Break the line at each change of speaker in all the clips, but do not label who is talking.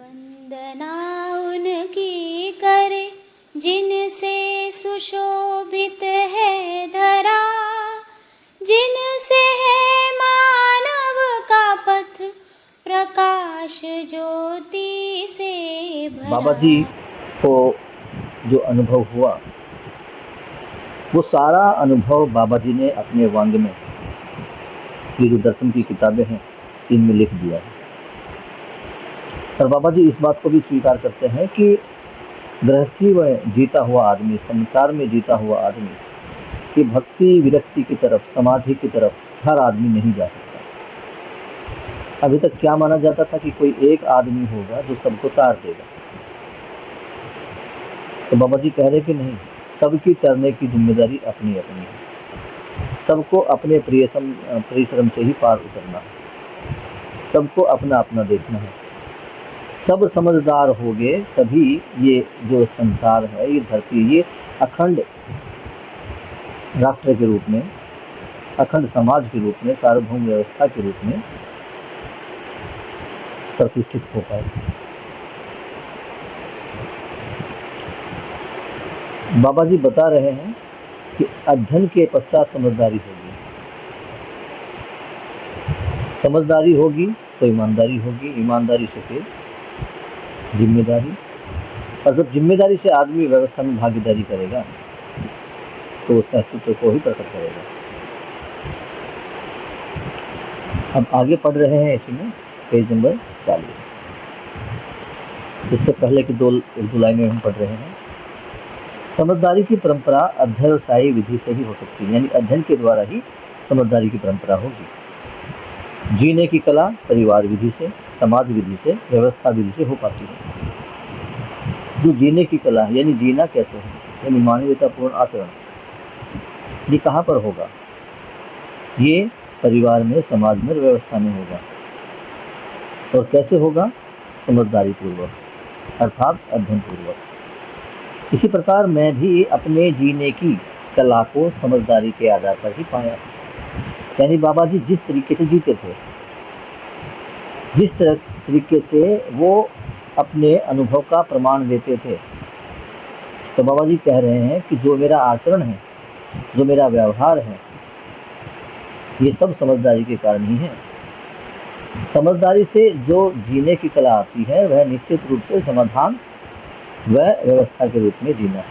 वंदना उनकी करे जिनसे सुशोभित है धरा, जिनसे है मानव का पथ प्रकाश ज्योति से भरा।
बाबा जी को जो अनुभव हुआ वो सारा अनुभव बाबा जी ने अपने वांग में, ये जो दर्शन की किताबें हैं इनमें लिख दिया है। और बाबा जी इस बात को भी स्वीकार करते हैं कि गृहस्थी में जीता हुआ आदमी, संसार में जीता हुआ आदमी, कि भक्ति विरक्ति की तरफ, समाधि की तरफ हर आदमी नहीं जा सकता। अभी तक क्या माना जाता था कि कोई एक आदमी होगा जो सबको तार देगा। तो बाबा जी कह रहे कि नहीं, सबकी तरने की जिम्मेदारी अपनी अपनी है। सबको अपने परिश्रम से ही पार उतरना है, सबको अपना अपना देखना है। सब समझदार हो गए तभी ये जो संसार है, ये धरती, ये अखंड राष्ट्र के रूप में, अखंड समाज के रूप में, सार्वभौम व्यवस्था के रूप में प्रतिष्ठित हो पाए। बाबा जी बता रहे हैं कि अध्ययन के पश्चात समझदारी होगी, समझदारी होगी तो ईमानदारी होगी, ईमानदारी से फिर जिम्मेदारी, और जब जिम्मेदारी से आदमी व्यवस्था में भागीदारी करेगा तो उस अस्तित्व को ही प्रकट करेगा। अब आगे पढ़ रहे हैं इसमें पेज नंबर 40। इससे पहले की दो लाइनें हम पढ़ रहे हैं। समझदारी की परंपरा अध्यवसायी विधि से ही हो सकती है, यानी अध्ययन के द्वारा ही समझदारी की परंपरा होगी। जीने की कला परिवार विधि से, समाज विधि से, व्यवस्था विधि से हो पाती है। जो जीने की कला है, यानी जीना कैसे है, यानी मानवीयतापूर्ण आचरण, ये कहाँ पर होगा? ये परिवार में, समाज में, व्यवस्था में होगा। और कैसे होगा? समझदारी पूर्वक, अर्थात अध्ययन पूर्वक। इसी प्रकार मैं भी अपने जीने की कला को समझदारी के आधार पर ही पाया। यानी बाबा जी जिस तरीके से जीते थे, जिस तरीके से वो अपने अनुभव का प्रमाण देते थे, तो बाबा जी कह रहे हैं कि जो मेरा आचरण है, जो मेरा व्यवहार है, ये सब समझदारी के कारण ही है। समझदारी से जो जीने की कला आती है वह निश्चित रूप से समाधान व व्यवस्था के रूप में जीना है।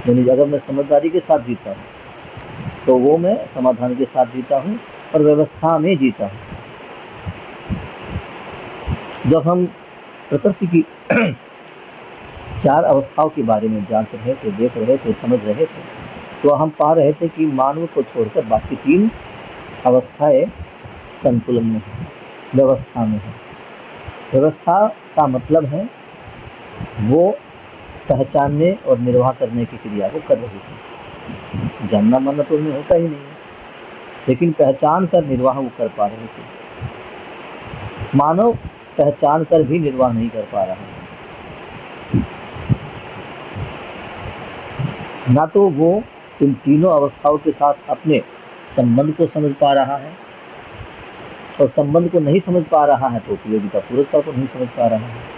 यानी अगर मैं समझदारी के साथ जीता हूँ तो वो मैं समाधान के साथ जीता हूँ और व्यवस्था में जीता हूँ। जब हम प्रकृति की 4 अवस्थाओं के बारे में जान रहे थे, देख रहे थे, समझ रहे थे, तो हम पा रहे थे कि मानव को छोड़कर बाकी 3 अवस्थाएं संतुलन में है, व्यवस्था में है। व्यवस्था का मतलब है वो पहचानने और निर्वाह करने की क्रिया को कर रही थी। जानना मानना तो उनमें होता ही नहीं है, लेकिन पहचान कर निर्वाह वो कर पा रहे थे। मानव पहचान कर भी निर्वाह नहीं कर पा रहा है। ना तो वो इन तीनों अवस्थाओं के साथ अपने संबंध को समझ पा रहा है, और संबंध को नहीं समझ पा रहा है तो उपयोगिता पूर्वकता को नहीं समझ पा रहा है।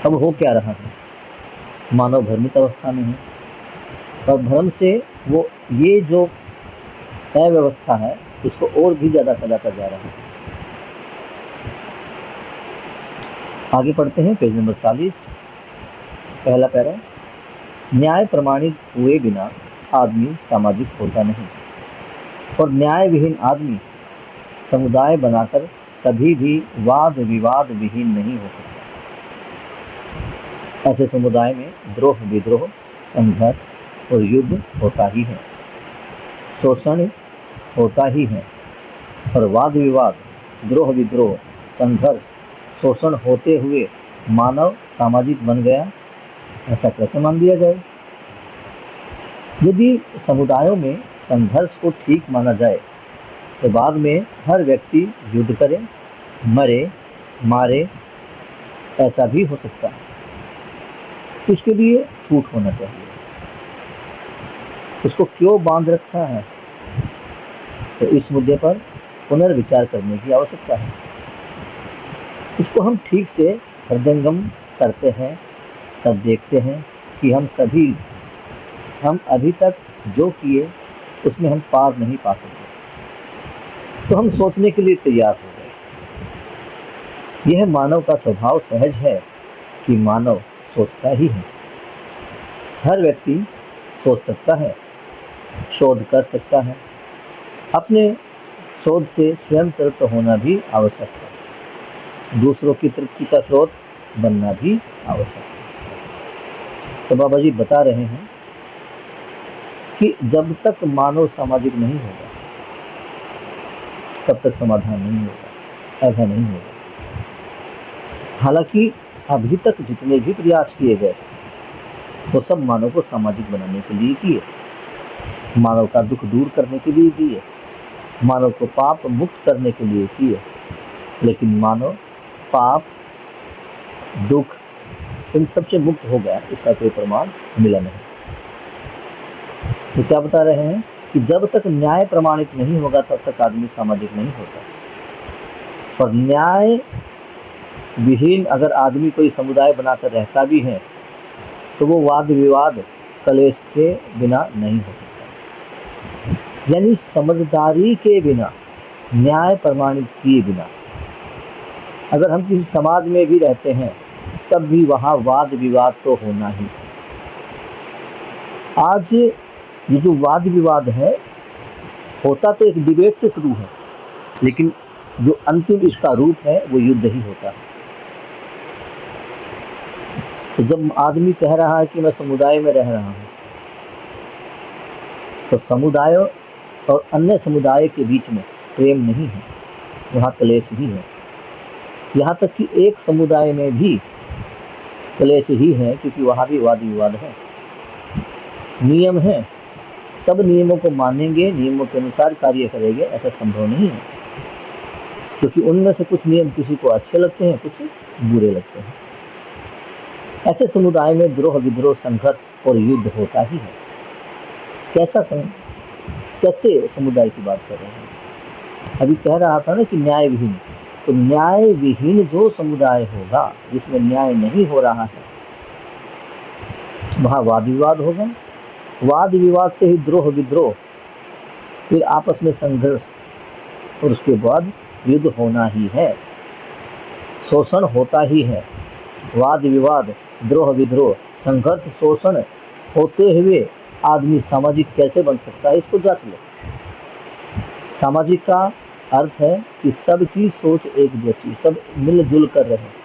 अब हो क्या रहा है? मानव भ्रमित अवस्था में है, और भ्रम से वो ये जो अव्यवस्था है उसको और भी ज्यादा फैलाता जा रहा है। आगे पढ़ते हैं पेज नंबर 40, पहला पैरा। न्याय प्रमाणित हुए बिना आदमी सामाजिक होता नहीं, और न्याय विहीन आदमी समुदाय बनाकर कभी भी वाद विवाद विहीन नहीं हो सकता। ऐसे समुदाय में द्रोह विद्रोह, संघर्ष और युद्ध होता ही है, शोषण होता ही है, और वाद विवाद, द्रोह विद्रोह, संघर्ष, शोषण होते हुए मानव सामाजिक बन गया, ऐसा कैसे मान लिया जाए? यदि समुदायों में संघर्ष को ठीक माना जाए तो बाद में हर व्यक्ति युद्ध करे, मरे, मारे, ऐसा भी हो सकता है। उसके लिए छूट होना चाहिए। उसको क्यों बांध रखा है, तो इस मुद्दे पर पुनर्विचार करने की आवश्यकता है। इसको हम ठीक से हृदयंगम करते हैं, तब देखते हैं कि हम अभी तक जो किए उसमें हम पार नहीं पा सकते। तो हम सोचने के लिए तैयार हो गए। यह मानव का स्वभाव सहज है कि मानव सोचता ही है। हर व्यक्ति सोच सकता है, शोध कर सकता है। अपने शोध से स्वयं तृप्त होना भी आवश्यक है, दूसरों की तृप्ति का स्रोत बनना भी आवश्यक है। तो बाबा जी बता रहे हैं कि जब तक मानव सामाजिक नहीं होगा तब तक समाधान नहीं होगा, ऐसा नहीं होगा। हालांकि अभी तक जितने भी प्रयास किए गए वो सब मानव को सामाजिक बनाने के लिए किए, मानव का दुख दूर करने के लिए किए, मानव को पाप मुक्त करने के लिए किए। लेकिन मानव पाप, दुख इन सबसे मुक्त हो गया, इसका कोई प्रमाण मिला नहीं। तो क्या बता रहे हैं कि जब तक न्याय प्रमाणित नहीं होगा तब तक आदमी सामाजिक नहीं होता। और न्याय विहीन अगर आदमी कोई समुदाय बनाकर रहता भी है तो वो वाद विवाद कलेश के बिना नहीं हो सकता। यानी समझदारी के बिना, न्याय प्रमाणित किए बिना अगर हम किसी समाज में भी रहते हैं तब भी वहाँ वाद विवाद तो होना ही। आज ये जो वाद विवाद है होता तो एक डिबेट से शुरू है, लेकिन जो अंतिम इसका रूप है वो युद्ध ही होता है। तो जब आदमी कह रहा है कि मैं समुदाय में रह रहा हूँ, तो समुदाय और अन्य समुदाय के बीच में प्रेम नहीं है, वहाँ क्लेश ही है। यहाँ तक कि एक समुदाय में भी क्लेश ही है, क्योंकि वहाँ भी वाद विवाद है। नियम है, सब नियमों को मानेंगे, नियमों के अनुसार कार्य करेंगे, ऐसा संभव नहीं है, क्योंकि उनमें से कुछ नियम किसी को अच्छे लगते हैं, कुछ बुरे लगते हैं। ऐसे समुदाय में द्रोह विद्रोह, संघर्ष और युद्ध होता ही है। कैसे समुदाय की बात कर रहे हैं? अभी कह रहा था ना कि न्याय विहीन, तो न्याय विहीन जो समुदाय होगा जिसमें न्याय नहीं हो रहा है वहाँ वाद विवाद होगा, वाद विवाद से ही द्रोह विद्रोह, फिर आपस में संघर्ष, और उसके बाद युद्ध होना ही है, शोषण होता ही है। वाद विवाद, द्रोह विद्रोह, संघर्ष, शोषण होते हुए आदमी सामाजिक कैसे बन सकता है, इसको जांच लो। सामाजिक का अर्थ है कि सबकी सोच एक जैसी, सब मिलजुल कर रहे।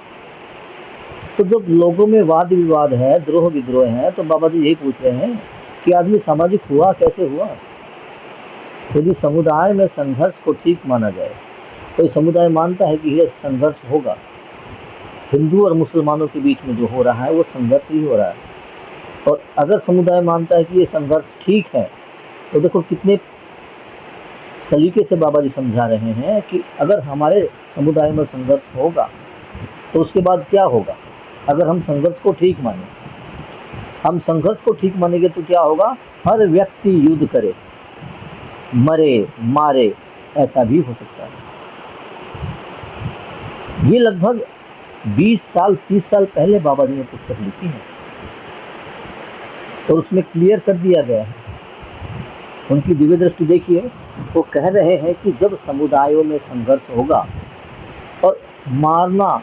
तो जब लोगों में वाद विवाद है, द्रोह विद्रोह है, तो बाबा जी यही पूछ रहे हैं कि आदमी सामाजिक हुआ कैसे हुआ। यदि समुदाय में संघर्ष को ठीक माना जाए, कोई समुदाय मानता है कि यह संघर्ष होगा, हिंदू और मुसलमानों के बीच में जो हो रहा है वो संघर्ष ही हो रहा है, और अगर समुदाय मानता है कि ये संघर्ष ठीक है, तो देखो कितने सलीके से बाबा जी समझा रहे हैं कि अगर हमारे समुदाय में संघर्ष होगा तो उसके बाद क्या होगा। अगर हम संघर्ष को ठीक माने, हम संघर्ष को ठीक मानेंगे तो क्या होगा, हर व्यक्ति युद्ध करे, मरे मारे, ऐसा भी हो सकता है। ये लगभग 20 साल 30 साल पहले बाबा जी ने पुस्तक लिखी है, तो उसमें क्लियर कर दिया गया है। उनकी दिव्य दृष्टि देखिए, वो कह रहे हैं कि जब समुदायों में संघर्ष होगा और मारना,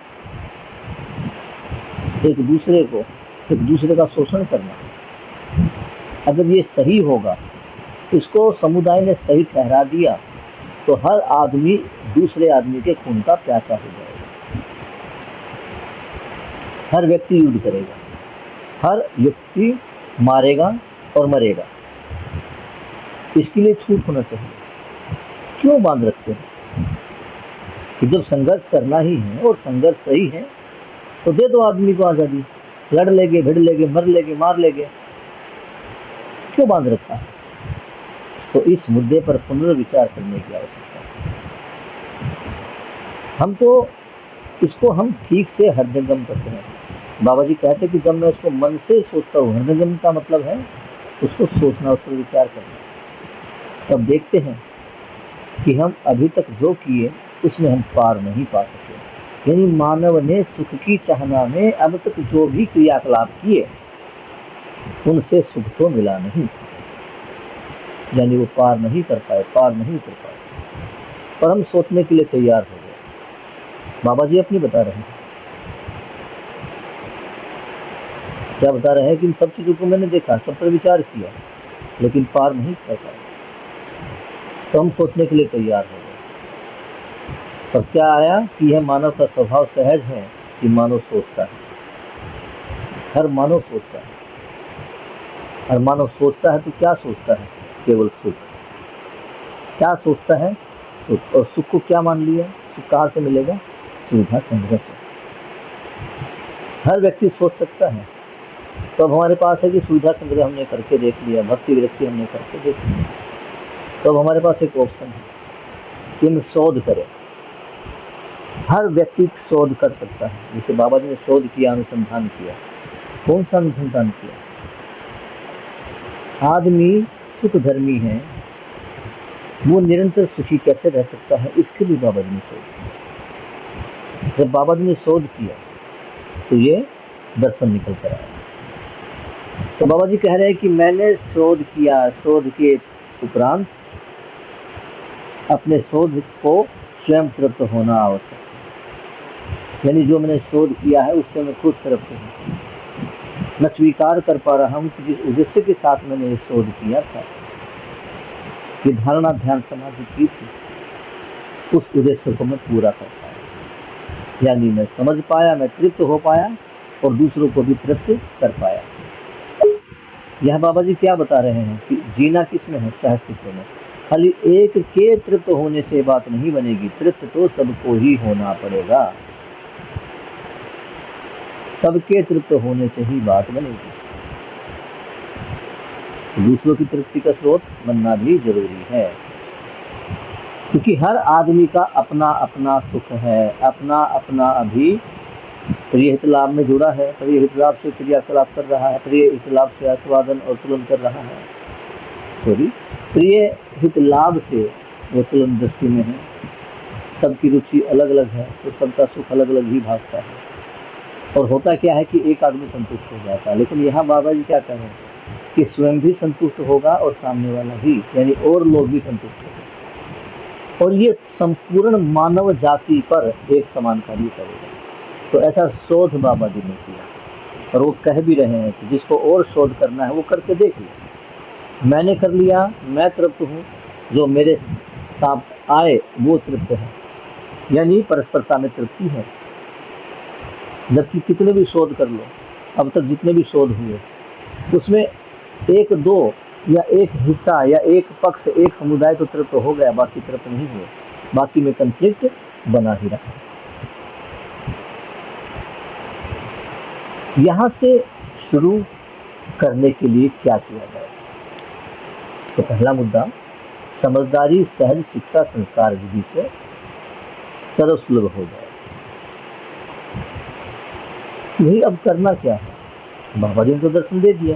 एक दूसरे का शोषण करना, अगर ये सही होगा, इसको समुदाय ने सही ठहरा दिया, तो हर आदमी दूसरे आदमी के खून का प्यासा हो जाएगा, हर व्यक्ति युद्ध करेगा, हर व्यक्ति मारेगा और मरेगा। इसके लिए छूट होना चाहिए। क्यों बांध रखते हैं कि जब संघर्ष करना ही है और संघर्ष सही है तो दे दो आदमी को आज़ादी, लड़ लेंगे, भिड़ लेंगे, मर लेंगे, मार लेंगे, क्यों बांध रखा है। तो इस मुद्दे पर पुनर्विचार करने की आवश्यकता है। हमको इसको हम ठीक से हृदयंगम करते हैं। बाबा जी कहते हैं कि जब मैं इसको मन से सोचता हूँ, हृदयंगम का मतलब है उसको सोचना, उस पर विचार करना, तब देखते हैं कि हम अभी तक जो किए उसमें हम पार नहीं पा सके। यानी मानव ने सुख की चाहना में अब तक जो भी क्रियाकलाप किए उनसे सुख तो मिला नहीं, यानी वो पार नहीं कर पाए, पार नहीं उतर पाए। पर हम सोचने के लिए तैयार हो गए। बाबा जी अपनी बता रहे हैं, क्या बता रहे हैं कि इन सब चीजों को मैंने देखा, सब पर विचार किया, लेकिन पार नहीं कर पाया। तो हम सोचने के लिए तैयार हो गए। पर क्या आया कि यह मानव का स्वभाव सहज है कि मानव सोचता है, हर मानव सोचता है। हर मानव सोचता है तो क्या सोचता है? केवल सुख। क्या सोचता है? सुख। और सुख को क्या मान लिया? सुख कहाँ से मिलेगा? सुविधा संग्रह से। हर व्यक्ति सोच सकता है। तो अब हमारे पास है कि सुविधा संग्रह हमने करके देख लिया, भक्ति विरक्ति हमने करके देख लिया, तो अब हमारे पास एक ऑप्शन है कि हम शोध करें। हर व्यक्ति शोध कर सकता है। जैसे बाबा जी ने शोध किया, अनुसंधान किया। कौन सा अनुसंधान किया? आदमी सुख धर्मी है, वो निरंतर सुखी कैसे रह सकता है, इसके लिए बाबा जी ने शोध किया। जब बाबा जी ने शोध किया तो ये दर्शन निकल कर आया। तो बाबा जी कह रहे हैं कि मैंने शोध किया, शोध के उपरांत अपने शोध को स्वयं तृप्त होना आवश्यक है। यानी जो मैंने शोध किया है उससे मैं खुद तृप्त हूँ। मैं स्वीकार कर पा रहा हूँ कि जिस उद्देश्य के साथ मैंने ये शोध किया था, कि धारणा ध्यान समाधि की थी, उस उद्देश्य को मैं पूरा कर पाया। यानी मैं समझ पाया, मैं तृप्त हो पाया और दूसरों को भी तृप्त कर पाया। यह बाबा जी क्या बता रहे हैं कि जीना किसमें है? सहस्तित्व में। खाली एक के तृप्त होने से बात नहीं बनेगी, तृप्त तो सबको ही होना पड़ेगा। सबके तृप्त होने से ही बात बनेगी। दूसरों की तृप्ति का स्रोत बनना भी जरूरी है, क्योंकि हर आदमी का अपना अपना सुख है, अपना अपना अभी प्रिय हित लाभ में जुड़ा है, प्रिय हित लाभ से क्रियाकलाप कर रहा है, प्रिय हित लाभ से आस्वादन और तुलन कर रहा है। सॉरी, प्रिय हित लाभ से वो तुलन दृष्टि में है। सबकी रुचि अलग अलग है, तो सबका सुख अलग अलग ही भासता है। और होता क्या है कि एक आदमी संतुष्ट हो जाता है, लेकिन यहाँ बाबा जी क्या कह रहे हैं कि स्वयं भी संतुष्ट होगा और सामने वाला भी, यानी और लोग भी संतुष्ट होंगे, और ये संपूर्ण मानव जाति पर एक समान कार्य करेगा। तो ऐसा शोध बाबा जी ने किया, और वो कह भी रहे हैं कि जिसको और शोध करना है वो करके देख ले। मैंने कर लिया, मैं तृप्त हूँ, जो मेरे साथ आए वो तृप्त है, यानी परस्परता में तृप्ति है। जबकि कितने भी शोध कर लो, अब तक जितने भी शोध हुए उसमें एक दो या एक हिस्सा या एक पक्ष, एक समुदाय तो तृप्त हो गया, बाकी तृप्त नहीं हुए, बाकी में कंफ्लिक्ट बना ही रहा। यहाँ से शुरू करने के लिए क्या किया जाए? तो पहला मुद्दा, समझदारी सहज शिक्षा संस्कार विधि से सर्वसुलभ हो जाए। यही अब करना क्या है? बाबा जी ने तो दर्शन दे दिया,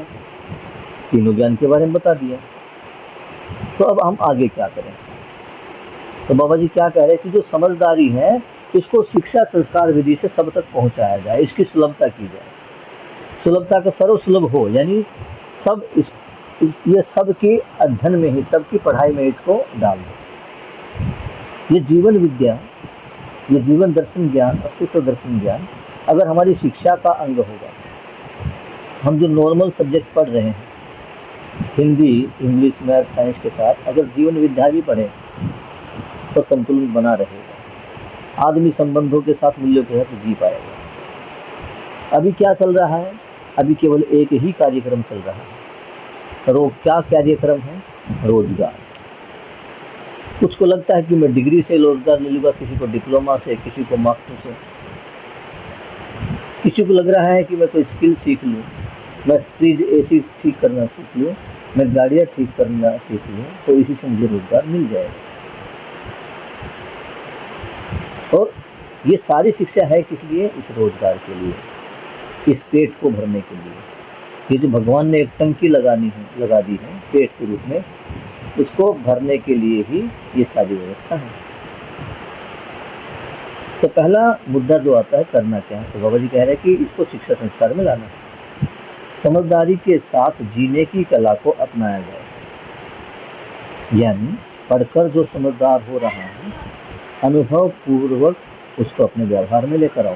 तीनों ज्ञान के बारे में बता दिया, तो अब हम आगे क्या करें? तो बाबा जी क्या कह रहे हैं कि जो समझदारी है इसको शिक्षा संस्कार विधि से सब तक पहुंचाया जाए, इसकी सुलभता की जाए, सुलभता का सर्वसुलभ हो, यानी सब ये सबके अध्ययन में ही, सबकी पढ़ाई में इसको डाल दो। ये जीवन विद्या, ये जीवन दर्शन ज्ञान, अस्तित्व दर्शन ज्ञान अगर हमारी शिक्षा का अंग होगा, हम जो नॉर्मल सब्जेक्ट पढ़ रहे हैं, हिंदी, इंग्लिश, मैथ, साइंस के साथ अगर जीवन विद्या भी पढ़े तो संतुलन बना रहेगा। आदमी संबंधों के साथ मूल्यों के साथ जी पाएगा। अभी क्या चल रहा है? अभी केवल एक ही कार्यक्रम चल रहा है। क्या कार्यक्रम है? रोजगार। कुछ को लगता है कि मैं डिग्री से रोजगार ले लूँगा, किसी को डिप्लोमा से, किसी को मास्टर से, किसी को लग रहा है कि मैं कोई स्किल सीख लूँ, मैं फ्रिज एसी ठीक करना सीख लूँ, मैं गाड़ियाँ ठीक करना सीख लूँ, तो इसी से मुझे रोजगार मिल जाएगा। और ये सारी शिक्षा है किस लिए? इस रोजगार के लिए, इस पेट को भरने के लिए। ये जो भगवान ने एक टंकी लगा दी है पेट के रूप में, उसको भरने के लिए ही ये सारी व्यवस्था है। तो पहला मुद्दा जो आता है करना क्या है, तो बाबा जी कह रहे हैं कि इसको शिक्षा संस्कार में लाना है। समझदारी के साथ जीने की कला को अपनाया जाए, यानी पढ़कर जो समझदार हो रहा है अनुभव पूर्वक उसको अपने व्यवहार में लेकर आओ।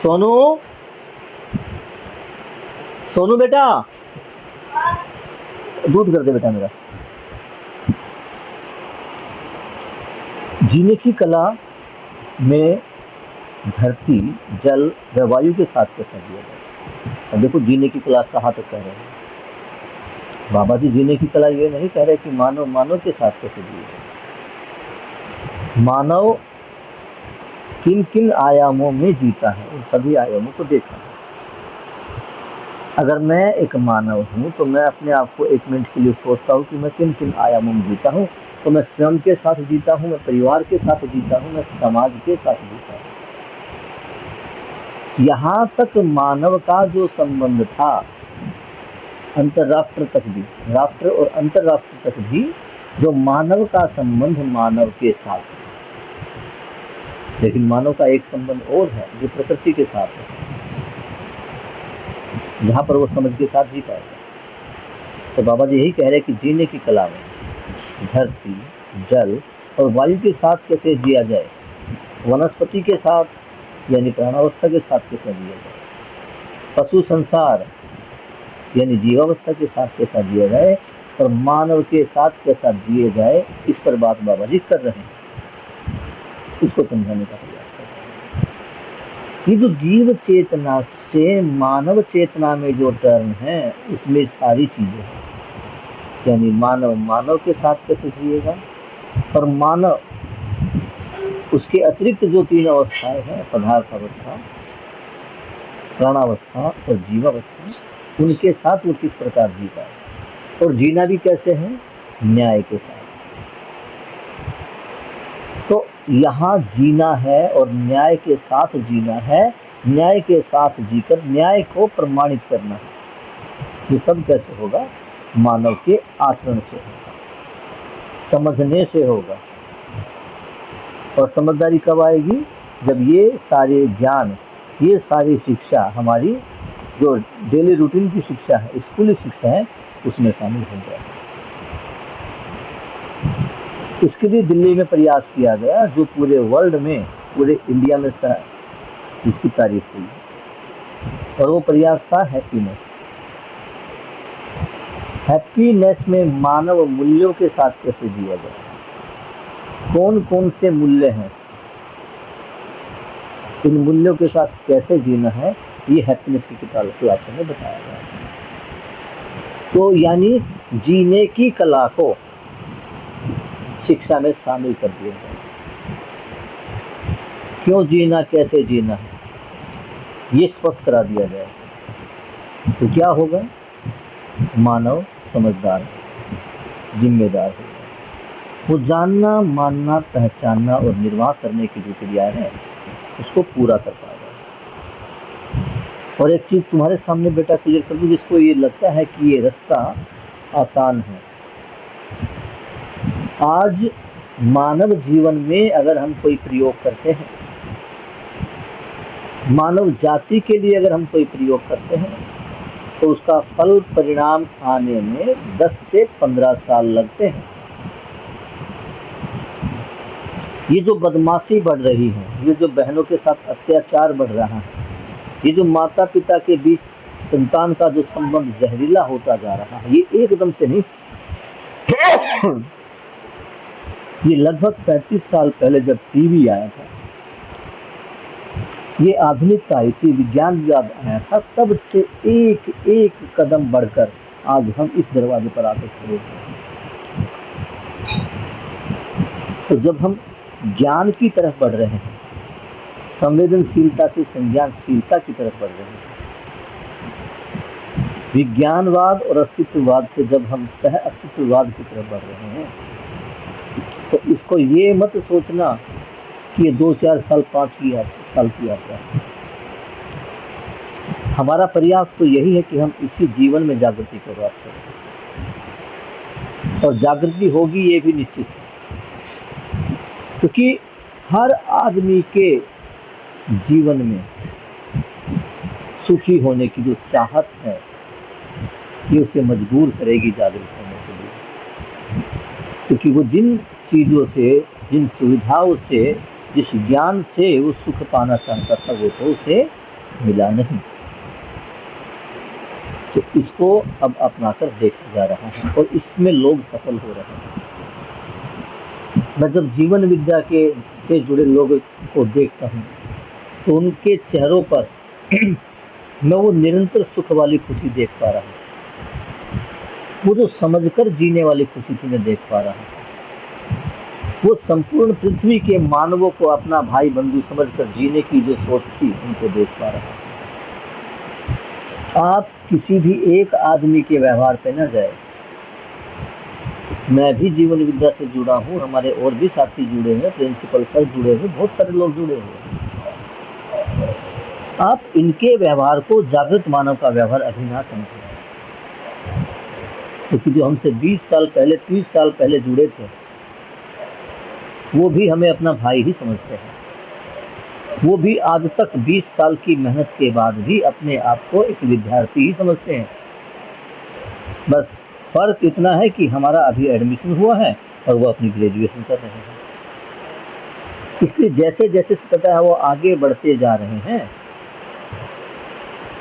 सोनू, सोनू बेटा दूध कर दे बेटा मेरा। जीने की कला में धरती, जल व वायु के साथ कैसा दिया जाए। अब देखो जीने की कला कहाँ तक कह रहे हैं बाबा जी। जीने की कला ये नहीं कह रहे कि मानव मानव के साथ कैसे जिए। मानव किन किन आयामों में जीता है उन सभी आयामों को देखा। अगर मैं एक मानव हूँ तो मैं अपने आप को एक मिनट के लिए सोचता हूँ कि मैं किन किन आयामों में जीता हूँ। तो मैं स्वयं के साथ जीता हूँ, मैं परिवार के साथ जीता हूँ, मैं समाज के साथ जीता हूँ। यहाँ तक मानव का जो संबंध था अंतरराष्ट्र तक भी, राष्ट्र और अंतरराष्ट्र तक भी जो मानव का संबंध मानव के साथ, लेकिन मानव का एक संबंध और है जो प्रकृति के साथ है, जहाँ पर वो समझ के साथ जी पाएगा। तो बाबा जी यही कह रहे हैं कि जीने की कला में धरती, जल और वायु के साथ कैसे जिया जाए, वनस्पति के साथ यानी प्राणावस्था के साथ कैसे जिया जाए, पशु संसार यानी जीवावस्था के साथ कैसा जिया जाए और मानव के साथ कैसा जिए जाए, इस पर बात बाबा जी कर रहे हैं। इसको समझाने का प्रयास कर रहे हैं। ये जो जीव चेतना से मानव चेतना में जो टर्म है उसमें सारी चीजें हैं, यानी मानव मानव के साथ कैसे जिएगा और मानव उसके अतिरिक्त जो तीन अवस्थाएं हैं, पदार्थ अवस्था, प्राणावस्था और जीवावस्था, उनके साथ वो किस प्रकार जीता है और जीना भी कैसे है, न्याय के साथ। तो यहाँ जीना है और न्याय के साथ जीना है, न्याय के साथ जीकर न्याय को प्रमाणित करना है। ये सब कैसे होगा, मानव के आचरण से होगा, समझने से होगा। और समझदारी कब आएगी, जब ये सारे ज्ञान, ये सारी शिक्षा हमारी जो डेली रूटीन की शिक्षा है, स्कूली शिक्षा है, उसमें शामिल हो जाए। इसके लिए दिल्ली में प्रयास किया गया जो पूरे वर्ल्ड में, पूरे इंडिया में इसकी तारीफ हुई, और वो प्रयास था हैप्पीनेस। हैप्पीनेस में मानव मूल्यों के साथ कैसे जिया जाए, कौन कौन से मूल्य हैं, इन मूल्यों के साथ कैसे जीना है, ये हैप्पीनेस की क्लास में बताया गया है। तो यानी जीने की कला को शिक्षा में शामिल कर दिया जाए। क्यों जीना, कैसे जीना है, ये स्पष्ट करा दिया जाए। तो क्या होगा, मानव समझदार, जिम्मेदार होगा। वो जानना, मानना, पहचानना और निर्वाह करने की जो क्रिया है उसको पूरा कर पाएगा। और एक चीज तुम्हारे सामने बेटा क्लियर कर दूं, जिसको ये लगता है कि ये रास्ता आसान है। आज मानव जीवन में अगर हम कोई प्रयोग करते हैं, मानव जाति के लिए अगर हम कोई प्रयोग करते हैं, तो उसका फल परिणाम आने में 10 से 15 साल लगते हैं। ये जो बदमाशी बढ़ रही है, ये जो बहनों के साथ अत्याचार बढ़ रहा है, ये जो माता पिता के बीच संतान का जो संबंध जहरीला होता जा रहा है, ये एकदम से नहीं। ये लगभग 35 साल पहले जब टीवी आया था, ये आधुनिकता आई थी, विज्ञान विवाद आया था, तब से एक एक कदम बढ़कर आज हम इस दरवाजे पर आकर खड़े हैं। तो जब हम ज्ञान की तरफ बढ़ रहे हैं, संवेदनशीलता से संज्ञानशीलता की तरफ बढ़ रहे हैं, विज्ञानवाद और अस्तित्ववाद से जब हम सह अस्तित्ववाद की तरफ बढ़ रहे हैं, तो इसको ये मत सोचना कि ये 2-4 साल 5 साल की यात्रा है। हमारा प्रयास तो यही है कि हम इसी जीवन में जागृति को प्राप्त करें, और जागृति होगी ये भी निश्चित है, क्योंकि हर आदमी के जीवन में सुखी होने की जो चाहत है, ये उसे मजबूर करेगी जागरूक होने के लिए। क्योंकि वो जिन चीज़ों से, जिन सुविधाओं से, जिस ज्ञान से वो सुख पाना चाहता था, वो तो उसे मिला नहीं। तो इसको अब अपनाकर देखा जा रहा है और इसमें लोग सफल हो रहे हैं। मैं जब जीवन विद्या के से जुड़े लोगों को देखता हूँ तो उनके चेहरों पर मैं वो निरंतर सुख वाली खुशी देख पा रहा हूँ। वो जो समझकर जीने वाली खुशी थी मैं देख पा रहा हूँ। वो संपूर्ण पृथ्वी के मानवों को अपना भाई बंधु समझकर जीने की जो सोच थी उनको देख पा रहा हूँ। आप किसी भी एक आदमी के व्यवहार पे न जाए। मैं भी जीवन विद्या से जुड़ा हूँ, हमारे और भी साथी जुड़े हैं, प्रिंसिपल सर जुड़े हैं, बहुत सारे लोग जुड़े हुए हैं। आप इनके व्यवहार को जागृत मानव का व्यवहार अभी ना समझें, क्योंकि जो हमसे 20 साल पहले, 30 साल पहले जुड़े थे, वो भी हमें अपना भाई ही समझते हैं। वो भी आज तक 20 साल की मेहनत के बाद भी अपने आप को एक विद्यार्थी ही समझते हैं। बस फर्क इतना है कि हमारा अभी एडमिशन हुआ है और वो अपनी ग्रेजुएशन कर रहे हैं। इसलिए जैसे जैसे सतह वो आगे बढ़ते जा रहे हैं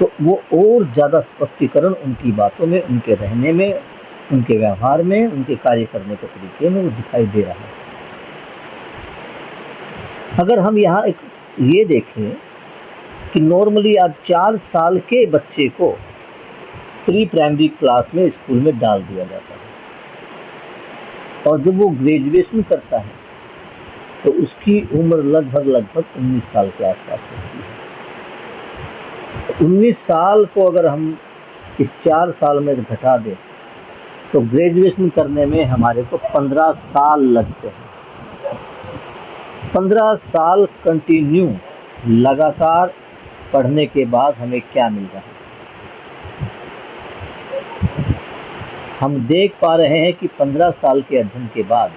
तो वो और ज़्यादा स्पष्टीकरण उनकी बातों में, उनके रहने में, उनके व्यवहार में, उनके कार्य करने के तरीके में वो दिखाई दे रहा है। अगर हम यहाँ एक ये देखें कि नॉर्मली आज 4 साल के बच्चे को प्री प्राइमरी क्लास में स्कूल में डाल दिया जाता है और जब वो ग्रेजुएशन करता है तो उसकी उम्र लगभग 19 साल के आसपास होती है। 19 साल को अगर हम इस 4 साल में घटा दें तो ग्रेजुएशन करने में हमारे को 15 साल लगते हैं। 15 साल कंटिन्यू लगातार पढ़ने के बाद हमें क्या मिल रहा है? हम देख पा रहे हैं कि 15 साल के अध्ययन के बाद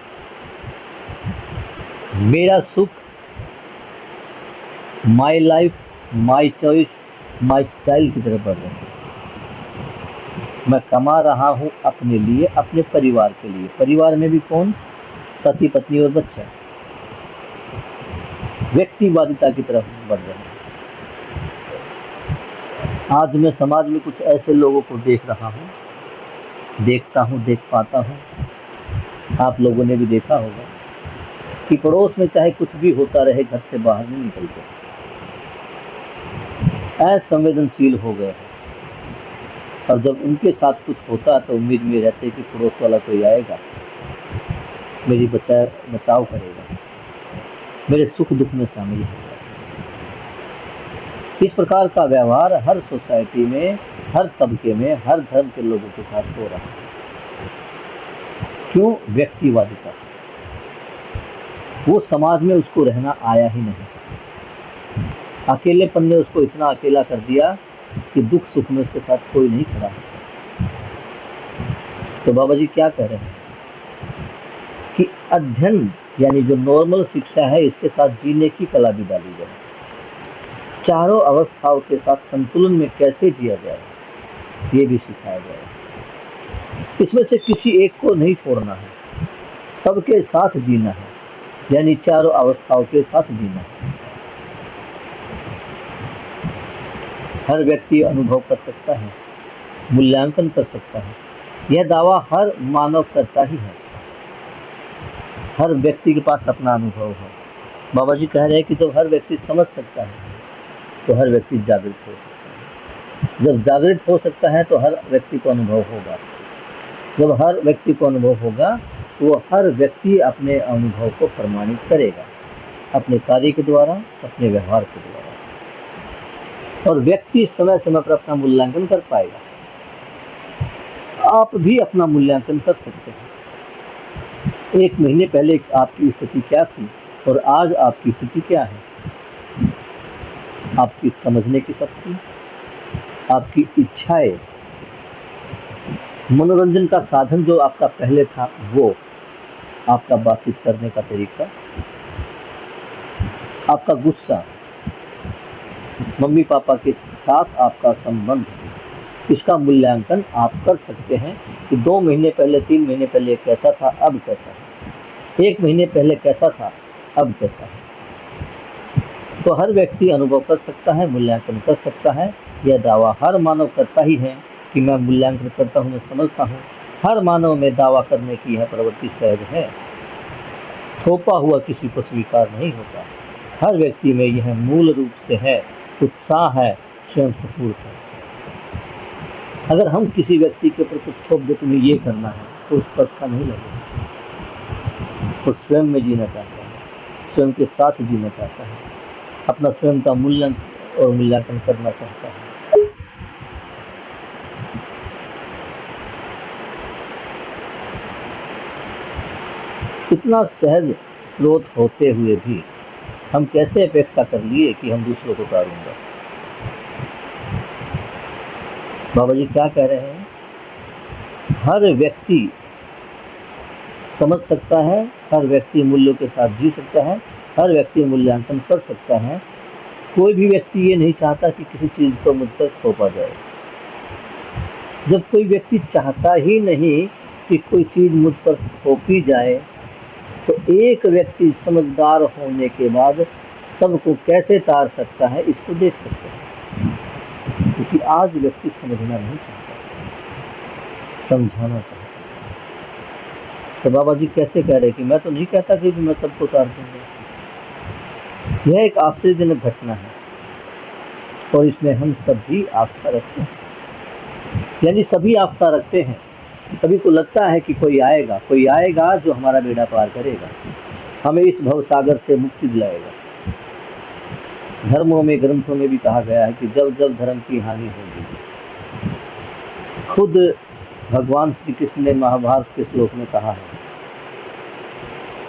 मेरा सुख, my life, my choice, my style की तरफ बढ़ रहा है। मैं कमा रहा हूँ अपने लिए, अपने परिवार के लिए। परिवार में भी कौन? पति, पत्नी और बच्चा। व्यक्तिवादिता की तरफ बढ़ रहे हैं। आज मैं समाज में कुछ ऐसे लोगों को देख रहा हूँ, देखता हूँ, देख पाता हूँ, आप लोगों ने भी देखा होगा कि पड़ोस में चाहे कुछ भी होता रहे घर से बाहर नहीं निकलते, असंवेदनशील हो गए हैं। और जब उनके साथ कुछ होता तो उम्मीद में रहते कि पड़ोस वाला कोई आएगा, मेरी बचाव करेगा, मेरे सुख दुख में शामिल होगा। इस प्रकार का व्यवहार हर सोसाइटी में, हर तबके में, हर धर्म के लोगों के साथ हो रहा है। क्यों? व्यक्तिवादिता। वो समाज में उसको रहना आया ही नहीं। अकेलेपन ने उसको इतना अकेला कर दिया कि दुख सुख में उसके साथ कोई नहीं खड़ा है। तो बाबा जी क्या कह रहे हैं कि अध्ययन यानी जो नॉर्मल शिक्षा है, इसके साथ जीने की कला भी डाली जाए। चारों अवस्थाओं के साथ संतुलन में कैसे जिया जाए, ये भी सिखाया जाए। इसमें से किसी एक को नहीं छोड़ना है, सबके साथ जीना है, यानी चारों अवस्थाओं के साथ जीना है। हर व्यक्ति अनुभव कर सकता है, मूल्यांकन कर सकता है। यह दावा हर मानव करता ही है। हर व्यक्ति के पास अपना अनुभव है। बाबा जी कह रहे हैं कि जब हर व्यक्ति समझ सकता है तो हर व्यक्ति जागृत हो सकता है। जब जागृत हो सकता है तो हर व्यक्ति को अनुभव होगा। जब हर व्यक्ति को अनुभव होगा तो हर व्यक्ति अपने अनुभव को प्रमाणित करेगा, अपने कार्य के द्वारा, अपने व्यवहार के द्वारा। और व्यक्ति समय समय पर अपना मूल्यांकन कर पाएगा। आप भी अपना मूल्यांकन कर सकते हैं। 1 महीने पहले आपकी स्थिति क्या थी और आज आपकी स्थिति क्या है? आपकी समझने की शक्ति, आपकी इच्छाएं, मनोरंजन का साधन जो आपका पहले था, वो आपका बातचीत करने का तरीका, आपका गुस्सा, मम्मी पापा के साथ आपका संबंध, इसका मूल्यांकन आप कर सकते हैं कि 2 महीने पहले, 3 महीने पहले कैसा था, अब कैसा है, 1 महीने पहले कैसा था, अब कैसा है। तो हर व्यक्ति अनुभव कर सकता है, मूल्यांकन कर सकता है। यह दावा हर मानव करता ही है कि मैं मूल्यांकन करता हूँ, मैं समझता हूँ। हर मानव में दावा करने की यह प्रवृत्ति सहज है, थोपा हुआ किसी को स्वीकार नहीं होता। हर व्यक्ति में यह मूल रूप से है, उत्साह है, स्वयं स्फूर्त है। अगर हम किसी व्यक्ति के ऊपर कुछ थोप दे, तुम्हें ये करना है, तो उसको अच्छा नहीं लगेगा। वो स्वयं में जीना चाहता है, स्वयं के साथ जीना चाहता है, अपना स्वयं का मूल्यांकन और मूल्यांकन करना चाहता है। इतना सहज स्रोत होते हुए भी हम कैसे अपेक्षा कर लिए कि हम दूसरों को तारूंगा। बाबा जी क्या कह रहे हैं? हर व्यक्ति समझ सकता है, हर व्यक्ति मूल्यों के साथ जी सकता है, हर व्यक्ति मूल्यांकन कर सकता है। कोई भी व्यक्ति ये नहीं चाहता कि किसी चीज को मुझ पर थोपा जाए। जब कोई व्यक्ति चाहता ही नहीं कि कोई चीज मुझ पर थोपी जाए, तो एक व्यक्ति समझदार होने के बाद सबको कैसे तार सकता है, इसको देख सकते हैं। क्योंकि आज व्यक्ति समझना नहीं चाहता, समझाना चाहता। तो बाबा जी कैसे कह रहे कि मैं तो नहीं कहता कि मैं सबको तार दूंगा। यह एक आश्चर्यजनक घटना है और इसमें हम सभी आस्था रखते हैं। यानी सभी आस्था रखते हैं, सभी को लगता है कि कोई आएगा जो हमारा बेड़ा पार करेगा, हमें इस भवसागर से मुक्ति दिलाएगा। धर्मों में, ग्रंथों में भी कहा गया है कि जब जब धर्म की हानि होगी, खुद भगवान श्री कृष्ण ने महाभारत के श्लोक में कहा है।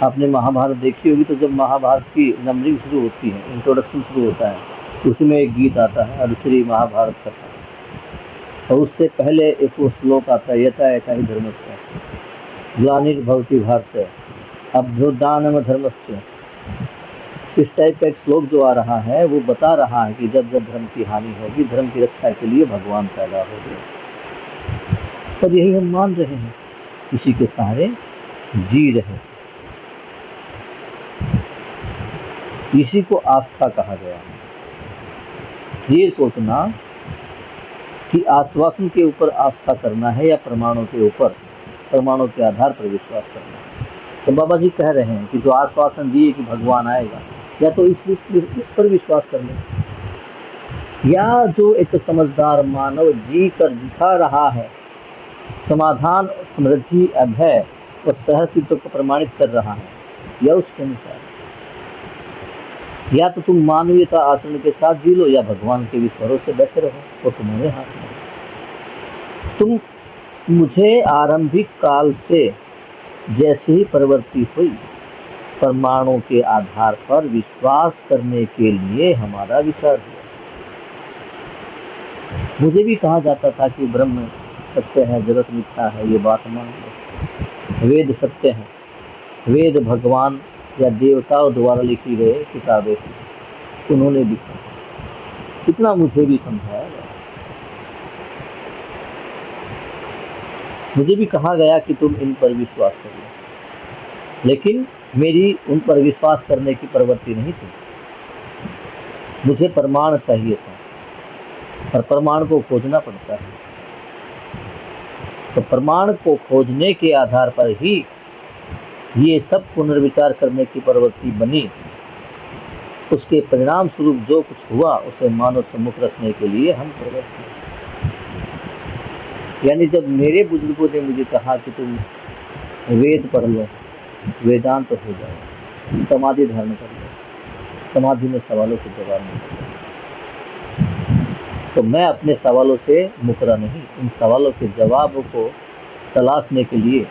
आपने महाभारत देखी होगी, तो जब महाभारत की नंबरिंग शुरू होती है, इंट्रोडक्शन शुरू होता है, तो उसमें एक गीत आता है, अदश्री महाभारत कथा, और उससे पहले एक वो श्लोक आता है, यथा यथा ही धर्मस्य ग्लानिर्भवति भारत अभ्युत्थानम धर्मस्य। इस टाइप का एक श्लोक जो आ रहा है, वो बता रहा है कि जब जब धर्म की हानि होगी, धर्म की रक्षा के लिए भगवान पैदा हो गए। और यही हम मान रहे हैं, इसी के सहारे जी रहे। इसी को आस्था कहा गया है। ये सोचना कि आश्वासन के ऊपर आस्था करना है या प्रमाणों के ऊपर, प्रमाणों के आधार पर विश्वास करना है। तो बाबा जी कह रहे हैं कि जो आश्वासन दिए कि भगवान आएगा, या तो इस पर विश्वास कर लें, या जो एक समझदार मानव जी कर दिखा रहा है, समाधान, समृद्धि, अभय और सहस्तित्व को प्रमाणित कर रहा है, या उसके अनुसार। या तो तुम मानवीयता आचरण के साथ जी लो, या भगवान के विश्वास से बैठे रहो, वो तुम्हारे हाथ में। तुम मुझे आरंभिक काल से जैसे ही प्रवृत्ति हुई, प्रमाणों के आधार पर विश्वास करने के लिए हमारा विचार हुआ। मुझे भी कहा जाता था कि ब्रह्म सत्य है, जगत मिथ्या है, ये बात मान लो। वेद सत्य है, वेद भगवान या देवताओं द्वारा लिखी गए किताबें थी, उन्होंने लिखा। इतना मुझे भी समझाया गया। मुझे भी कहा गया कि तुम इन पर विश्वास करो, लेकिन मेरी उन पर विश्वास करने की प्रवृत्ति नहीं थी। मुझे प्रमाण चाहिए था, और प्रमाण को खोजना पड़ता है। तो प्रमाण को खोजने के आधार पर ही ये सब पुनर्विचार करने की प्रवृत्ति बनी। उसके परिणाम स्वरूप जो कुछ हुआ, उसे मानव सम्मुख रखने के लिए हम प्रवृत्त हैं। यानी जब मेरे बुजुर्गों ने मुझे कहा कि तुम वेद पढ़ लो, वेदांत हो जाए, समाधि धारण कर लो, समाधि में सवालों के जवाब मिलेंगे, तो मैं अपने सवालों से मुकरा नहीं। इन सवालों के जवाबों को तलाशने के लिए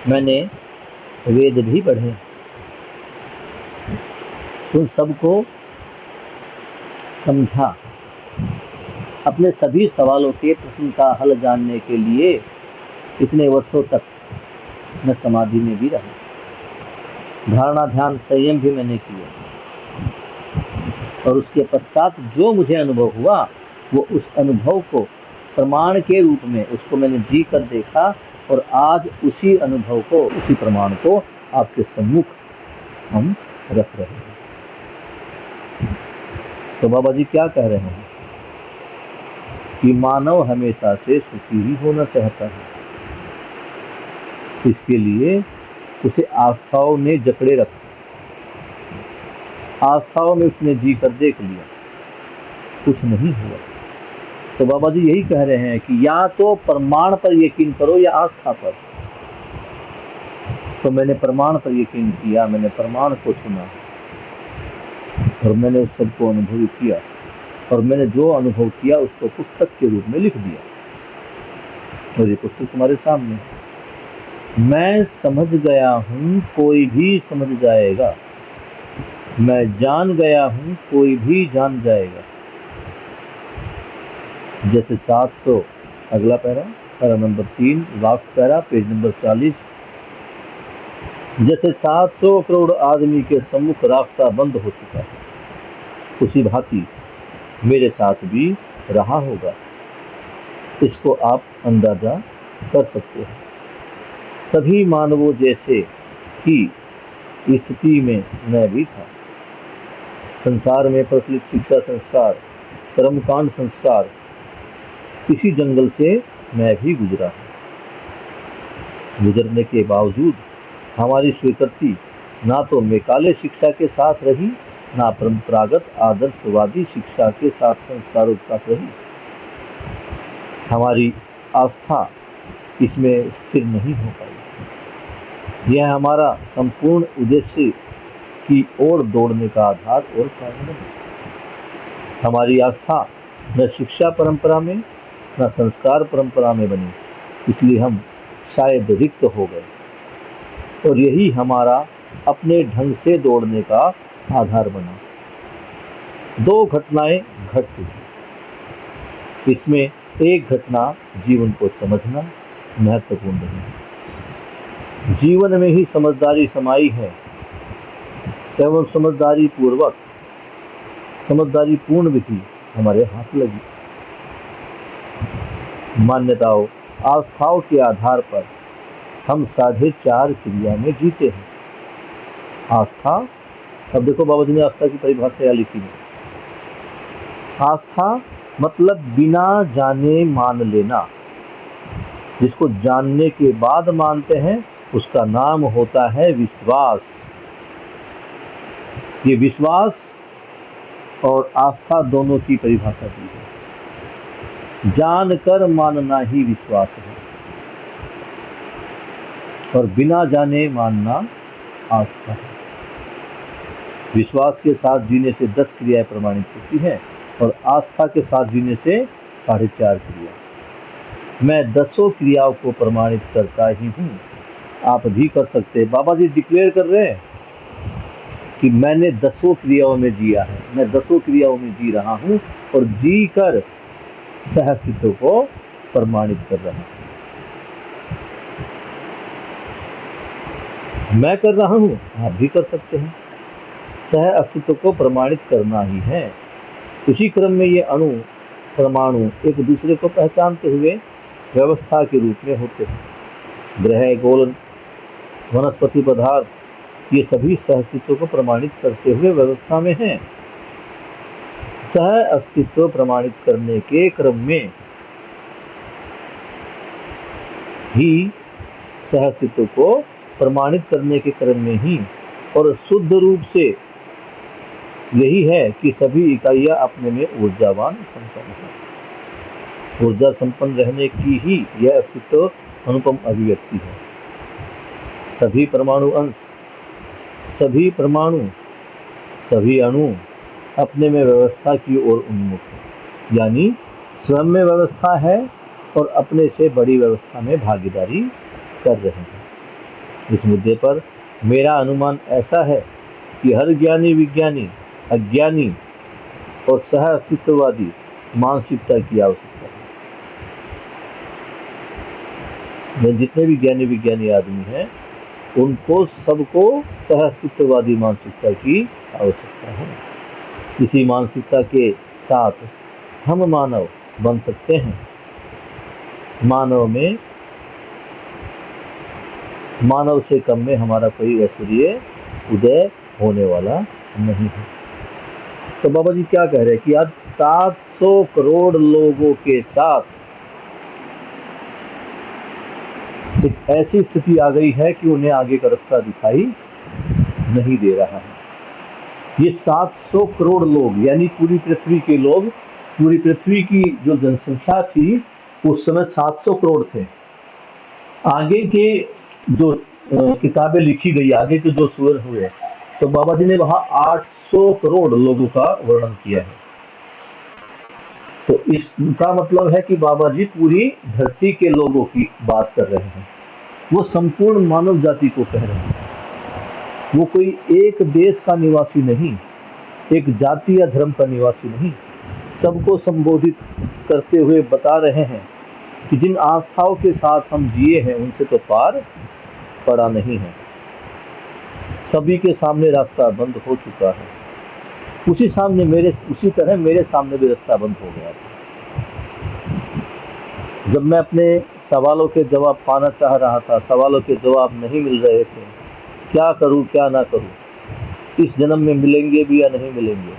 मैंने वेद भी पढ़े, उन सबको समझा। अपने सभी सवालों के प्रश्न का हल जानने के लिए इतने वर्षों तक मैं समाधि में भी रहा, धारणा, ध्यान, संयम भी मैंने किया। और उसके पश्चात जो मुझे अनुभव हुआ वो उस अनुभव को प्रमाण के रूप में उसको मैंने जी कर देखा और आज उसी अनुभव को, उसी प्रमाण को आपके सम्मुख हम रख रहे हैं। तो बाबा जी क्या कह रहे हैं कि मानव हमेशा से सुखी ही होना चाहता है, इसके लिए उसे आस्थाओं ने जकड़े रखा, आस्थाओं में उसने जी कर देख लिया, कुछ नहीं हुआ। तो बाबा जी यही कह रहे हैं कि या तो प्रमाण पर यकीन करो या आस्था पर। तो मैंने प्रमाण पर यकीन किया, मैंने प्रमाण को सुना और मैंने उस सबको अनुभव किया और मैंने जो अनुभव किया उसको पुस्तक के रूप में लिख दिया और ये पुस्तक तुम्हारे सामने। मैं समझ गया हूँ, कोई भी समझ जाएगा। मैं जान गया हूँ, कोई भी जान जाएगा। जैसे 700 अगला para number 3 last para page number 40। जैसे 700 करोड़ आदमी के सम्मुख रास्ता बंद हो चुका है, उसी भांति मेरे साथ भी रहा होगा। इसको आप अंदाजा कर सकते हैं। सभी मानवों जैसे ही स्थिति में मैं भी था। संसार में प्रचलित शिक्षा संस्कार, कर्मकांड संस्कार, इसी जंगल से मैं भी गुजरा हूँ। गुजरने के बावजूद हमारी स्वीकृति ना तो मैकाले शिक्षा के साथ रही, ना परंपरागत आदर्शवादी शिक्षा के साथ संस्कारों के साथ रही। हमारी आस्था इसमें स्थिर नहीं हो पाई। यह हमारा संपूर्ण उद्देश्य की ओर दौड़ने का आधार और कारण नहीं। हमारी आस्था न शिक्षा परंपरा में न संस्कार परंपरा में बनी, इसलिए हम शायद रिक्त हो गए और यही हमारा अपने ढंग से दौड़ने का आधार बना। 2 घटनाएं घट चुकी, इसमें एक घटना जीवन को समझना महत्वपूर्ण है। जीवन में ही समझदारी समाई है एवं समझदारी पूर्ण विधि हमारे हाथ लगी। मान्यताओं, आस्थाओं के आधार पर हम 4.5 क्रिया में जीते हैं। आस्था, अब देखो बाबा जी ने आस्था की परिभाषा यहाँ लिखी है। आस्था मतलब बिना जाने मान लेना। जिसको जानने के बाद मानते हैं उसका नाम होता है विश्वास। ये विश्वास और आस्था दोनों की परिभाषा दी है। जानकर मानना ही विश्वास है और बिना जाने मानना आस्था है। विश्वास के साथ जीने से 10 क्रियाएं प्रमाणित होती हैं और आस्था के साथ जीने से 4.5 क्रिया। मैं 10 क्रियाओं को प्रमाणित करता ही हूँ, आप भी कर सकते हैं। बाबा जी डिक्लेयर कर रहे हैं कि मैंने 10 क्रियाओं में जिया है, मैं 10 क्रियाओं में जी रहा हूँ और जी कर सह अस्तित्व को प्रमाणित कर रहा हूँ। मैं कर रहा हूँ, आप भी कर सकते हैं। सह अस्तित्व को प्रमाणित करना ही है। इसी क्रम में ये अणु परमाणु एक दूसरे को पहचानते हुए व्यवस्था के रूप में होते हैं। ग्रह, गोलन, वनस्पति पदार्थ, ये सभी सह अस्तित्व को प्रमाणित करते हुए व्यवस्था में हैं। सह अस्तित्व प्रमाणित करने के क्रम में ही, सह अस्तित्व को प्रमाणित करने के क्रम में ही और शुद्ध रूप से यही है कि सभी इकाइयां अपने में ऊर्जावान संपन्न है। ऊर्जा संपन्न रहने की ही यह अस्तित्व अनुपम अभिव्यक्ति है। सभी परमाणु अंश, सभी परमाणु, सभी अणु अपने में व्यवस्था की ओर उन्मुख है, यानी स्वयं में व्यवस्था है और अपने से बड़ी व्यवस्था में भागीदारी कर रहे हैं। इस मुद्दे पर मेरा अनुमान ऐसा है कि हर ज्ञानी, विज्ञानी, अज्ञानी और सह अस्तित्ववादी मानसिकता की आवश्यकता है। जितने भी ज्ञानी विज्ञानी आदमी हैं उनको सबको सह अस्तित्ववादी मानसिकता की आवश्यकता है। इसी मानसिकता के साथ हम मानव बन सकते हैं। मानव में, मानव से कम में हमारा कोई ऐश्वर्य उदय होने वाला नहीं है। तो बाबा जी क्या कह रहे हैं कि आज 700 करोड़ लोगों के साथ एक ऐसी स्थिति आ गई है कि उन्हें आगे का रास्ता दिखाई नहीं दे रहा है। ये 700 करोड़ लोग यानी पूरी पृथ्वी के लोग, पूरी पृथ्वी की जो जनसंख्या थी उस समय 700 करोड़ थे। आगे के जो किताबें लिखी गई, आगे के जो सूर हुए, तो बाबा जी ने वहां 800 करोड़ लोगों का वर्णन किया है। तो इसका मतलब है कि बाबा जी पूरी धरती के लोगों की बात कर रहे हैं। वो संपूर्ण मानव जाति को कह रहे हैं। वो कोई एक देश का निवासी नहीं, एक जाति या धर्म का निवासी नहीं, सबको संबोधित करते हुए बता रहे हैं कि जिन आस्थाओं के साथ हम जिए हैं उनसे तो पार पड़ा नहीं है। सभी के सामने रास्ता बंद हो चुका है। उसी तरह मेरे सामने भी रास्ता बंद हो गया था। जब मैं अपने सवालों के जवाब पाना चाह रहा था, सवालों के जवाब नहीं मिल रहे थे, क्या करूं क्या ना करूं, इस जन्म में मिलेंगे भी या नहीं मिलेंगे,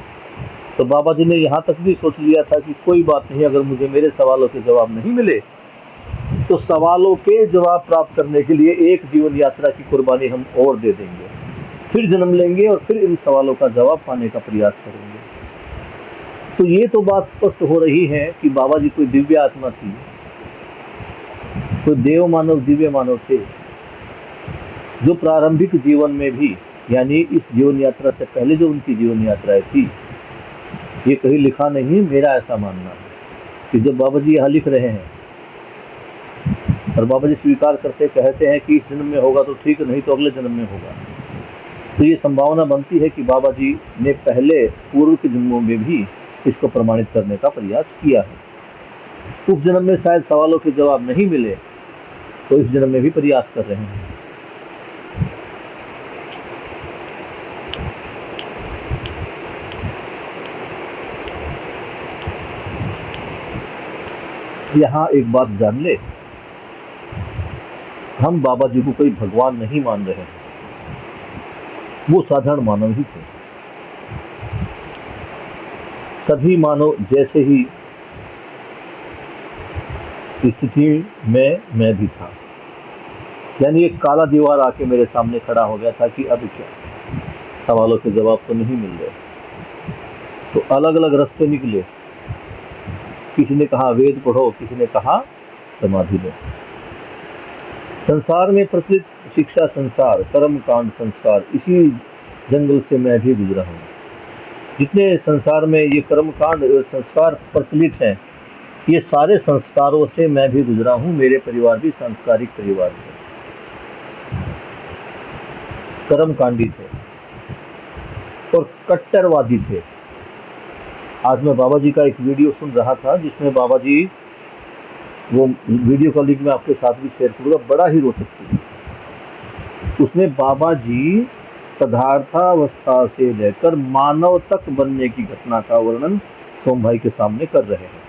तो बाबा जी ने यहाँ तक भी सोच लिया था कि कोई बात नहीं, अगर मुझे मेरे सवालों के जवाब नहीं मिले तो सवालों के जवाब प्राप्त करने के लिए एक जीवन यात्रा की कुर्बानी हम और दे देंगे, फिर जन्म लेंगे और फिर इन सवालों का जवाब पाने का प्रयास करेंगे। तो ये तो बात स्पष्ट हो रही है कि बाबा जी कोई दिव्य आत्मा थी, कोई देव मानव, दिव्य मानव थे, जो प्रारंभिक जीवन में भी, यानी इस जीवन यात्रा से पहले जो उनकी जीवन यात्राएं थी, ये कहीं लिखा नहीं, मेरा ऐसा मानना है कि जब बाबा जी यहाँ लिख रहे हैं और बाबा जी स्वीकार करते कहते हैं कि इस जन्म में होगा तो ठीक, नहीं तो अगले जन्म में होगा, तो ये संभावना बनती है कि बाबा जी ने पहले पूर्व के जन्मों में भी इसको प्रमाणित करने का प्रयास किया है। उस जन्म में शायद सवालों के जवाब नहीं मिले, तो इस जन्म में भी प्रयास कर रहे हैं। यहाँ एक बात जान ले, हम बाबा जी को कोई भगवान नहीं मान रहे हैं, वो साधारण मानव ही थे। सभी मानव जैसे ही स्थिति में मैं भी था, यानी एक काला दीवार आके मेरे सामने खड़ा हो गया था कि अब क्या, सवालों के जवाब तो नहीं मिल रहे, तो अलग अलग रास्ते निकले। किसी ने कहा वेद पढ़ो, किसी ने कहा समाधि लो। संसार में प्रचलित शिक्षा संसार, कर्म कांड संस्कार, इसी जंगल से मैं भी गुजरा हूँ। जितने संसार में ये कर्म कांड और संस्कार प्रचलित हैं, ये सारे संस्कारों से मैं भी गुजरा हूँ। मेरे परिवार भी सांस्कारिक परिवार थे, कर्मकांडी थे और कट्टरवादी थे। आज मैं बाबा जी का एक वीडियो सुन रहा था, जिसमें बाबा जी, वो वीडियो का लिंक मैं आपके साथ भी शेयर करूंगा, बड़ा ही रोचक थी। उसमें बाबा जी पदार्थावस्था से लेकर मानव तक बनने की घटना का वर्णन सोम भाई के सामने कर रहे हैं।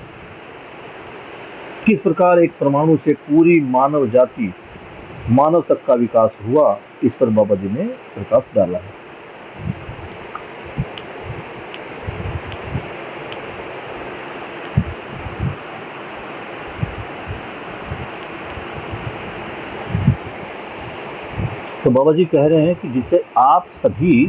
किस प्रकार एक परमाणु से पूरी मानव जाति, मानव तक का विकास हुआ, इस पर बाबा जी ने प्रकाश डाला है। तो बाबा जी कह रहे हैं कि जिसे आप सभी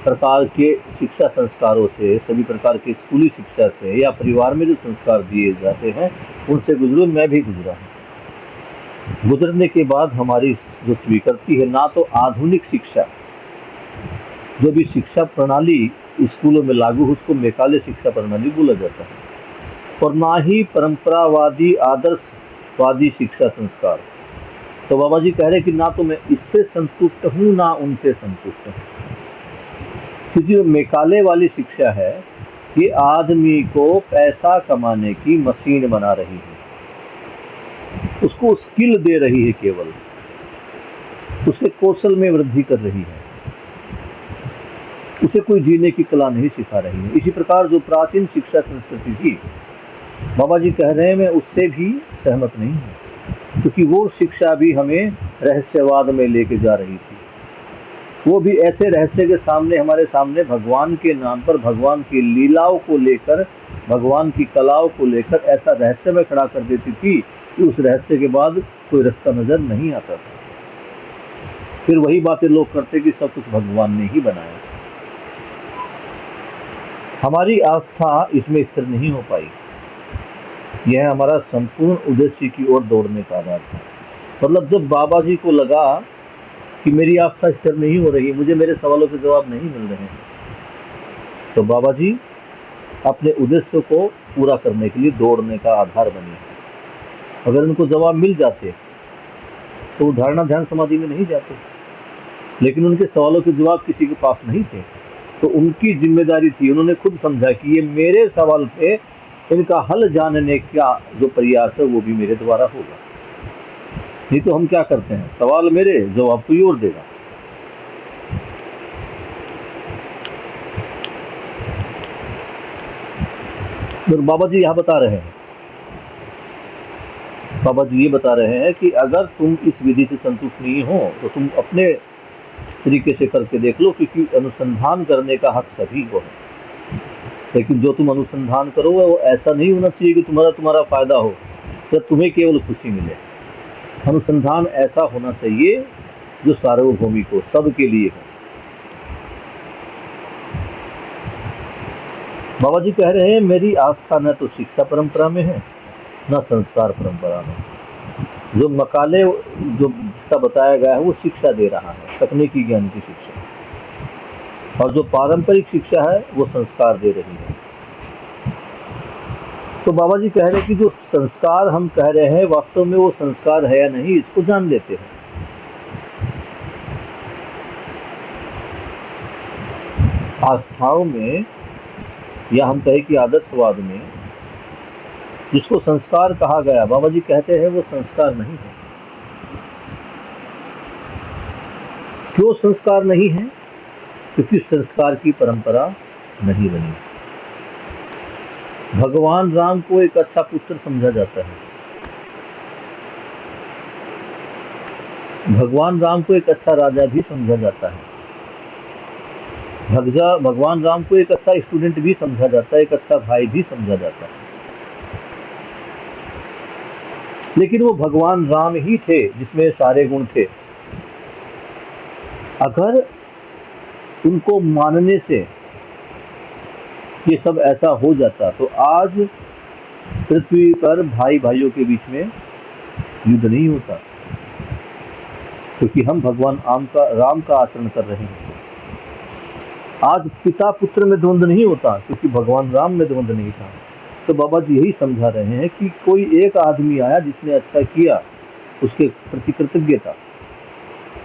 प्रकार के शिक्षा संस्कारों से, सभी प्रकार की स्कूली शिक्षा से या परिवार में जो संस्कार दिए जाते हैं उनसे गुजरो, मैं भी गुजरा हूँ। गुजरने के बाद हमारी जो स्वीकृति है, ना तो आधुनिक शिक्षा, जो भी शिक्षा प्रणाली स्कूलों में लागू है उसको मैकाले शिक्षा प्रणाली बोला जाता है, और ना ही परंपरावादी आदर्शवादी शिक्षा संस्कार। तो बाबा जी कह रहे कि ना तो मैं इससे संतुष्ट हूँ ना उनसे संतुष्ट हूँ, क्योंकि जो मैकाले वाली शिक्षा है ये आदमी को पैसा कमाने की मशीन बना रही है, उसको स्किल दे रही है, केवल उसके कौशल में वृद्धि कर रही है। उसे कोई जीने की कला नहीं सिखा रही है। इसी प्रकार जो प्राचीन शिक्षा संस्कृति थी, बाबा जी कह रहे हैं, मैं उससे भी सहमत नहीं हूँ, क्योंकि वो शिक्षा भी हमें रहस्यवाद में लेके जा रही थी। वो भी ऐसे रहस्य के सामने, हमारे सामने भगवान के नाम पर भगवान की लीलाओं को लेकर, भगवान की कलाओं को लेकर ऐसा रहस्य में खड़ा कर देती थी कि उस रहस्य के बाद कोई रास्ता नजर नहीं आता था। फिर वही बातें लोग करते कि सब कुछ भगवान ने ही बनाया। हमारी आस्था इसमें स्थिर नहीं हो पाई। यह हमारा संपूर्ण उद्देश्य की ओर दौड़ने का आधार था। मतलब जब बाबा जी को लगा कि मेरी आस्था स्थिर नहीं हो रही, मुझे मेरे सवालों के जवाब नहीं मिल रहे हैं, तो बाबा जी अपने उद्देश्य को पूरा करने के लिए दौड़ने का आधार बने। अगर उनको जवाब मिल जाते तो वो धारणा ध्यान समाधि में नहीं जाते, लेकिन उनके सवालों के जवाब किसी के पास नहीं थे। तो उनकी जिम्मेदारी थी, उन्होंने खुद समझा कि ये मेरे सवाल पे इनका हल जानने का जो प्रयास है वो भी मेरे द्वारा होगा। नहीं तो हम क्या करते हैं, सवाल मेरे, जवाब कोई और देगा। तो बाबा जी यहाँ बता रहे हैं, बाबा जी ये बता रहे हैं कि अगर तुम इस विधि से संतुष्ट नहीं हो तो तुम अपने तरीके से करके देख लो, क्योंकि अनुसंधान करने का हक सभी को है। लेकिन जो तुम अनुसंधान करो वो ऐसा नहीं होना चाहिए कि तुम्हारा फायदा हो या तुम्हें केवल खुशी मिले। अनुसंधान ऐसा होना चाहिए जो सार्वभौमिक हो, सबके लिए हो। बाबा जी कह रहे हैं, मेरी आस्था न तो शिक्षा परंपरा में है न संस्कार परंपरा में। जो मकाले जो जिसका बताया गया है वो शिक्षा दे रहा है, तकनीकी ज्ञान की शिक्षा, और जो पारंपरिक शिक्षा है वो संस्कार दे रही है। तो बाबा जी कह रहे हैं कि जो संस्कार हम कह रहे हैं वास्तव में वो संस्कार है या नहीं, इसको जान लेते हैं। आस्थाओं में या हम कहें कि आदर्शवाद में जिसको संस्कार कहा गया, बाबा जी कहते हैं वो संस्कार नहीं है। क्यों संस्कार नहीं है? क्योंकि संस्कार की परंपरा नहीं बनी। भगवान राम को एक अच्छा पुत्र समझा जाता है, भगवान राम को एक अच्छा राजा भी समझा जाता है, भगवान राम को एक अच्छा स्टूडेंट भी समझा जाता है, एक अच्छा भाई भी समझा जाता है। लेकिन वो भगवान राम ही थे जिसमें सारे गुण थे। अगर उनको मानने से ये सब ऐसा हो जाता तो आज पृथ्वी पर भाई भाइयों के बीच में युद्ध नहीं होता, क्योंकि हम भगवान राम का आचरण कर रहे हैं। आज पिता पुत्र में द्वंद्व नहीं होता, क्योंकि भगवान राम में द्वंद्व नहीं था। तो बाबा जी यही समझा रहे हैं कि कोई एक आदमी आया जिसने अच्छा किया, उसके प्रति कृतज्ञता,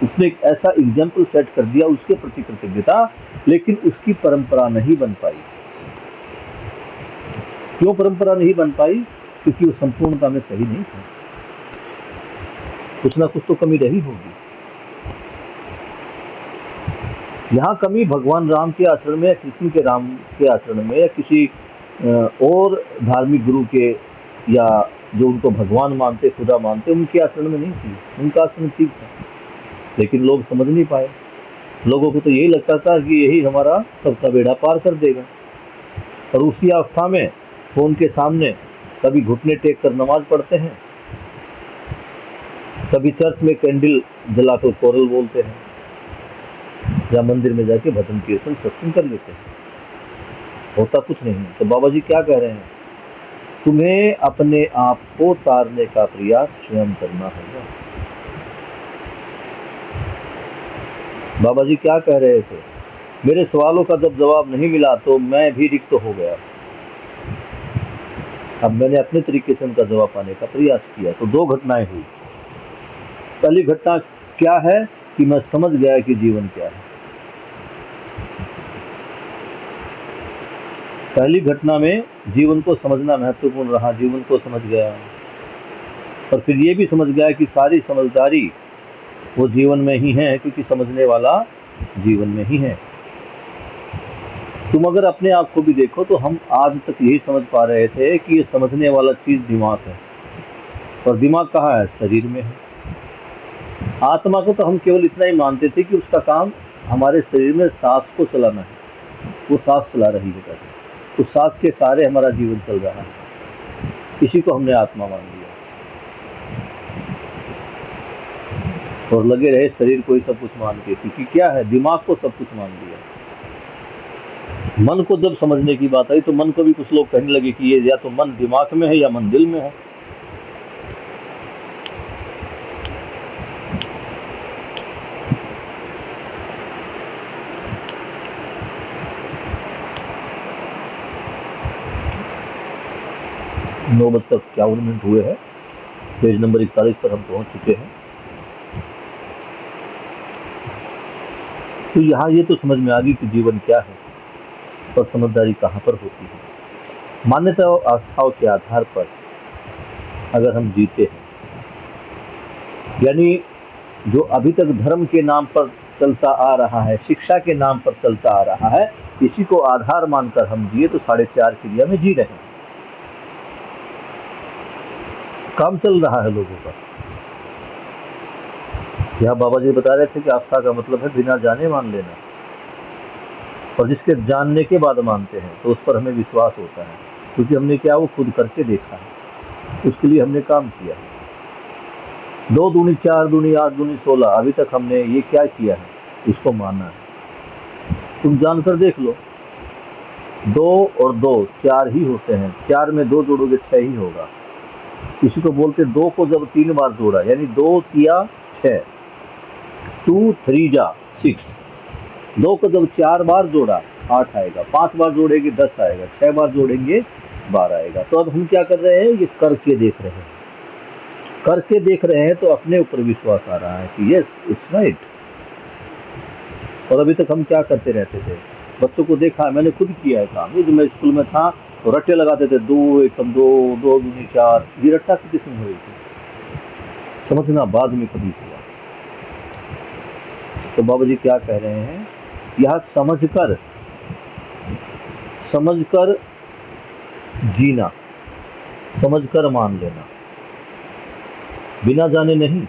उसने एक ऐसा एग्जाम्पल सेट कर दिया, उसके प्रति कृतज्ञता, लेकिन उसकी परंपरा नहीं बन पाई। क्यों परंपरा नहीं बन पाई? क्योंकि वो संपूर्णता में सही नहीं था, कुछ ना कुछ तो कमी रही होगी। यहाँ कमी भगवान राम के आचरण में या कृष्ण के राम के आचरण में या किसी और धार्मिक गुरु के या जो उनको भगवान मानते, खुदा मानते, उनके आचरण में नहीं थी। उनका आचरण ठीक था, लेकिन लोग समझ नहीं पाए। लोगों को तो यही लगता था कि यही हमारा सबका बेड़ा पार कर देगा, और उसी अवस्था में वो उनके सामने कभी घुटने टेक कर नमाज पढ़ते हैं, कभी चर्च में कैंडल जलाकर कोरल बोलते हैं, या मंदिर में जाके भजन कीर्तन सत्संग कर लेते हैं, होता कुछ नहीं। तो बाबा जी क्या कह रहे हैं? तुम्हें अपने आप को तारने का प्रयास स्वयं करना होगा। बाबा जी क्या कह रहे थे? मेरे सवालों का जब जवाब नहीं मिला तो मैं भी रिक्त हो गया। अब मैंने अपने तरीके से उनका जवाब पाने का प्रयास किया। तो दो घटनाएं हुई। पहली घटना क्या है कि मैं समझ गया कि जीवन क्या है। पहली घटना में जीवन को समझना महत्वपूर्ण रहा, जीवन को समझ गया, और फिर ये भी समझ गया कि सारी समझदारी वो जीवन में ही है, क्योंकि समझने वाला जीवन में ही है। तुम अगर अपने आप को भी देखो तो हम आज तक यही समझ पा रहे थे कि ये समझने वाला चीज दिमाग है, और दिमाग कहाँ है? शरीर में है। आत्मा को तो हम केवल इतना ही मानते थे कि उसका काम हमारे शरीर में सांस को चलाना है, वो सांस चला रही है, कैसे उस सांस के सहारे हमारा जीवन चल रहा है। इसी को हमने आत्मा मान लिया और लगे रहे शरीर को ही सब कुछ मान के, क्योंकि क्या है, दिमाग को सब कुछ मान लिया। मन को जब समझने की बात आई तो मन को भी कुछ लोग कहने लगे कि ये या तो मन दिमाग में है या मन दिल में है। नौ बजकर 51 मिनट हुए हैं, पेज नंबर 41 पर हम पहुंच चुके हैं। तो यहाँ ये तो समझ में आ गई कि जीवन क्या है और समझदारी कहाँ पर होती है। मान्यता और आस्थाओं के आधार पर अगर हम जीते हैं, यानी जो अभी तक धर्म के नाम पर चलता आ रहा है, शिक्षा के नाम पर चलता आ रहा है, इसी को आधार मानकर हम जिए तो 4.5 क्रिया में जी रहे हैं। काम चल रहा है लोगों का। यहाँ बाबा जी बता रहे थे कि आस्था का मतलब है बिना जाने मान लेना, और जिसके जानने के बाद मानते हैं तो उस पर हमें विश्वास होता है, क्योंकि हमने क्या वो खुद करके देखा है, उसके लिए हमने काम किया है। 2 दूनी 4 दूनी 8 दूनी 16, अभी तक हमने ये क्या किया है, इसको माना है। तुम जानकर देख लो, 2 और 2 4 ही होते हैं, 4 में 2 जोड़ोगे 6 ही होगा। इसी को बोलते 2 को जब 3 बार जोड़ा, यानी 2 तिया 6, 2 3 जा 6, 2 को जब 4 बार जोड़ा 8 आएगा, 5 बार जोड़ेंगे 10 आएगा, 6 बार जोड़ेंगे 12 आएगा। तो अब हम क्या कर रहे हैं, ये करके देख रहे हैं। करके देख रहे हैं तो अपने ऊपर विश्वास आ रहा है कि यस इट्स राइट। और अभी तक हम क्या करते रहते थे, बच्चों को देखा, मैंने खुद किया है काम। ये जब मैं स्कूल में था तो रट्टे लगाते थे, 2 एकम 2, 2 दूनी 4, ये रट्टा की किस्म हुई थी, समझना बाद में कभी हुआ। तो बाबा जी क्या कह रहे हैं, यह समझकर जीना, समझकर मान लेना, बिना जाने नहीं,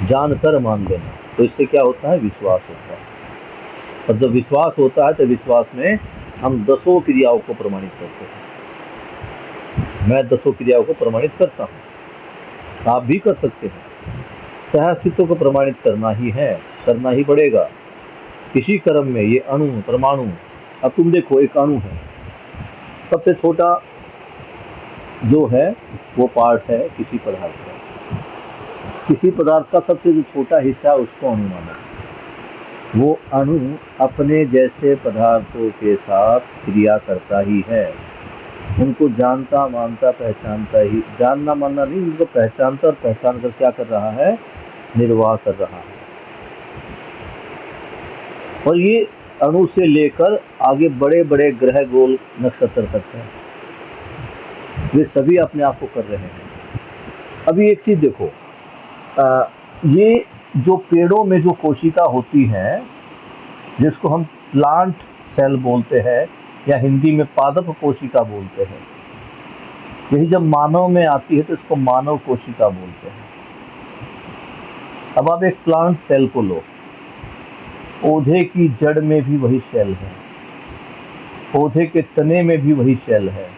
जानकर मान लेना। तो इससे क्या होता है, विश्वास होता है। और जब विश्वास होता है तो विश्वास में हम 10 क्रियाओं को प्रमाणित करते हैं। मैं 10 क्रियाओं को प्रमाणित करता हूँ, आप भी कर सकते हैं। सहअस्तित्व को प्रमाणित करना ही है, करना ही पड़ेगा। किसी कर्म में ये अणु परमाणु, अब तुम देखो एक अणु है, सबसे छोटा जो है वो पार्ट है किसी पदार्थ का, किसी पदार्थ का सबसे जो छोटा हिस्सा उसको अणु माना। वो अणु अपने जैसे पदार्थों के साथ क्रिया करता ही है, उनको जानता मानता पहचानता ही, जानना मानना नहीं, उनको पहचानता और पहचान कर क्या कर रहा है, निर्वाह कर रहा है। और ये अणु से लेकर आगे बड़े बड़े ग्रह गोल नक्षत्र तक है, वे सभी अपने आप को कर रहे हैं। अभी एक चीज देखो, ये जो पेड़ों में जो कोशिका होती है, जिसको हम प्लांट सेल बोलते हैं या हिंदी में पादप कोशिका बोलते हैं, यही जब मानव में आती है तो इसको मानव कोशिका बोलते हैं। अब आप एक प्लांट सेल को लो, पौधे की जड़ में भी वही सेल है, पौधे के तने में भी वही सेल है,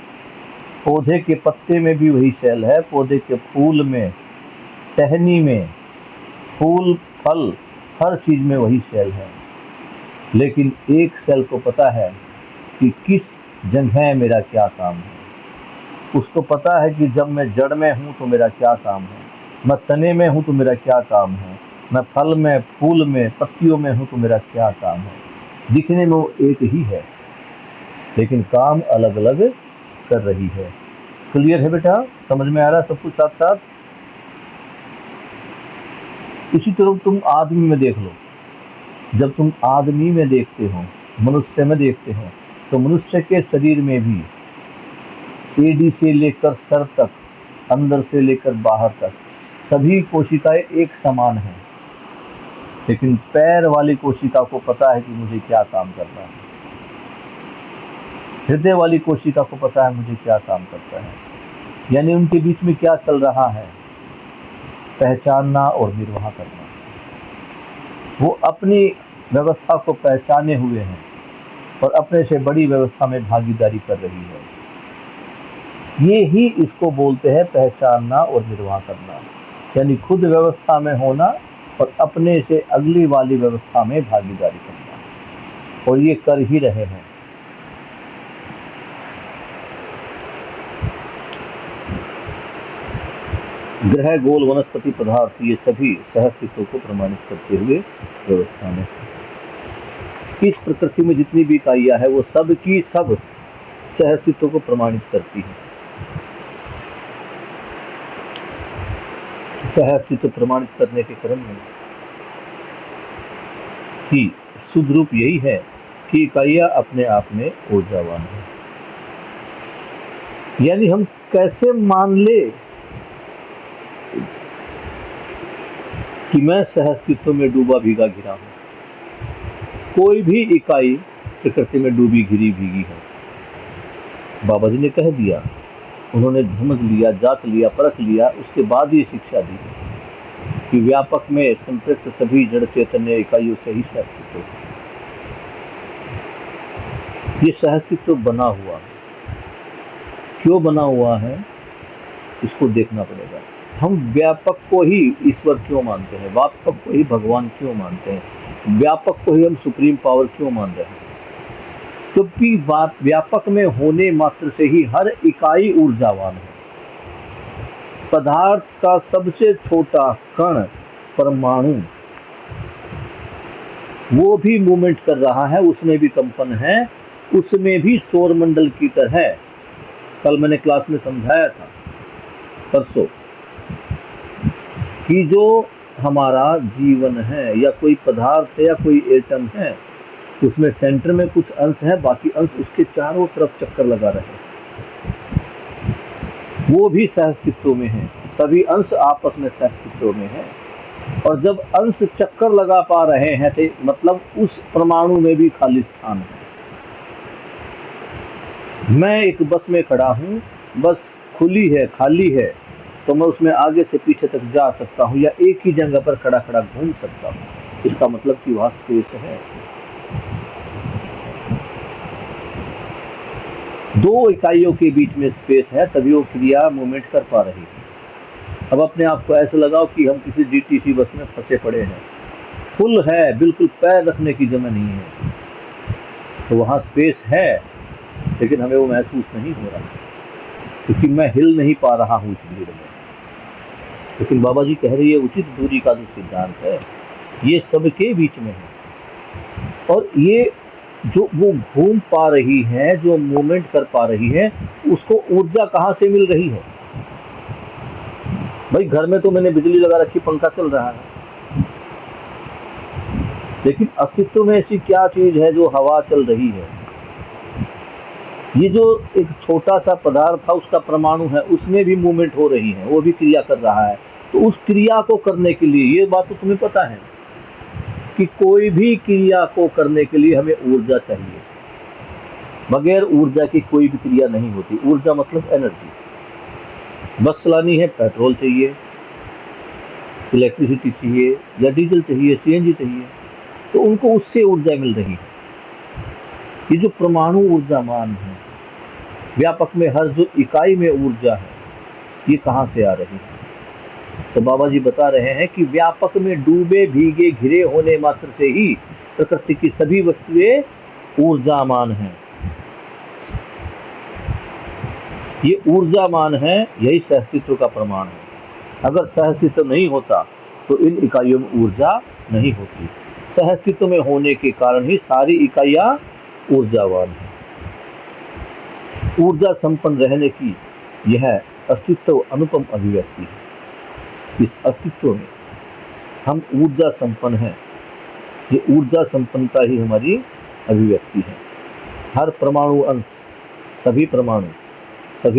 पौधे के पत्ते में भी वही सेल है, पौधे के फूल में, टहनी में, फूल फल हर चीज में वही सेल है। लेकिन एक सेल को पता है कि किस जगह मेरा क्या काम है, उसको पता है कि जब मैं जड़ में हूँ तो मेरा क्या काम है, मैं तने में हूँ तो मेरा क्या काम है, मैं फल में फूल में पत्तियों में हूँ तो मेरा क्या काम है। दिखने में वो एक ही है लेकिन काम अलग अलग कर रही है। क्लियर है बेटा, समझ में आ रहा है सब कुछ साथ साथ। इसी तरह तुम आदमी में देख लो, जब तुम आदमी में देखते हो, मनुष्य में देखते हो, तो मनुष्य के शरीर में भी एडी से लेकर सर तक, अंदर से लेकर बाहर तक सभी कोशिकाएं एक समान हैं। लेकिन पैर वाली कोशिका को पता है कि मुझे क्या काम करना है, हृदय वाली कोशिका को पता है मुझे क्या काम करता है, यानी उनके बीच में क्या चल रहा है, पहचानना और निर्वाह करना। वो अपनी व्यवस्था को पहचाने हुए हैं और अपने से बड़ी व्यवस्था में भागीदारी कर रही है। ये ही इसको बोलते हैं पहचानना और निर्वाह करना, यानी खुद व्यवस्था में होना और अपने से अगली वाली व्यवस्था में भागीदारी करना, और ये कर ही रहे हैं। ग्रह, गोल, वनस्पति पदार्थ, ये सभी सहअस्तित्व को प्रमाणित करते हुए व्यवस्था में। इस प्रकृति में जितनी भी इकाइयां है वो सब की सब सहअस्तित्व को प्रमाणित करती है। सहअस्तित्व प्रमाणित करने के क्रम में ही शुद्ध रूप यही है कि इकाइयां अपने आप में ऊर्जावान है। यानी हम कैसे मान ले कि मैं सहअस्तित्व में डूबा भीगा घिरा हूं। कोई भी इकाई प्रकृति में डूबी घिरी भीगी है। बाबा जी ने कह दिया, उन्होंने समझ लिया, जांच लिया, परख लिया, उसके बाद ये शिक्षा दी कि व्यापक में संपृक्त सभी जड़ चैतन्य इकाइयों से ही सहअस्तित्व है। ये सहअस्तित्व बना हुआ है। क्यों बना हुआ है इसको देखना पड़ेगा। हम व्यापक को ही ईश्वर क्यों मानते हैं, व्यापक को ही भगवान क्यों मानते हैं, व्यापक को ही हम सुप्रीम पावर क्यों मान रहे हैं? क्योंकि व्यापक में होने मात्र से ही हर इकाई ऊर्जावान है। पदार्थ का सबसे छोटा कण परमाणु वो भी मूवमेंट कर रहा है, उसमें भी कंपन है, उसमें भी सौर मंडल की तरह। कल मैंने क्लास में समझाया था, परसों, कि जो हमारा जीवन है या कोई पदार्थ है या कोई एटम है, उसमें सेंटर में कुछ अंश है, बाकी अंश उसके चारों तरफ चक्कर लगा रहे हैं, वो भी सहअस्तित्व में है। सभी अंश आपस में सहअस्तित्व में है। और जब अंश चक्कर लगा पा रहे हैं तो मतलब उस परमाणु में भी खाली स्थान है। मैं एक बस में खड़ा हूं, बस खुली है, खाली है, तो मैं उसमें आगे से पीछे तक जा सकता हूं या एक ही जगह पर खड़ा खड़ा घूम सकता हूं। इसका मतलब कि वहां स्पेस है। दो इकाइयों के बीच में स्पेस है, तभी वो क्रिया मूवमेंट कर पा रही है। अब अपने आप को ऐसे लगाओ कि हम किसी डीटीसी बस में फंसे पड़े हैं, फुल है, बिल्कुल पैर रखने की जगह नहीं है, तो वहां स्पेस है, लेकिन हमें वो महसूस नहीं हो रहा क्योंकि मैं हिल नहीं पा रहा हूँ इस भीड़ में। लेकिन बाबा जी कह रही है उचित दूरी का जो सिद्धांत है ये सबके बीच में है। और ये जो वो घूम पा रही है, जो मूवमेंट कर पा रही है, उसको ऊर्जा कहाँ से मिल रही है? भाई घर में तो मैंने बिजली लगा रखी, पंखा चल रहा है, लेकिन अस्तित्व में ऐसी क्या चीज है जो हवा चल रही है? ये जो एक छोटा सा पदार्थ था उसका परमाणु है, उसमें भी मूवमेंट हो रही है, वो भी क्रिया कर रहा है। तो उस क्रिया को करने के लिए, ये बात तो तुम्हें पता है कि कोई भी क्रिया को करने के लिए हमें ऊर्जा चाहिए। बगैर ऊर्जा की कोई भी क्रिया नहीं होती। ऊर्जा मतलब एनर्जी। बस चलानी है, पेट्रोल चाहिए, इलेक्ट्रिसिटी चाहिए या डीजल चाहिए, सीएनजी चाहिए, तो उनको उससे ऊर्जा मिल रही है। ये जो परमाणु ऊर्जामान है, व्यापक में हर जो इकाई में ऊर्जा है, ये कहाँ से आ रही है? तो बाबा जी बता रहे हैं कि व्यापक में डूबे भीगे घिरे होने मात्र से ही प्रकृति की सभी वस्तुएं ऊर्जामान हैं। ये ऊर्जामान है, यही सहअस्तित्व का प्रमाण है। अगर सहअस्तित्व नहीं होता तो इन इकाइयों में ऊर्जा नहीं होती। सहअस्तित्व में होने के कारण ही सारी इकाइयां ऊर्जावान है। ऊर्जा संपन्न रहने की यह अस्तित्व अनुपम अभिव्यक्ति है। इस अस्तित्व में हम ऊर्जा संपन्न हैं। ये ऊर्जा संपन्नता ही हमारी अभिव्यक्ति है। हर परमाणु अंश, सभी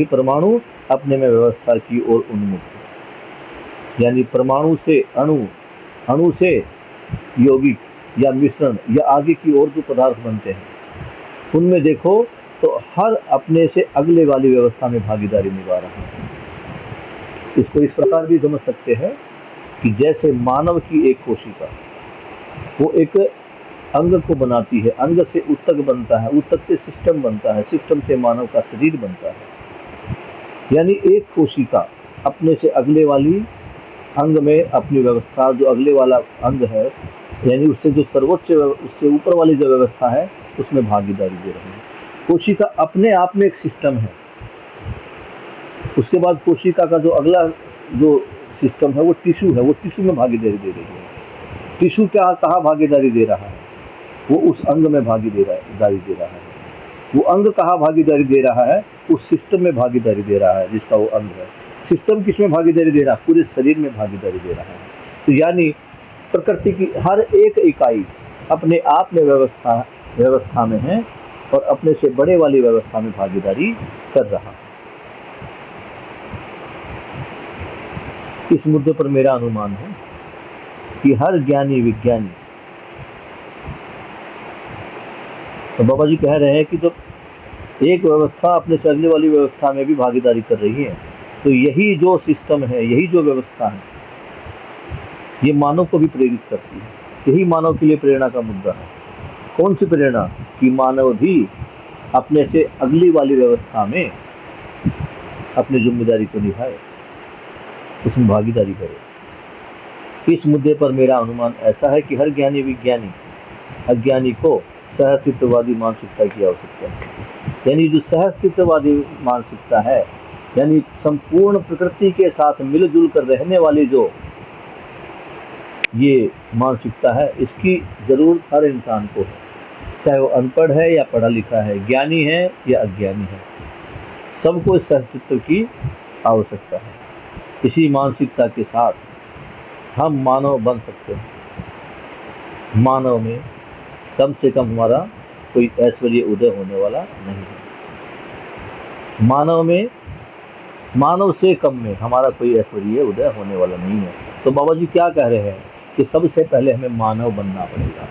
परमाणु अपने में व्यवस्था की ओर उन्मुख है। यानी परमाणु से अणु, अणु से यौगिक या मिश्रण या आगे की ओर जो पदार्थ बनते हैं, उनमें देखो तो हर अपने से अगले वाली व्यवस्था में भागीदारी निभा रहा है। इसको इस प्रकार भी समझ सकते हैं कि जैसे मानव की एक कोशिका वो एक अंग को बनाती है, अंग से ऊतक बनता है, ऊतक से सिस्टम बनता है, सिस्टम से मानव का शरीर बनता है। यानी एक कोशिका अपने से अगले वाली अंग में अपनी व्यवस्था, जो अगले वाला अंग है यानी उससे जो सर्वोच्च, उससे ऊपर वाली जो व्यवस्था है उसमें भागीदारी दे रही है। कोशिका अपने आप में एक सिस्टम है। उसके बाद कोशिका का जो अगला जो सिस्टम है वो टिश्यू है, वो टिश्यू में भागीदारी दे रही है। टिश्यू क्या कहाँ भागीदारी दे रहा है? वो उस अंग में भागीदारी दे रहा है। वो अंग कहाँ भागीदारी दे रहा है? उस सिस्टम में भागीदारी दे रहा है जिसका वो अंग है। सिस्टम किस में भागीदारी दे रहा है? पूरे शरीर में भागीदारी दे रहा है। तो यानी प्रकृति की हर एक इकाई अपने आप में व्यवस्था में है और अपने से बड़े वाली व्यवस्था में भागीदारी कर रहा है। इस मुद्दे पर मेरा अनुमान है कि हर ज्ञानी विज्ञानी, तो बाबा जी कह रहे हैं कि जब एक व्यवस्था अपने से अगले वाली व्यवस्था में भी भागीदारी कर रही है, तो यही जो सिस्टम है, यही जो व्यवस्था है, ये मानव को भी प्रेरित करती है। यही मानव के लिए प्रेरणा का मुद्दा है। कौन सी प्रेरणा? कि मानव भी अपने से अगली वाली व्यवस्था में अपनी जिम्मेदारी को निभाए, उसमें भागीदारी करे। इस मुद्दे पर मेरा अनुमान ऐसा है कि हर ज्ञानी विज्ञानी अज्ञानी को सहअस्तित्ववादी मानसिकता की आवश्यकता है। यानी जो सहअस्तित्ववादी मानसिकता है, यानी संपूर्ण प्रकृति के साथ मिलजुल कर रहने वाली जो ये मानसिकता है, इसकी जरूरत हर इंसान को है, चाहे वो अनपढ़ है या पढ़ा लिखा है, ज्ञानी है या अज्ञानी है, सबको इस सहअस्तित्व की आवश्यकता है। इसी मानसिकता के साथ हम मानव बन सकते हैं। मानव में कम से कम हमारा कोई ऐश्वर्य उदय होने वाला नहीं है। मानव से कम में हमारा कोई ऐश्वर्य उदय होने वाला नहीं है। तो बाबा जी क्या कह रहे हैं कि सबसे पहले हमें मानव बनना पड़ेगा।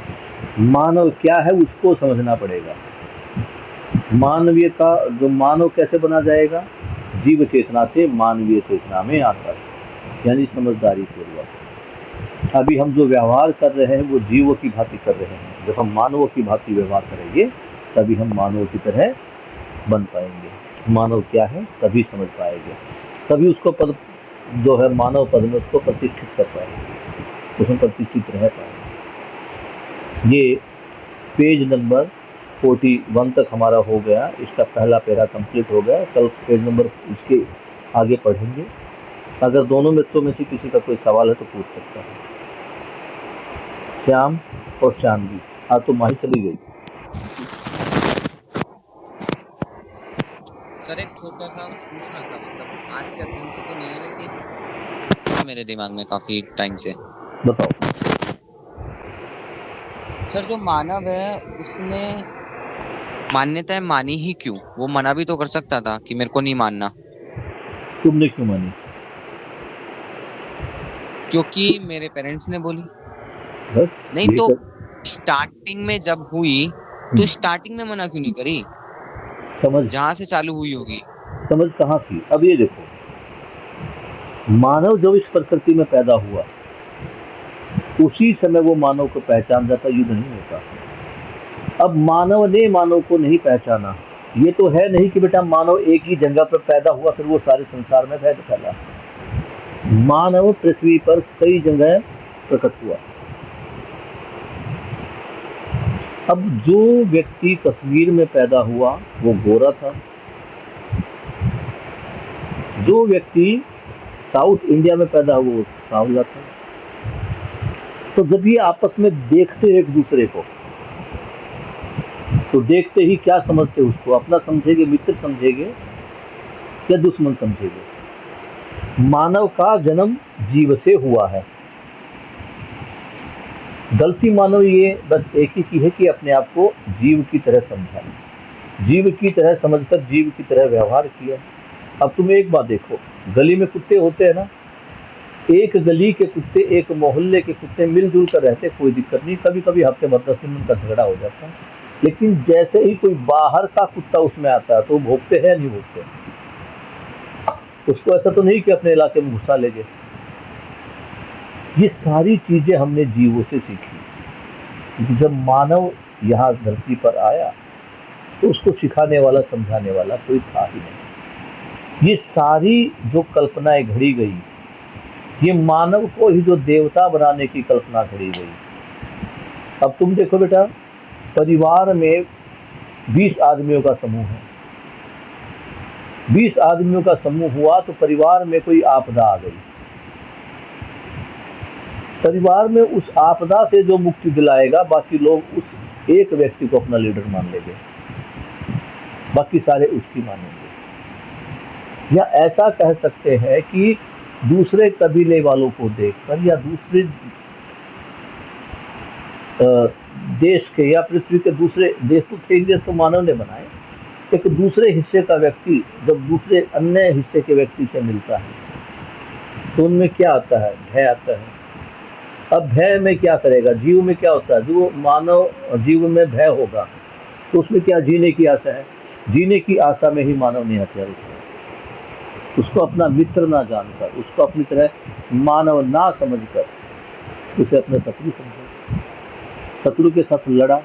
मानव क्या है उसको समझना पड़ेगा। मानवीय का जो मानव कैसे बना जाएगा? जीव चेतना से मानवीय चेतना में आता है, यानी समझदारी पूर्वक। अभी हम जो व्यवहार कर रहे हैं वो जीवों की भांति कर रहे हैं। जब हम मानवों की भांति व्यवहार करेंगे तभी हम मानवों की तरह बन पाएंगे। मानव क्या है तभी समझ पाएंगे, तभी उसको पद जो है मानव पद में उसको प्रतिष्ठित कर पाएंगे, उसमें प्रतिष्ठित रह पाएंगे। ये पेज नंबर 41 तक हमारा हो गया। इसका पहला पैरा कंप्लीट हो गया। कल पेज नंबर इसके आगे पढ़ेंगे। अगर दोनों मित्रों में से किसी का कोई सवाल है तो पूछ सकता है। श्याम और श्यामजी, हाँ तो माही चली गई।
सर एक छोटा सा पूछना था, मतलब आज या दिन से तो नहीं है लेकिन मेरे दिमाग में काफी टाइम से।
बताओ
सर जो मानव है उसने मान्यताएं मानी ही क्यों? वो मना भी तो कर सकता था कि मेरे को नहीं मानना।
तुमने क्यों मानी?
क्योंकि मेरे पेरेंट्स ने बोली।
बस
नहीं तो स्टार्टिंग में जब हुई तो स्टार्टिंग में मना क्यों नहीं करी?
समझ
जहां से चालू हुई होगी।
समझ कहाँ थी? अब ये देखो, मानव जब इस प्रकृति में पैदा हुआ उसी समय वो मानव को पहचान जाता, युद्ध नहीं होता। अब मानव ने मानव को नहीं पहचाना। ये तो है नहीं कि बेटा मानव एक ही जगह पर पैदा हुआ फिर वो सारे संसार में फैला। मानव पृथ्वी पर कई जगह प्रकट हुआ। अब जो व्यक्ति कश्मीर में पैदा हुआ वो गोरा था, जो व्यक्ति साउथ इंडिया में पैदा हुआ वो सांवला था। तो जब ये आपस में देखते एक दूसरे को तो देखते ही क्या समझते उसको? अपना समझेंगे, मित्र समझेंगे या दुश्मन समझेंगे? मानव का जन्म जीव से हुआ है। गलती मानव ये बस एक ही की है कि अपने आप को जीव की तरह समझा, जीव की तरह समझकर जीव की तरह व्यवहार किया। अब तुम एक बात देखो, गली में कुत्ते होते हैं ना, एक गली के कुत्ते, एक मोहल्ले के कुत्ते मिलजुल कर रहते, कोई दिक्कत नहीं। कभी कभी हफ्ते भर 10 दिन का झगड़ा हो जाता है, लेकिन जैसे ही कोई बाहर का कुत्ता उसमें आता है तो वो भौंकते हैं या नहीं भौंकते? उसको ऐसा तो नहीं कि अपने इलाके में घुसा ले गए। ये सारी चीजें हमने जीवों से सीखी, क्योंकि जब मानव यहाँ धरती पर आया तो उसको सिखाने वाला समझाने वाला कोई था ही नहीं। ये सारी जो कल्पनाएं घड़ी गई, ये मानव को ही जो देवता बनाने की कल्पना घड़ी गई। अब तुम देखो बेटा, परिवार में 20 आदमियों का समूह है, 20 आदमियों का समूह हुआ तो परिवार में कोई आपदा आ गई। परिवार में उस आपदा से जो मुक्ति दिलाएगा, बाकी लोग उस एक व्यक्ति को अपना लीडर मान लेंगे, बाकी सारे उसकी मानेंगे। या ऐसा कह सकते हैं कि दूसरे कबीले वालों को देखकर या दूसरे देश के या पृथ्वी के दूसरे देश तो मानव ने बनाए, एक दूसरे हिस्से का व्यक्ति जब दूसरे अन्य हिस्से के व्यक्ति से मिलता है तो उनमें क्या आता है? भय आता है। अब भय में क्या करेगा? जीव में क्या होता है? जो मानव जीव में भय होगा तो उसमें क्या जीने की आशा है? जीने की आशा में ही मानव ने हथियार उठाया। उसको अपना मित्र ना जानकर, उसको अपनी तरह मानव ना समझकर उसे अपने शत्रु समझा, शत्रु के साथ लड़ा।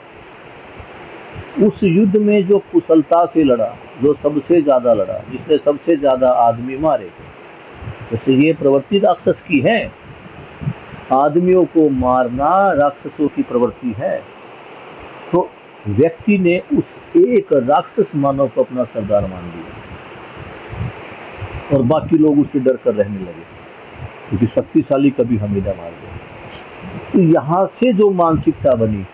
उस युद्ध में जो कुशलता से लड़ा, जो सबसे ज्यादा लड़ा, जिसने सबसे ज्यादा आदमी मारे, जैसे ये प्रवृत्ति राक्षस की है, आदमियों को मारना राक्षसों की प्रवृत्ति है, तो व्यक्ति ने उस एक राक्षस मानव को अपना सरदार मान लिया और बाकी लोग उससे डर कर रहने लगे, क्योंकि शक्तिशाली कभी हमें न मार दे। तो यहाँ से जो मानसिकता बनी,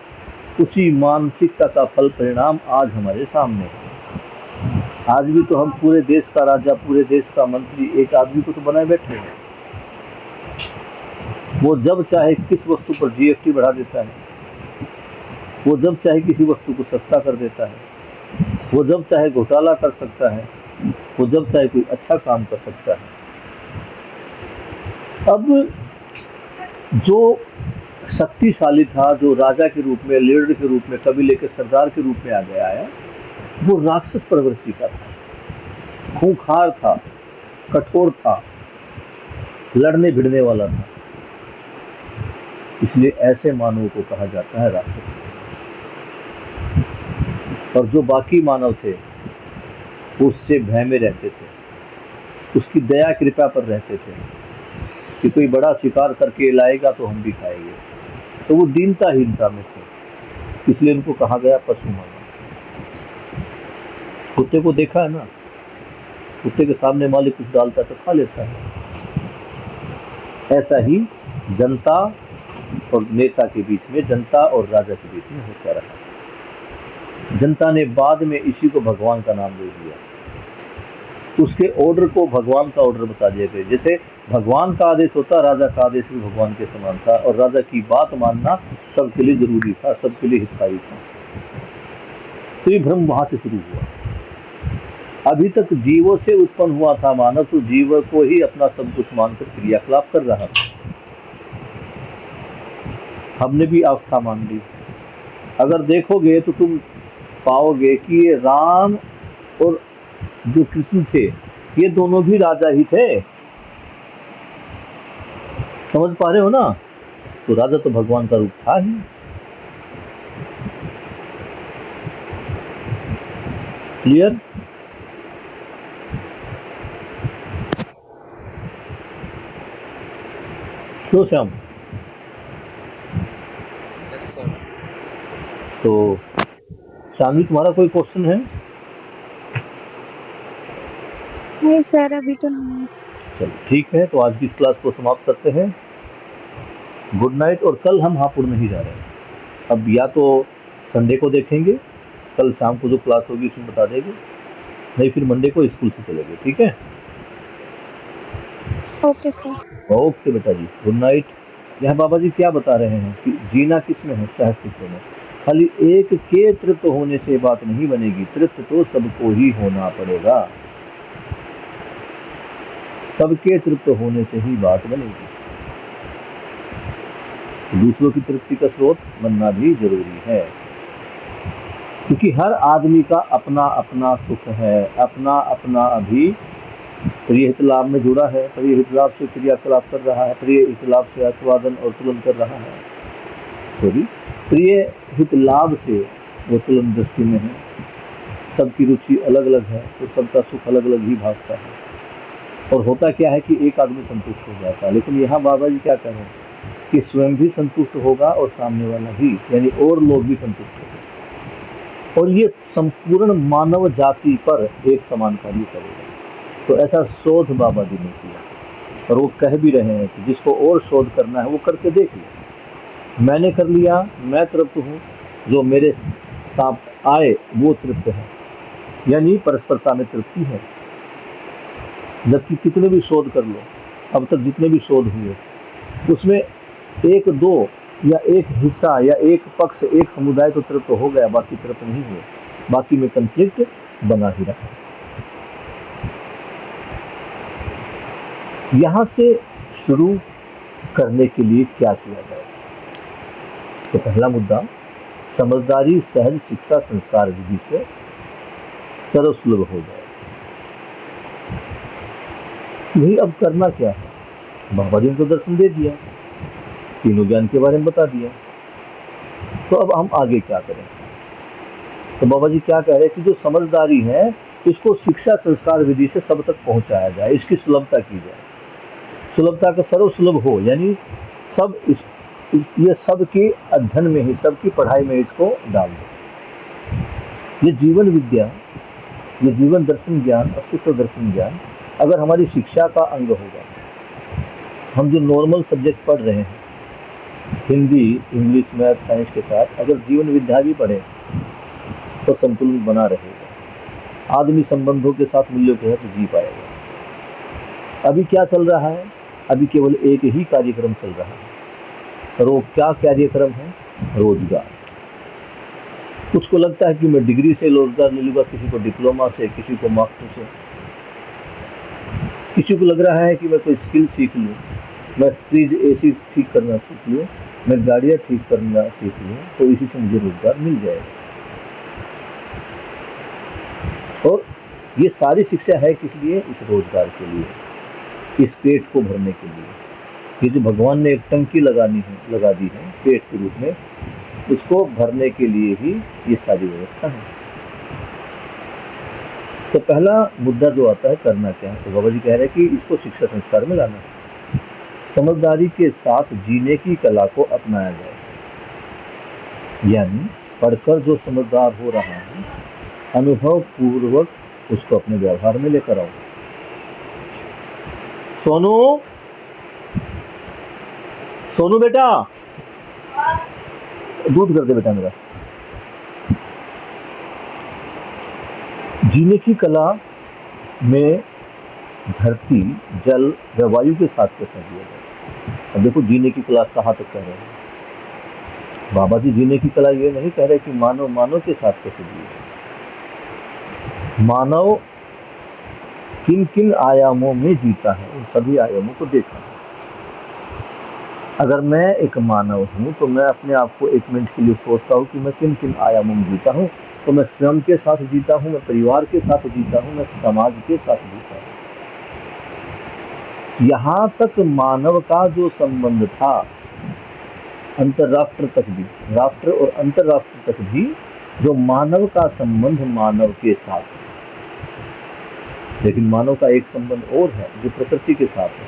उसी मानसिकता का फल परिणाम आज हमारे सामने है। आज भी तो हम पूरे देश का राजा, पूरे देश का मंत्री एक आदमी को तो बनाए बैठे हैं। वो जब चाहे किस वस्तु पर जीएसटी बढ़ा देता है, वो जब चाहे किसी वस्तु को सस्ता कर देता है, वो जब चाहे घोटाला कर सकता है, वो जब चाहे कोई अच्छा काम कर सकता है। अब जो शक्तिशाली था, जो राजा के रूप में, लीडर के रूप में, कबीले के सरदार के रूप में आ गया है, वो राक्षस प्रवृत्ति का था, खूंखार था, कठोर था, लड़ने भिड़ने वाला था। इसलिए ऐसे मानव को कहा जाता है राक्षस। और जो बाकी मानव थे उससे भय में रहते थे, उसकी दया कृपा पर रहते थे कि कोई बड़ा शिकार करके लाएगा तो हम भी खाएंगे। तो वो दीनता में थे, इसलिए उनको कहा गया पशु मानव। कुत्ते को देखा है ना, कुत्ते के सामने मालिक कुछ डालता तो खा लेता है। ऐसा ही जनता और नेता के बीच में, जनता और राजा के बीच में होता रहा। जनता ने बाद में इसी को भगवान का नाम दे दिया, उसके ऑर्डर को भगवान का ऑर्डर बता दिया गया। जैसे भगवान का आदेश होता, राजा का आदेश भी भगवान के समान था, और राजा की बात मानना सबके लिए जरूरी था, सबके लिए हितकारी था। तो ये भ्रम वहां से शुरू हुआ। अभी तक जीवों से उत्पन्न हुआ था मानव, तो जीव को ही अपना सब कुछ मानकर क्रियाकलाप कर रहा था। हमने भी आस्था मान ली। अगर देखोगे तो तुम पाओगे कि ये राम और जो कृष्ण थे, ये दोनों भी राजा ही थे। समझ पा रहे हो ना? तो राजा तो भगवान का रूप था ही। क्लियर? क्यों श्याम? तो शानवी, तुम्हारा कोई क्वेश्चन है?
नहीं सर, अभी तो नहीं।
चलो ठीक है, तो आज की इस क्लास को समाप्त करते हैं। Good night. और कल हम हापुड़ नहीं जा रहे हैं। अब या तो संडे को देखेंगे, कल शाम को जो क्लास होगी उसमें बता देंगे, नहीं फिर मंडे को स्कूल से चलेंगे। ठीक है?
Okay sir.
ओके बेटा जी, गुड नाइट। यहाँ बाबा जी क्या बता रहे हैं कि जीना किसमें है? सहस्त्र में। खाली एक के तृप्त होने से बात नहीं बनेगी, तृप्त तो सबको ही होना पड़ेगा। सबके तृप्त होने से ही बात बनेगी। दूसरों की तृप्ति का स्रोत बनना भी जरूरी है। क्योंकि हर आदमी का अपना अपना सुख है, अपना अपना अभी प्रिय हित लाभ में जुड़ा है, प्रिय हित लाभ से क्रियाकलाप कर रहा है, प्रिय हित लाभ से आस्वादन और तुलन कर रहा है। सॉरी, प्रिय हित लाभ से वो तुलन दृष्टि में है। सबकी रुचि अलग अलग है तो सबका सुख अलग अलग ही भासता है। और होता क्या है कि एक आदमी संतुष्ट हो जाता है, लेकिन यहाँ बाबा जी क्या कह रहे हैं कि स्वयं भी संतुष्ट होगा और सामने वाला भी, यानी और लोग भी संतुष्ट होंगे, और ये संपूर्ण मानव जाति पर एक समान कार्य करेगा। तो ऐसा शोध बाबा जी ने किया और वो कह भी रहे हैं कि जिसको और शोध करना है वो करके देख लिया। मैंने कर लिया, मैं तृप्त हूँ, जो मेरे साथ आए वो तृप्त है, यानी परस्परता में तृप्ति है। जबकि कितने भी शोध कर लो, अब तक जितने भी शोध हुए उसमें एक दो या एक हिस्सा या एक पक्ष, एक समुदाय तो तृप्त हो गया, बाकी तृप्त नहीं हुए, बाकी में कंफ्लिक्ट बना ही रहा। यहाँ से शुरू करने के लिए क्या किया जाए? तो पहला मुद्दा, समझदारी सहज शिक्षा संस्कार विधि से सर्वसुलभ हो जाए। भाई अब करना क्या है? बाबा जी ने तो दर्शन दे दिया, तीनों ज्ञान के बारे में बता दिया, तो अब हम आगे क्या करें? तो बाबा जी क्या कह रहे हैं कि जो समझदारी है इसको शिक्षा संस्कार विधि से सब तक पहुंचाया जाए, इसकी सुलभता की जाए, सुलभता का सर्वसुलभ हो, यानी सब ये सब के अध्ययन में ही, सबकी पढ़ाई में इसको डाल दो। ये जीवन विद्या, ये जीवन दर्शन ज्ञान, अस्तित्व दर्शन ज्ञान अगर हमारी शिक्षा का अंग होगा, हम जो नॉर्मल सब्जेक्ट पढ़ रहे हैं, हिंदी, इंग्लिश, मैथ, साइंस के साथ अगर जीवन विद्या भी पढ़े तो संतुलन बना रहेगा, आदमी संबंधों के साथ मूल्यों के साथ जी पाएगा। अभी क्या चल रहा है? अभी केवल एक ही कार्यक्रम चल रहा है, और वो क्या कार्यक्रम है? रोजगार। कुछ को लगता है कि मैं डिग्री से रोजगार ले लूंगा, किसी को डिप्लोमा से, किसी को मास्टर से, किसी को लग रहा है कि मैं कोई स्किल सीख लूँ, मैं फ्रिज एसी ठीक करना सीख लूँ, मैं गाड़ियाँ ठीक करना सीख लूँ, तो इसी से मुझे रोजगार मिल जाएगा। और ये सारी शिक्षा है किस लिए? इस रोजगार के लिए, इस पेट को भरने के लिए। ये जो भगवान ने एक टंकी लगा दी है पेट के रूप में, इसको भरने के लिए ही ये सारी व्यवस्था है। तो पहला मुद्दा जो आता है, करना क्या है? तो बाबा जी कह रहे हैं कि इसको शिक्षा संस्कार में लाना है। समझदारी के साथ जीने की कला को अपनाया जाए, यानी पढ़कर जो समझदार हो रहा है अनुभव पूर्वक उसको अपने व्यवहार में लेकर आओ। सोनू, सोनू बेटा, दूध कर दे बेटा मेरा। जीने की कला में धरती, जल व वायु के साथ कैसा दिया जाए? अब देखो जीने की कला कहाँ तक कह रहे हैं बाबा जी। जीने की कला ये नहीं कह रहे कि मानव के साथ कैसे दिए जाए। मानव किन किन आयामों में जीता है, उन सभी आयामों को देखा है। अगर मैं एक मानव हूँ तो मैं अपने आप को एक मिनट के लिए सोचता हूँ कि मैं किन किन आयामों में जीता हूँ। तो मैं स्वयं के साथ जीता हूँ, मैं परिवार के साथ जीता हूँ, मैं समाज के साथ जीता हूँ। यहाँ तक मानव का जो संबंध था, अंतरराष्ट्र तक भी, राष्ट्र और अंतरराष्ट्र तक भी जो मानव का संबंध मानव के साथ, लेकिन मानव का एक संबंध और है जो प्रकृति के साथ है,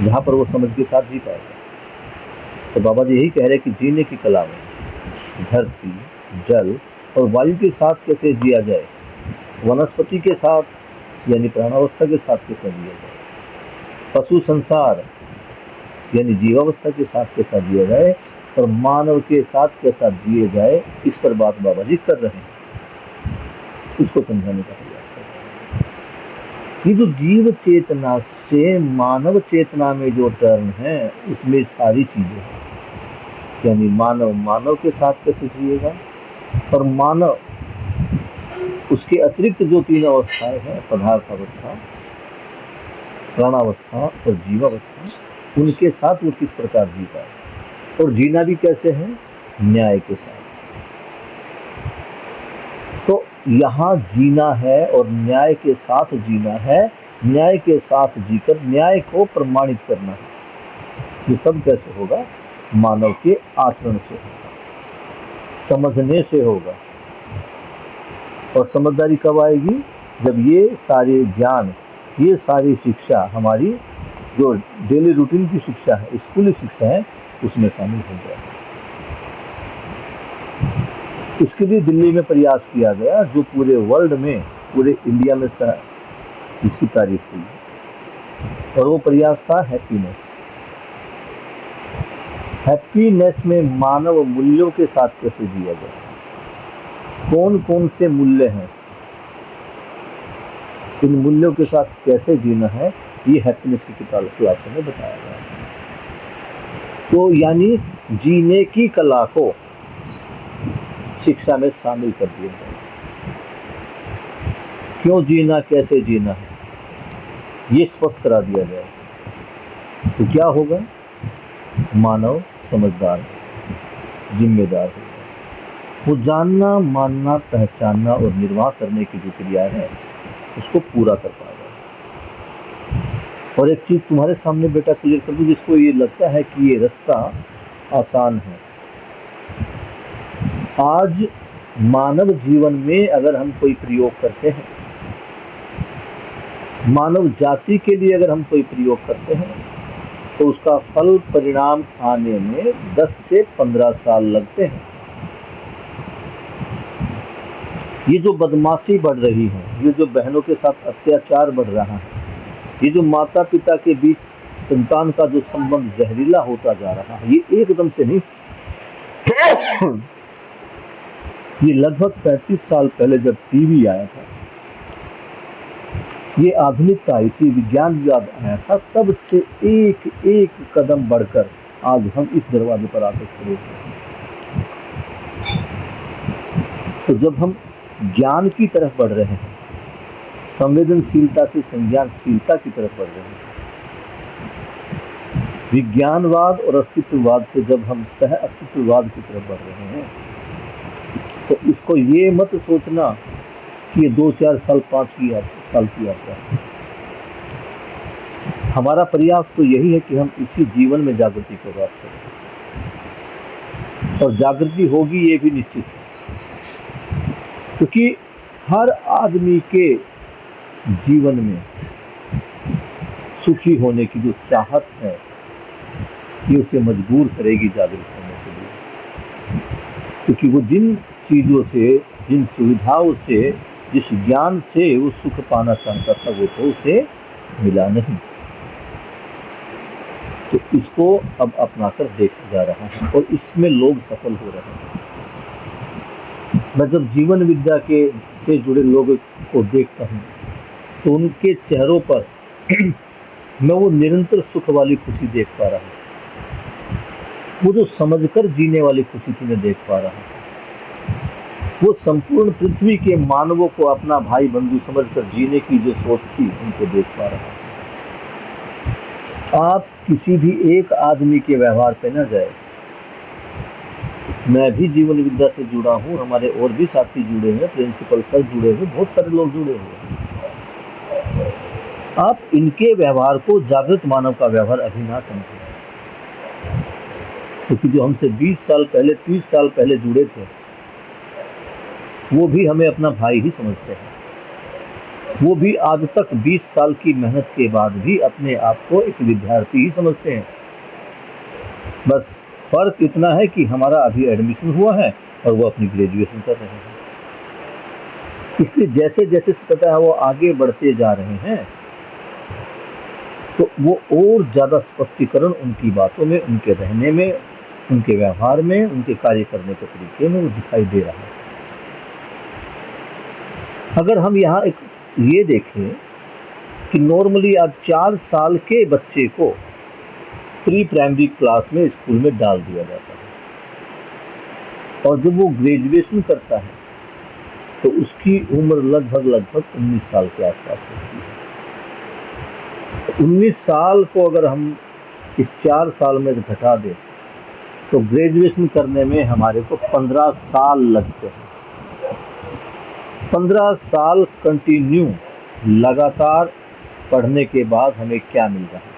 जहां पर वो समझ के साथ जी पाएगा। तो बाबा जी यही कह रहे हैं कि जीने की कला में धरती, जल और वायु के साथ कैसे जिया जाए, वनस्पति के साथ यानी प्राणावस्था के साथ कैसे जिया जाए, पशु संसार यानी जीवावस्था के साथ कैसा जिया जाए, और मानव के साथ कैसा जिए जाए, इस पर बात बाबा जी कर रहे हैं। इसको समझाने का प्रयास कर रहे हैं। ये जो जीव चेतना से मानव चेतना में जो टर्न है, उसमें सारी चीजें हैं, यानी मानव के साथ कैसे जिएगा, और मानव उसके अतिरिक्त जो तीन अवस्थाएं हैं, पदार्थ अवस्था, प्राणावस्था और जीवावस्था, उनके साथ वो किस प्रकार जीता है, और जीना भी कैसे है? न्याय के साथ, तो यहाँ जीना है और न्याय के साथ जीना है, न्याय के साथ जीकर न्याय को प्रमाणित करना है। ये सब कैसे होगा? मानव के आचरण से होगा, समझने से होगा। और समझदारी कब आएगी? जब ये सारे ज्ञान, ये सारी शिक्षा हमारी जो डेली रूटीन की शिक्षा है, स्कूली शिक्षा है, उसमें शामिल हो जाए। इसके लिए दिल्ली में प्रयास किया गया, जो पूरे वर्ल्ड में, पूरे इंडिया में इसकी तारीफ हुई, और वो प्रयास था हैप्पीनेस। हैप्पीनेस में मानव मूल्यों के साथ कैसे जिया जाए, कौन कौन से मूल्य हैं, इन मूल्यों के साथ कैसे जीना है, ये हैप्पीनेस की क्लासों में बताया गया है। तो यानी जीने की कला को शिक्षा में शामिल कर दिया गया। क्यों जीना, कैसे जीना है, ये स्पष्ट करा दिया गया। तो क्या होगा? मानव समझदार, जिम्मेदार होगा। वो जानना, मानना, पहचानना और निर्वाह करने की जो क्रिया है, उसको पूरा कर पाएगा। और एक चीज तुम्हारे सामने बेटा क्लियर कर दूं, जिसको ये लगता है कि ये रास्ता आसान है। आज मानव जीवन में अगर हम कोई प्रयोग करते हैं, मानव जाति के लिए अगर हम कोई प्रयोग करते हैं, तो उसका फल परिणाम आने में 10 से 15 साल लगते हैं। ये जो बदमाशी बढ़ रही है, ये जो बहनों के साथ अत्याचार बढ़ रहा है, ये जो माता पिता के बीच संतान का जो संबंध जहरीला होता जा रहा है, ये एकदम से नहीं। ये लगभग 35 साल पहले जब टीवी आया था, ये आधुनिकता आई थी, विज्ञान युग आया था, तब से एक एक कदम बढ़कर आज हम इस दरवाजे पर आकर खड़े हैं। तो जब हम ज्ञान की तरफ बढ़ रहे हैं, संवेदनशीलता से संज्ञानशीलता की तरफ बढ़ रहे हैं, विज्ञानवाद और अस्तित्ववाद से जब हम सह अस्तित्ववाद की तरफ बढ़ रहे हैं, तो इसको ये मत सोचना कि ये 2-4 साल 5 साल की यात्रा है। हमारा प्रयास तो यही है कि हम इसी जीवन में जागृति को प्राप्त करें, और जागृति होगी ये भी निश्चित है, क्योंकि हर आदमी के जीवन में सुखी होने की जो चाहत है, ये उसे मजबूर करेगी जागृत होने के लिए। क्योंकि वो जिन चीजों से, जिन सुविधाओं से, जिस ज्ञान से वो सुख पाना चाहता था, वो तो उसे मिला नहीं। तो इसको अब अपनाकर देखा जा रहा है, और इसमें लोग सफल हो रहे हैं। मैं जब जीवन विद्या के से जुड़े लोगों को देखता हूँ, तो उनके चेहरों पर मैं वो निरंतर सुख वाली खुशी देख पा रहा हूँ, वो जो समझकर जीने वाली खुशी थी मैं देख पा रहा हूँ, वो संपूर्ण पृथ्वी के मानवों को अपना भाई बंधु समझकर जीने की जो सोच थी, उनको देख पा रहा हूँ। आप किसी भी एक आदमी के व्यवहार पे न जाए। मैं भी जीवन विद्या से जुड़ा हूँ, हमारे और भी साथी जुड़े हैं, प्रिंसिपल सर जुड़े हुए, बहुत सारे लोग जुड़े हुए हैं। आप इनके व्यवहार को जागृत मानव का व्यवहार अभी ना समझें, क्योंकि जो हमसे 20 साल पहले, 30 साल पहले जुड़े थे, वो भी हमें अपना भाई ही समझते हैं। वो भी आज तक 20 साल की मेहनत के बाद भी अपने आप को एक विद्यार्थी ही समझते हैं। बस फर्क इतना है कि हमारा अभी एडमिशन हुआ है और वो अपनी ग्रेजुएशन कर रहे हैं। इसलिए जैसे जैसे पता है वो आगे बढ़ते जा रहे हैं, तो वो और ज्यादा स्पष्टीकरण उनकी बातों में, उनके रहने में, उनके व्यवहार में, उनके कार्य करने के तरीके में वो दिखाई दे रहा है। अगर हम यहाँ एक ये देखें कि नॉर्मली आज 4 साल के बच्चे को प्री प्राइमरी क्लास में स्कूल में डाल दिया जाता है, और जब वो ग्रेजुएशन करता है तो उसकी उम्र लगभग 19 साल के आसपास होती है। 19 साल को अगर हम इस 4 साल में घटा दें, तो ग्रेजुएशन करने में हमारे को 15 साल लगते हैं। 15 साल कंटिन्यू लगातार पढ़ने के बाद हमें क्या मिल रहा है?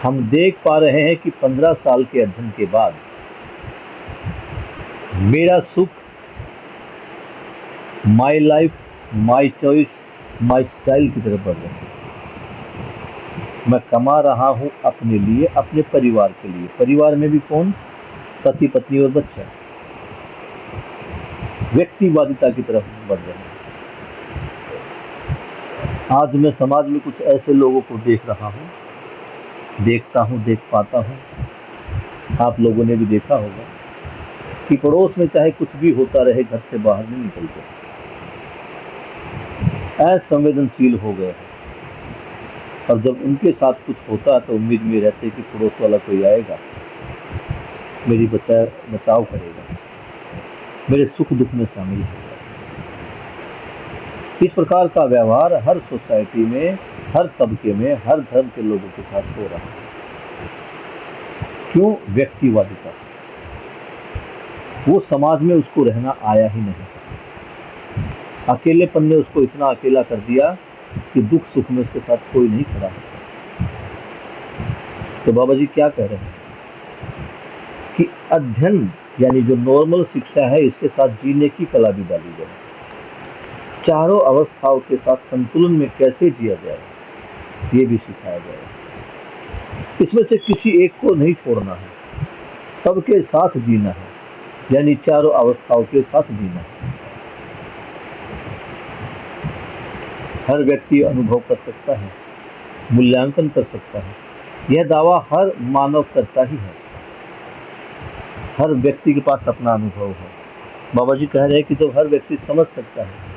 हम देख पा रहे हैं कि 15 साल के अध्ययन के बाद मेरा सुख, my life, my choice, my style की तरफ बढ़ रहा है। मैं कमा रहा हूं अपने लिए, अपने परिवार के लिए। परिवार में भी कौन? पति, पत्नी और बच्चा। व्यक्तिवादिता की तरफ बढ़ रहे हैं। आज मैं समाज में कुछ ऐसे लोगों को देख रहा हूं, देखता हूं, देख पाता हूं, आप लोगों ने भी देखा होगा कि पड़ोस में चाहे कुछ भी होता रहे, घर से बाहर नहीं निकलते, असंवेदनशील हो गए हैं। और जब उनके साथ कुछ होता तो उम्मीद में रहते कि पड़ोस वाला कोई आएगा, मेरी बचाव करेगा, मेरे सुख दुख में शामिल होगा। इस प्रकार का व्यवहार हर सोसाइटी में, हर तबके में, हर धर्म के लोगों के साथ हो रहा है। क्यों? व्यक्तिवादिता। वो समाज में उसको रहना आया ही नहीं। अकेलेपन ने उसको इतना अकेला कर दिया कि दुख सुख में उसके साथ कोई नहीं खड़ा है। तो बाबा जी क्या कह रहे हैं कि अध्ययन यानी जो नॉर्मल शिक्षा है, इसके साथ जीने की कला भी डाली जाए। चारों अवस्थाओं के साथ संतुलन में कैसे जिया जाए, ये भी सिखाया जाए। इसमें से किसी एक को नहीं छोड़ना है, सबके साथ जीना है, यानी चारों अवस्थाओं के साथ जीना है। हर व्यक्ति अनुभव कर सकता है, मूल्यांकन कर सकता है। यह दावा हर मानव करता ही है। हर व्यक्ति के पास अपना अनुभव है। बाबा जी कह रहे हैं कि जब हर व्यक्ति समझ सकता है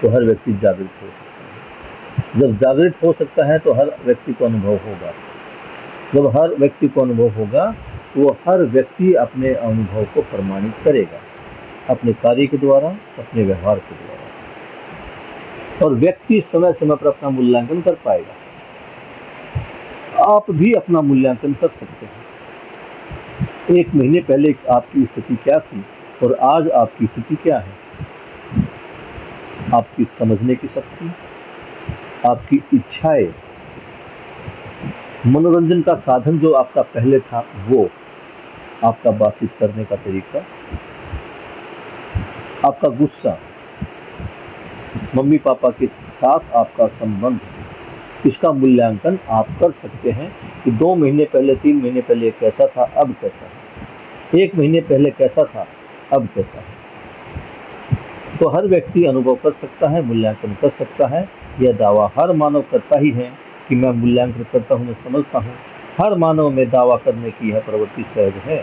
तो हर व्यक्ति जागृत हो सकता है। जब जागृत हो सकता है तो हर व्यक्ति को अनुभव होगा। जब हर व्यक्ति को अनुभव होगा तो वो हर व्यक्ति अपने अनुभव को प्रमाणित करेगा, अपने कार्य के द्वारा, अपने व्यवहार के द्वारा। और व्यक्ति समय समय पर अपना मूल्यांकन कर पाएगा। आप भी अपना मूल्यांकन कर सकते हैं। 1 महीने पहले आपकी स्थिति क्या थी और आज आपकी स्थिति क्या है? आपकी समझने की शक्ति, आपकी इच्छाएं, मनोरंजन का साधन जो आपका पहले था वो, आपका बातचीत करने का तरीका, आपका गुस्सा, मम्मी पापा के साथ आपका संबंध, इसका मूल्यांकन आप कर सकते हैं कि 2 महीने पहले, 3 महीने पहले कैसा था, अब कैसा है। 1 महीने पहले कैसा था, अब कैसा है। तो हर व्यक्ति अनुभव कर सकता है, मूल्यांकन कर सकता है। यह दावा हर मानव करता ही है कि मैं मूल्यांकन करता हूँ, मैं समझता हूँ। हर मानव में दावा करने की यह प्रवृत्ति सहज है।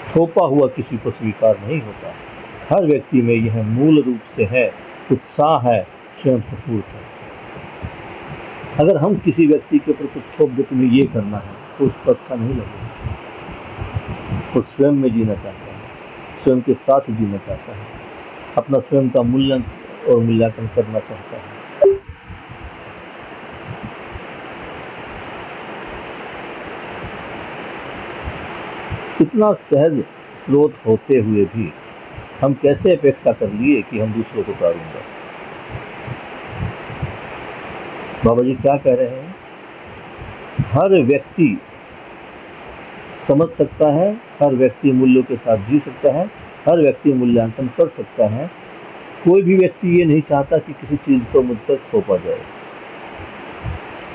थोपा हुआ किसी को स्वीकार नहीं होता। हर व्यक्ति में यह मूल रूप से है, उत्साह है, स्वयं स्फूर्त है। अगर हम किसी व्यक्ति के ऊपर कुछ थोप दे तुम्हें ये करना है तो उसको अच्छा नहीं लगेगा। वो स्वयं में जीना चाहता है, स्वयं के साथ जीना चाहता है, अपना स्वयं का मूल्यांकन और मूल्यांकन करना चाहता है। इतना सहज स्रोत होते हुए भी हम कैसे अपेक्षा कर लिए कि हम दूसरों को तारूंगा। बाबा जी क्या कह रहे हैं? हर व्यक्ति समझ सकता है, हर व्यक्ति मूल्यों के साथ जी सकता है, हर व्यक्ति मूल्यांकन कर सकता है। कोई भी व्यक्ति ये नहीं चाहता कि किसी चीज को मुझ तक थोपा जाए।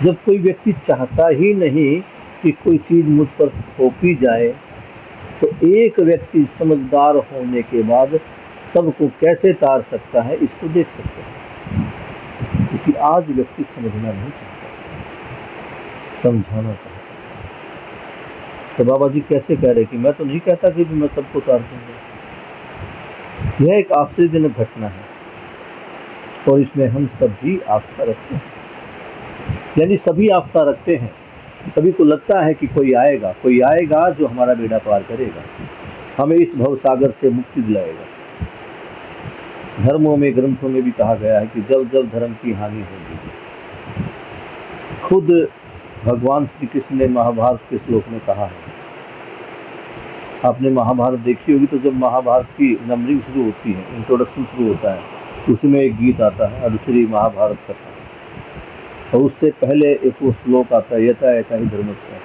जब कोई व्यक्ति चाहता ही नहीं कि कोई चीज मुझ पर थोपी जाए, तो एक व्यक्ति समझदार होने के बाद सबको कैसे तार सकता है, इसको देख सकते हैं। क्योंकि आज व्यक्ति समझना नहीं चाहता, समझाना चाहता। तो बाबा जी कैसे कह रहे कि मैं तो नहीं कहता कि मैं सबको तार दूंगा। यह एक आश्चर्यजनक घटना है और इसमें हम सभी आस्था रखते हैं, यानी सभी आस्था रखते हैं। सभी को लगता है कि कोई आएगा जो हमारा बेड़ा पार करेगा, हमें इस भवसागर से मुक्ति दिलाएगा। धर्मों में, ग्रंथों में भी कहा गया है कि जब जब धर्म की हानि होगी, खुद भगवान श्री कृष्ण ने महाभारत के श्लोक में कहा है आपने महाभारत देखी होगी, तो जब महाभारत की नंबरिंग शुरू होती है, इंट्रोडक्शन शुरू होता है, उसमें एक गीत आता है अदश्री महाभारत कथा, और उससे पहले एक वो श्लोक आता है यथा यथा ही धर्मस्य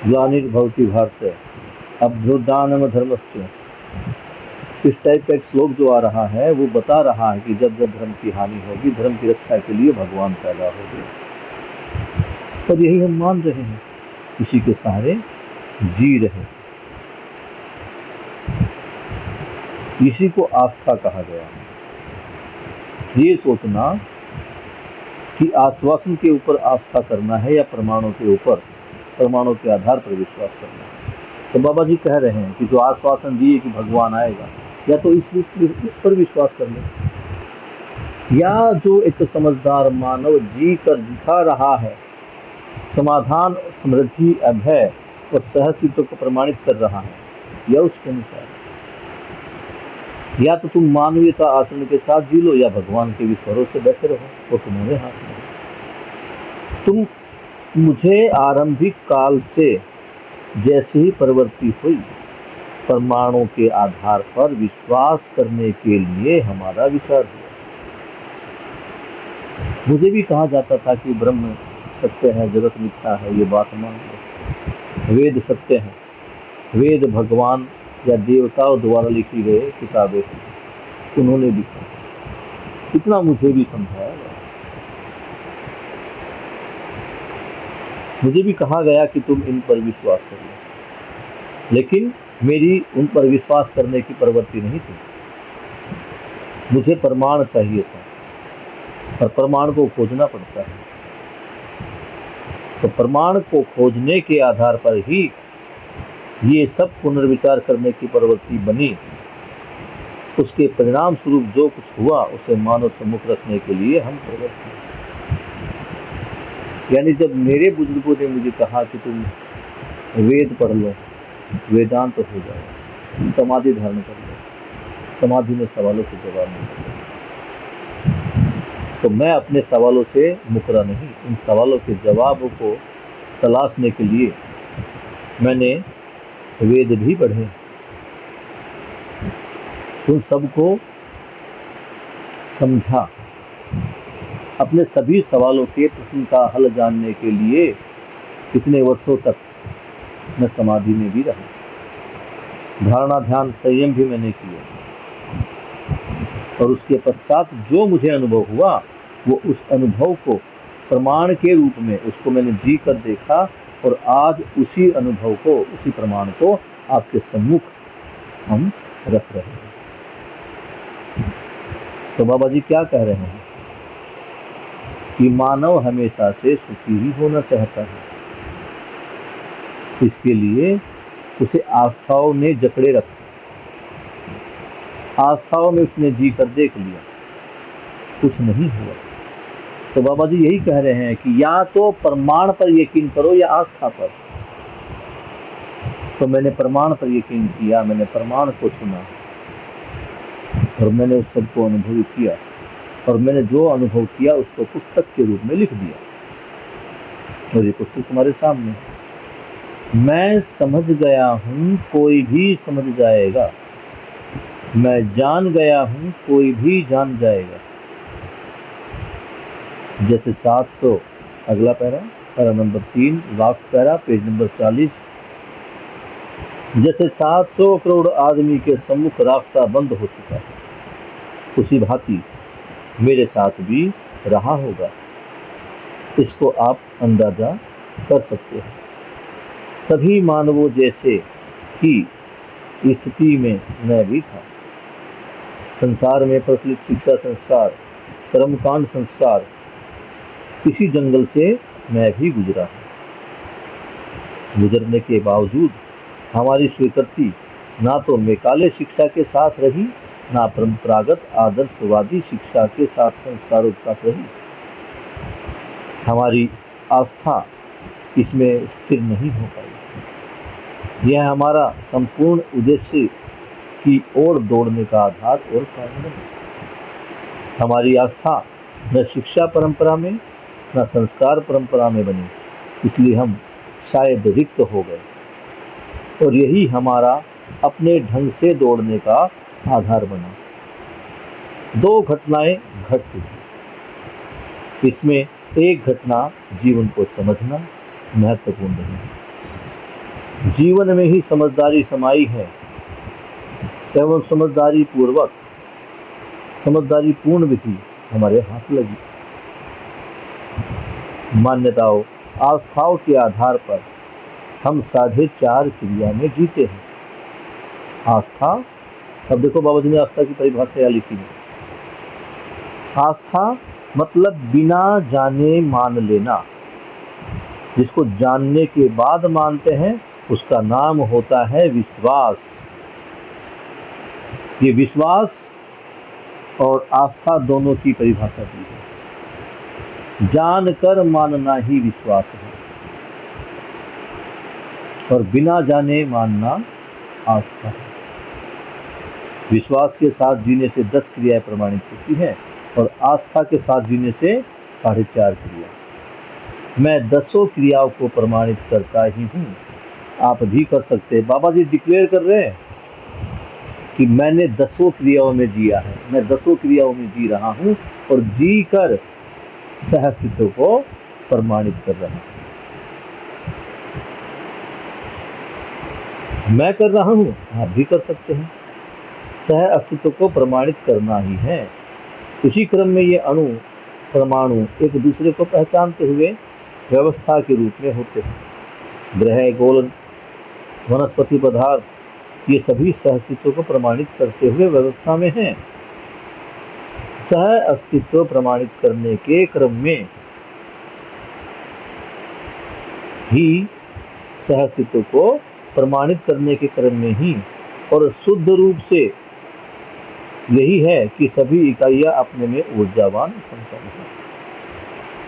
ग्लानिर्भवति भारत अभ्युत्थानम धर्मस्य। इस टाइप का एक श्लोक जो आ रहा है वो बता रहा है कि जब जब धर्म की हानि होगी, धर्म की रक्षा के लिए भगवान पैदा होंगे। पर यही हम मान रहे हैं, इसी के सहारे जी रहे, इसी को आस्था कहा गया है। ये सोचना कि आश्वासन के ऊपर आस्था करना है या प्रमाणों के ऊपर, प्रमाणों के आधार पर विश्वास करना है। तो बाबा जी कह रहे हैं कि जो आश्वासन दिए कि भगवान आएगा, या तो इस पर विश्वास कर ले, या जो एक समझदार मानव जी कर दिखा रहा है, समाधान, समृद्धि, अभय और सहस्तित्व को प्रमाणित कर रहा है, या उसके अनुसार। या तो तुम मानवीयता आचरण के साथ जी लो, या भगवान के विश्वासों से बैठे रहो, वो तुम्हारे हाथ में। तुम मुझे आरंभिक काल से जैसे ही प्रवृत्ति हुई, प्रमाणों के आधार पर विश्वास करने के लिए हमारा विचार हुआ। मुझे भी कहा जाता था कि ब्रह्म सत्य है, जगत मिथ्या है, ये बात मान लो। वेद सत्य है, वेद भगवान या देवताओं द्वारा लिखी गई किताबें उन्होंने लिखा, इतना मुझे भी समझाया गया। मुझे भी कहा गया कि तुम इन पर विश्वास करो, लेकिन मेरी उन पर विश्वास करने की प्रवृत्ति नहीं थी। मुझे प्रमाण चाहिए था, और प्रमाण को खोजना पड़ता है। तो प्रमाण को खोजने के आधार पर ही ये सब पुनर्विचार करने की प्रवृत्ति बनी। उसके परिणाम स्वरूप जो कुछ हुआ उसे मानव सम्मुख रखने के लिए हम प्रवृत्त हैं। यानी जब मेरे बुजुर्गों ने मुझे कहा कि तुम वेद पढ़ लो, वेदांत तो हो जाए, समाधि धारण कर लो, समाधि में सवालों के जवाब नहीं, तो मैं अपने सवालों से मुकरा नहीं। इन सवालों के जवाबों को तलाशने के लिए मैंने वेद भी पढ़े, उन सबको समझा। अपने सभी सवालों के प्रश्न का हल जानने के लिए कितने वर्षों तक मैं समाधि में भी रहा, धारणा ध्यान संयम भी मैंने किया, और उसके पश्चात जो मुझे अनुभव हुआ वो उस अनुभव को प्रमाण के रूप में उसको मैंने जी कर देखा, और आज उसी अनुभव को, उसी प्रमाण को आपके सम्मुख हम रख रहे हैं। तो बाबा जी क्या कह रहे हैं कि मानव हमेशा से सुखी ही होना चाहता है, इसके लिए उसे आस्थाओं ने जकड़े रखा, आस्थाओं में उसने जी कर देख लिया, कुछ नहीं हुआ। तो बाबा जी यही कह रहे हैं कि या तो प्रमाण पर यकीन करो या आस्था पर। तो मैंने प्रमाण पर यकीन किया, मैंने प्रमाण को सुना, और मैंने उस सबको अनुभव किया, और मैंने जो अनुभव किया उसको पुस्तक के रूप में लिख दिया। और ये पुस्तक तुम्हारे सामने, मैं समझ गया हूँ कोई भी समझ जाएगा, मैं जान गया हूँ कोई भी जान जाएगा। जैसे 700, अगला para number 3, last para, page number 40। जैसे 700 करोड़ आदमी के सम्मुख रास्ता बंद हो चुका है, उसी भांति मेरे साथ भी रहा होगा। इसको आप अंदाजा कर सकते हैं। सभी मानवों जैसे ही स्थिति में मैं भी था। संसार में प्रचलित शिक्षा संस्कार, कर्मकांड संस्कार, इसी जंगल से मैं भी गुजरा हूँ। गुजरने के बावजूद हमारी स्वीकृति ना तो मैकाले शिक्षा के साथ रही, ना परंपरागत आदर्शवादी शिक्षा के साथ संस्कारों के साथ रही। हमारी आस्था इसमें स्थिर नहीं हो पाई। यह हमारा संपूर्ण उद्देश्य की ओर दौड़ने का आधार और कारण है। हमारी आस्था न शिक्षा परंपरा में न संस्कार परंपरा में बनी, इसलिए हम शायद रिक्त हो गए। और यही हमारा अपने ढंग से दौड़ने का आधार बना। दो घटनाएं घट चुकी, इसमें एक घटना जीवन को समझना महत्वपूर्ण है। जीवन में ही समझदारी समाई है एवं समझदारी पूर्वक समझदारी पूर्ण विधि हमारे हाथ लगी। मान्यताओं आस्थाओं के आधार पर हम 4.5 क्रिया में जीते हैं। आस्था, अब देखो बाबा जी ने आस्था की परिभाषा यहाँ लिखी है। आस्था मतलब बिना जाने मान लेना। जिसको जानने के बाद मानते हैं उसका नाम होता है विश्वास। ये विश्वास और आस्था दोनों की परिभाषा दी है। जानकर मानना ही विश्वास है और बिना जाने मानना आस्था है। विश्वास के साथ जीने से 10 क्रियाएं प्रमाणित होती हैं और आस्था के साथ जीने से 4.5 क्रिया। मैं 10 क्रियाओं को प्रमाणित करता ही हूँ, आप भी कर सकते हैं। बाबा जी डिक्लेयर कर रहे हैं कि मैंने 10 क्रियाओं में जिया है, मैं 10 क्रियाओं में जी रहा हूँ और जी कर सह अस्तित्व को प्रमाणित कर रहा हूँ। मैं कर रहा हूँ, आप भी कर सकते हैं। सह अस्तित्व को प्रमाणित करना ही है। इसी क्रम में ये अणु परमाणु एक दूसरे को पहचानते हुए व्यवस्था के रूप में होते हैं। ग्रह, गोलन, वनस्पति पदार्थ ये सभी सह अस्तित्व को प्रमाणित करते हुए व्यवस्था में हैं। सह अस्तित्व प्रमाणित करने के क्रम में ही सह अस्तित्व को प्रमाणित करने के क्रम में ही और शुद्ध रूप से यही है कि सभी इकाइयां अपने में ऊर्जावान संपन्न है।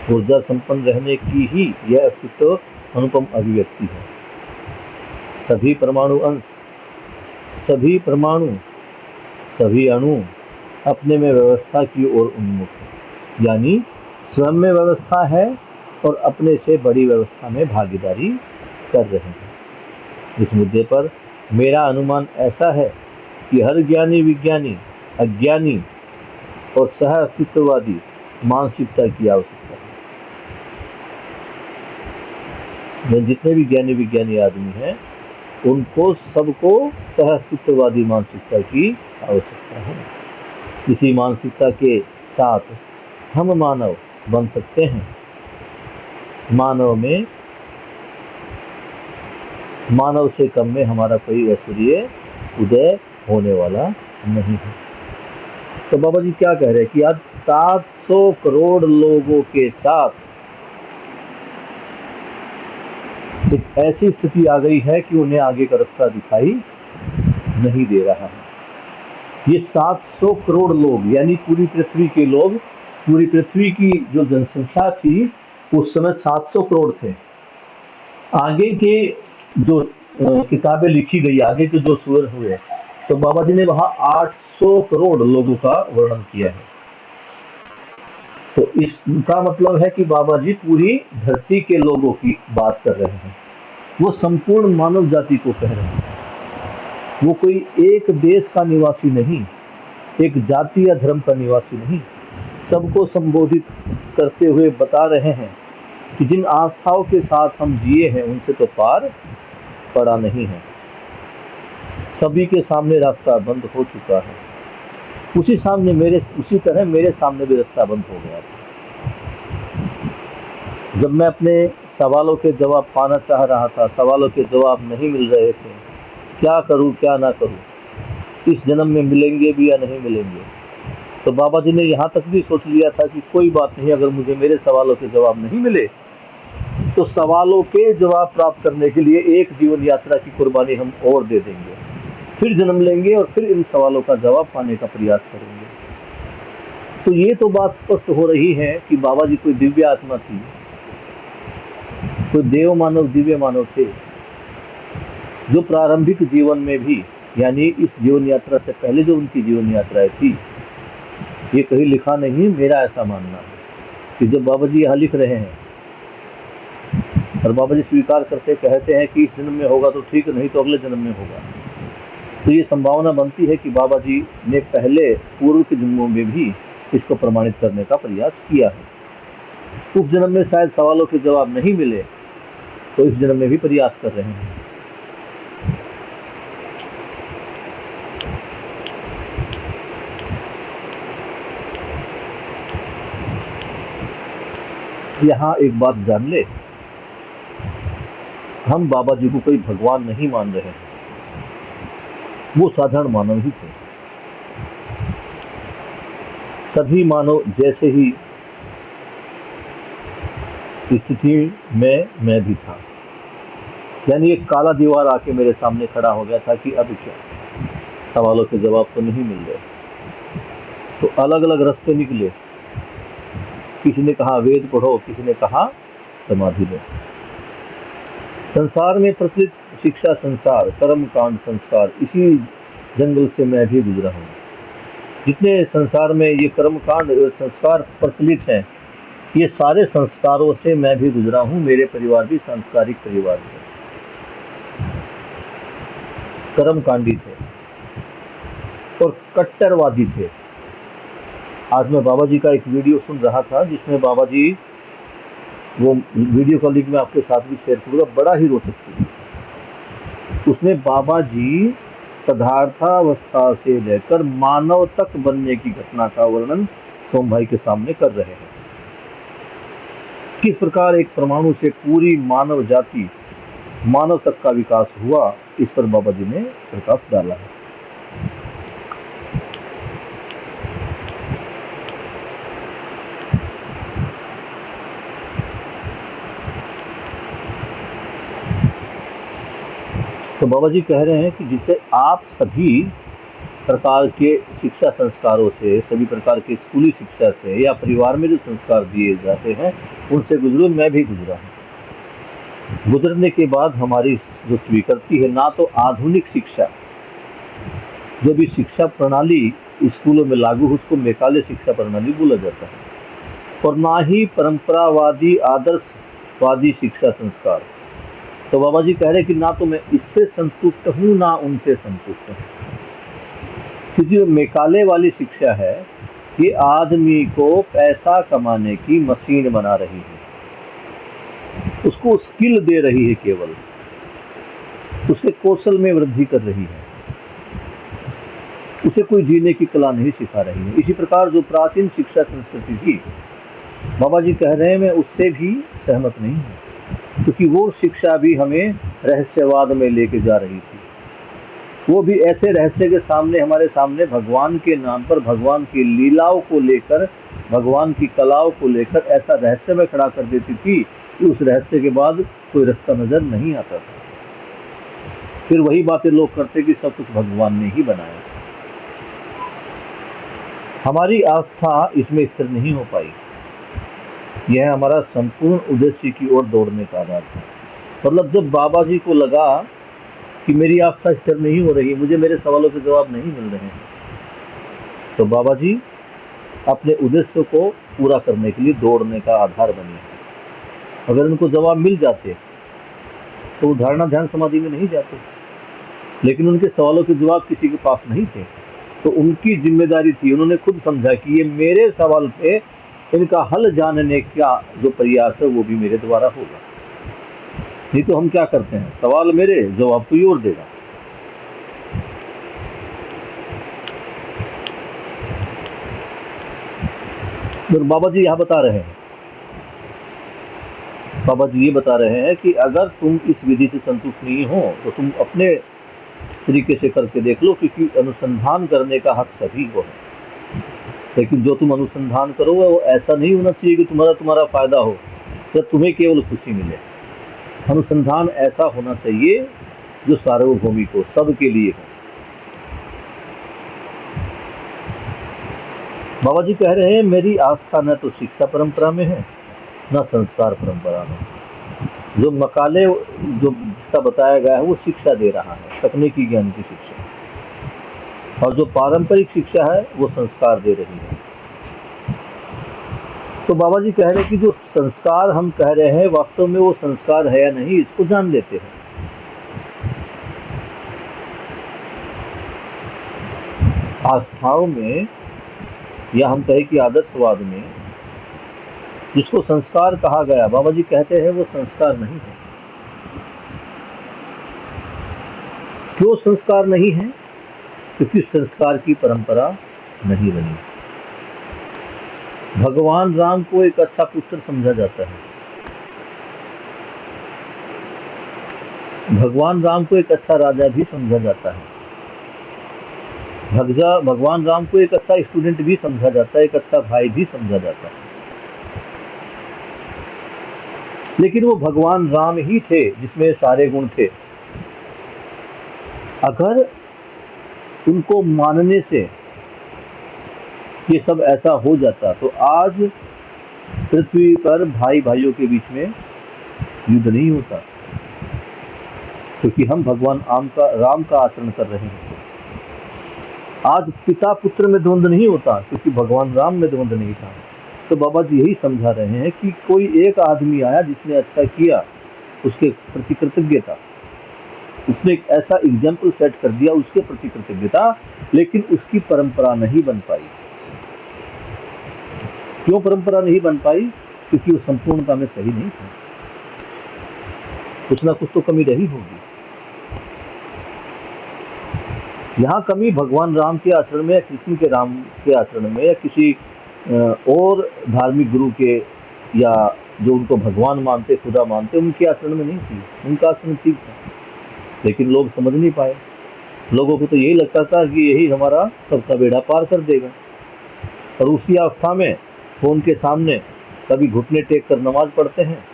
ऊर्जा संपन्न रहने की ही यह अस्तित्व अनुपम अभिव्यक्ति है। सभी परमाणु अंश, सभी परमाणु, सभी अणु अपने में व्यवस्था की ओर उन्मुख है, यानी स्वयं में व्यवस्था है और अपने से बड़ी व्यवस्था में भागीदारी कर रहे हैं। इस मुद्दे पर मेरा अनुमान ऐसा है कि हर ज्ञानी, विज्ञानी, अज्ञानी और सह अस्तित्ववादी मानसिकता की आवश्यकता है। जितने भी ज्ञानी विज्ञानी आदमी हैं उनको सबको सह अस्तित्ववादी मानसिकता की आवश्यकता है। इसी मानसिकता के साथ हम मानव बन सकते हैं। मानव से कम में हमारा कोई ऐश्वर्य उदय होने वाला नहीं है। तो बाबा जी क्या कह रहे हैं कि आज 700 करोड़ लोगों के साथ एक ऐसी स्थिति आ गई है कि उन्हें आगे का रास्ता दिखाई नहीं दे रहा है। ये 700 करोड़ लोग यानी पूरी पृथ्वी के लोग, पूरी पृथ्वी की जो जनसंख्या थी उस समय 700 करोड़ थे। आगे के जो किताबें लिखी गई, आगे के जो सूर हुए, तो बाबा जी ने वहां 800 करोड़ लोगों का वर्णन किया है। तो इसका मतलब है कि बाबा जी पूरी धरती के लोगों की बात कर रहे हैं। वो संपूर्ण मानव जाति को कह रहे हैं। वो कोई एक देश का निवासी नहीं, एक जाति या धर्म का निवासी नहीं, सबको संबोधित करते हुए बता रहे हैं कि जिन आस्थाओं के साथ हम जिए हैं उनसे तो पार पड़ा नहीं है। सभी के सामने रास्ता बंद हो चुका है। उसी तरह मेरे सामने भी रास्ता बंद हो गया था। जब मैं अपने सवालों के जवाब पाना चाह रहा था, सवालों के जवाब नहीं मिल रहे थे, क्या करूं क्या ना करूं, इस जन्म में मिलेंगे भी या नहीं मिलेंगे, तो बाबा जी ने यहाँ तक भी सोच लिया था कि कोई बात नहीं, अगर मुझे मेरे सवालों के जवाब नहीं मिले तो सवालों के जवाब प्राप्त करने के लिए एक जीवन यात्रा की कुर्बानी हम और दे देंगे, फिर जन्म लेंगे और फिर इन सवालों का जवाब पाने का प्रयास करेंगे। तो ये तो बात स्पष्ट हो रही है कि बाबा जी कोई दिव्य आत्मा थी, कोई देव मानव, दिव्य मानव थे, जो प्रारंभिक जीवन में भी, यानी इस जीवन यात्रा से पहले जो उनकी जीवन यात्राएं थी, ये कहीं लिखा नहीं, मेरा ऐसा मानना है कि जब बाबा जी यहाँ लिख रहे हैं और बाबा जी स्वीकार करते कहते हैं कि इस जन्म में होगा तो ठीक, नहीं तो अगले जन्म में होगा। तो ये संभावना बनती है कि बाबा जी ने पहले पूर्व के जन्मों में भी इसको प्रमाणित करने का प्रयास किया है। उस जन्म में शायद सवालों के जवाब नहीं मिले, तो इस जन्म में भी प्रयास कर रहे हैं। यहाँ एक बात जान ले, हम बाबा जी को कोई भगवान नहीं मान रहे हैं, वो साधारण मानव ही थे। सभी मानव जैसे ही स्थिति में मैं भी था, यानी एक काला दीवार आके मेरे सामने खड़ा हो गया था कि अब क्या, सवालों के जवाब तो नहीं मिल रहे। तो अलग अलग रास्ते निकले, किसी ने कहा वेद पढ़ो, किसी ने कहा समाधि लो। संसार में प्रचलित शिक्षा संसार, कर्म कांड संस्कार, इसी जंगल से मैं भी गुजरा हूँ। जितने संसार में ये कर्म कांड और संस्कार प्रचलित हैं, ये सारे संस्कारों से मैं भी गुजरा हूँ। मेरे परिवार भी सांस्कारिक परिवार थे, कर्मकांडी थे और कट्टरवादी थे। आज मैं बाबा जी का एक वीडियो सुन रहा था, जिसमें बाबा जी, वो वीडियो का लिंक मैं आपके साथ भी शेयर करूँगा, बड़ा ही रोचक थी। उसमें बाबा जी पदार्थावस्था से लेकर मानव तक बनने की घटना का वर्णन सोम भाई के सामने कर रहे हैं। किस प्रकार एक परमाणु से पूरी मानव जाति, मानव तक का विकास हुआ, इस पर बाबा जी ने प्रकाश डाला है। तो बाबा जी कह रहे हैं कि जिसे आप सभी प्रकार के शिक्षा संस्कारों से, सभी प्रकार की स्कूली शिक्षा से या परिवार में जो संस्कार दिए जाते हैं, उनसे गुजरो, मैं भी गुजरा हूँ। गुजरने के बाद हमारी जो स्वीकृति है, ना तो आधुनिक शिक्षा, जो भी शिक्षा प्रणाली स्कूलों में लागू हो, उसको मैकाले शिक्षा प्रणाली बोला जाता है, और ना ही परंपरावादी आदर्शवादी शिक्षा संस्कार। तो बाबा जी कह रहे हैं कि ना तो मैं इससे संतुष्ट हूँ, ना उनसे संतुष्ट हूँ। क्योंकि जो मैकाले वाली शिक्षा है, ये आदमी को पैसा कमाने की मशीन बना रही है, उसको स्किल दे रही है, केवल उसके कौशल में वृद्धि कर रही है, उसे कोई जीने की कला नहीं सिखा रही है। इसी प्रकार जो प्राचीन शिक्षा संस्कृति थी, बाबा जी कह रहे हैं मैं उससे भी सहमत नहीं हूँ, क्योंकि वो शिक्षा भी हमें रहस्यवाद में लेके जा रही थी। वो भी ऐसे रहस्य के सामने, हमारे सामने भगवान के नाम पर भगवान की लीलाओं को लेकर, भगवान की कलाओं को लेकर ऐसा रहस्य में खड़ा कर देती थी कि उस रहस्य के बाद कोई रास्ता नजर नहीं आता था। फिर वही बातें लोग करते कि सब कुछ भगवान ने ही बनाया। हमारी आस्था इसमें स्थिर नहीं हो पाई। यह हमारा संपूर्ण उद्देश्य की ओर दौड़ने का आधार था। मतलब जब बाबा जी को लगा कि मेरी आस्था स्थिर नहीं हो रही, मुझे मेरे सवालों के जवाब नहीं मिल रहे हैं, तो बाबा जी अपने उद्देश्य को पूरा करने के लिए दौड़ने का आधार बने। अगर उनको जवाब मिल जाते तो वो धारणा ध्यान समाधि में नहीं जाते, लेकिन उनके सवालों के जवाब किसी के पास नहीं थे। तो उनकी जिम्मेदारी थी, उन्होंने खुद समझा कि ये मेरे सवाल थे, इनका हल जानने का जो प्रयास है वो भी मेरे द्वारा होगा। नहीं तो हम क्या करते हैं, सवाल मेरे, जवाब कोई और देगा। तो बाबा जी यहाँ बता रहे हैं, बाबा जी ये बता रहे हैं कि अगर तुम इस विधि से संतुष्ट नहीं हो तो तुम अपने तरीके से करके देख लो, क्योंकि अनुसंधान करने का हक सभी को है। लेकिन जो तुम अनुसंधान करो वो ऐसा नहीं होना चाहिए कि तुम्हारा फायदा हो या तुम्हें केवल खुशी मिले। अनुसंधान ऐसा होना चाहिए जो सार्वभौमिक हो, सबके लिए हो। बाबा जी कह रहे हैं मेरी आस्था न तो शिक्षा परंपरा में है, न संस्कार परंपरा में। जो मकाले जो जिसका बताया गया है वो शिक्षा दे रहा है, तकनीकी ज्ञान की शिक्षा, और जो पारंपरिक शिक्षा है वो संस्कार दे रही है। तो बाबा जी कह रहे हैं कि जो संस्कार हम कह रहे हैं वास्तव में वो संस्कार है या नहीं, इसको जान लेते हैं। आस्थाओं में या हम कहें कि आदर्शवाद में जिसको संस्कार कहा गया, बाबा जी कहते हैं वो संस्कार नहीं है। क्यों संस्कार नहीं है? क्योंकि संस्कार की परंपरा नहीं बनी। भगवान राम को एक अच्छा पुत्र समझा जाता है, भगवान राम को एक अच्छा राजा भी समझा जाता है, भगवान राम को एक अच्छा स्टूडेंट भी समझा जाता है, एक अच्छा भाई भी समझा जाता है। लेकिन वो भगवान राम ही थे जिसमें सारे गुण थे। अगर उनको मानने से ये सब ऐसा हो जाता तो आज पृथ्वी पर भाई भाइयों के बीच में युद्ध नहीं होता, क्योंकि हम भगवान राम का आचरण कर रहे हैं। आज पिता पुत्र में द्वंद्व नहीं होता, क्योंकि भगवान राम में द्वंद्व नहीं था। तो बाबा जी यही समझा रहे हैं कि कोई एक आदमी आया जिसने अच्छा किया, उसके प्रति कृतज्ञता, उसने एक ऐसा एग्जाम्पल सेट कर दिया, उसके प्रति कृतज्ञता, लेकिन उसकी परंपरा नहीं बन पाई। क्यों परंपरा नहीं बन पाई? क्योंकि वो संपूर्णता में सही नहीं था, कुछ ना कुछ तो कमी रही होगी। यहाँ कमी भगवान राम के आचरण में या कृष्ण के राम के आचरण में या किसी और धार्मिक गुरु के या जो उनको भगवान मानते, खुदा मानते, उनके आचरण में नहीं थी। उनका आचरण ठीक था, लेकिन लोग समझ नहीं पाए। लोगों को तो यही लगता था कि यही हमारा सबका बेड़ा पार कर देगा, और उसी अवस्था में फोन के सामने कभी घुटने टेक कर नमाज पढ़ते हैं,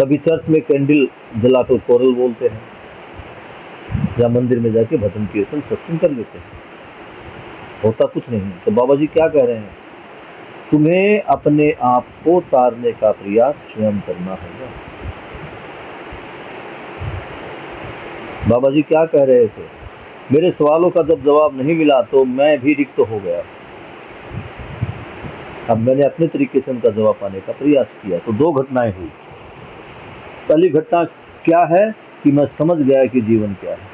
कभी चर्च में कैंडल जलाकर कोरल बोलते हैं, या मंदिर में जाके भजन कीर्तन सत्संग कर लेते हैं। होता कुछ नहीं। तो बाबा जी क्या कह रहे हैं? तुम्हें अपने आप को तारने का प्रयास स्वयं करना होगा। बाबा जी क्या कह रहे थे? मेरे सवालों का जब जवाब नहीं मिला तो मैं भी रिक्त हो गया। अब मैंने अपने तरीके से उनका जवाब पाने का प्रयास किया। तो दो घटनाएं हुई। पहली घटना क्या है कि मैं समझ गया कि जीवन क्या है।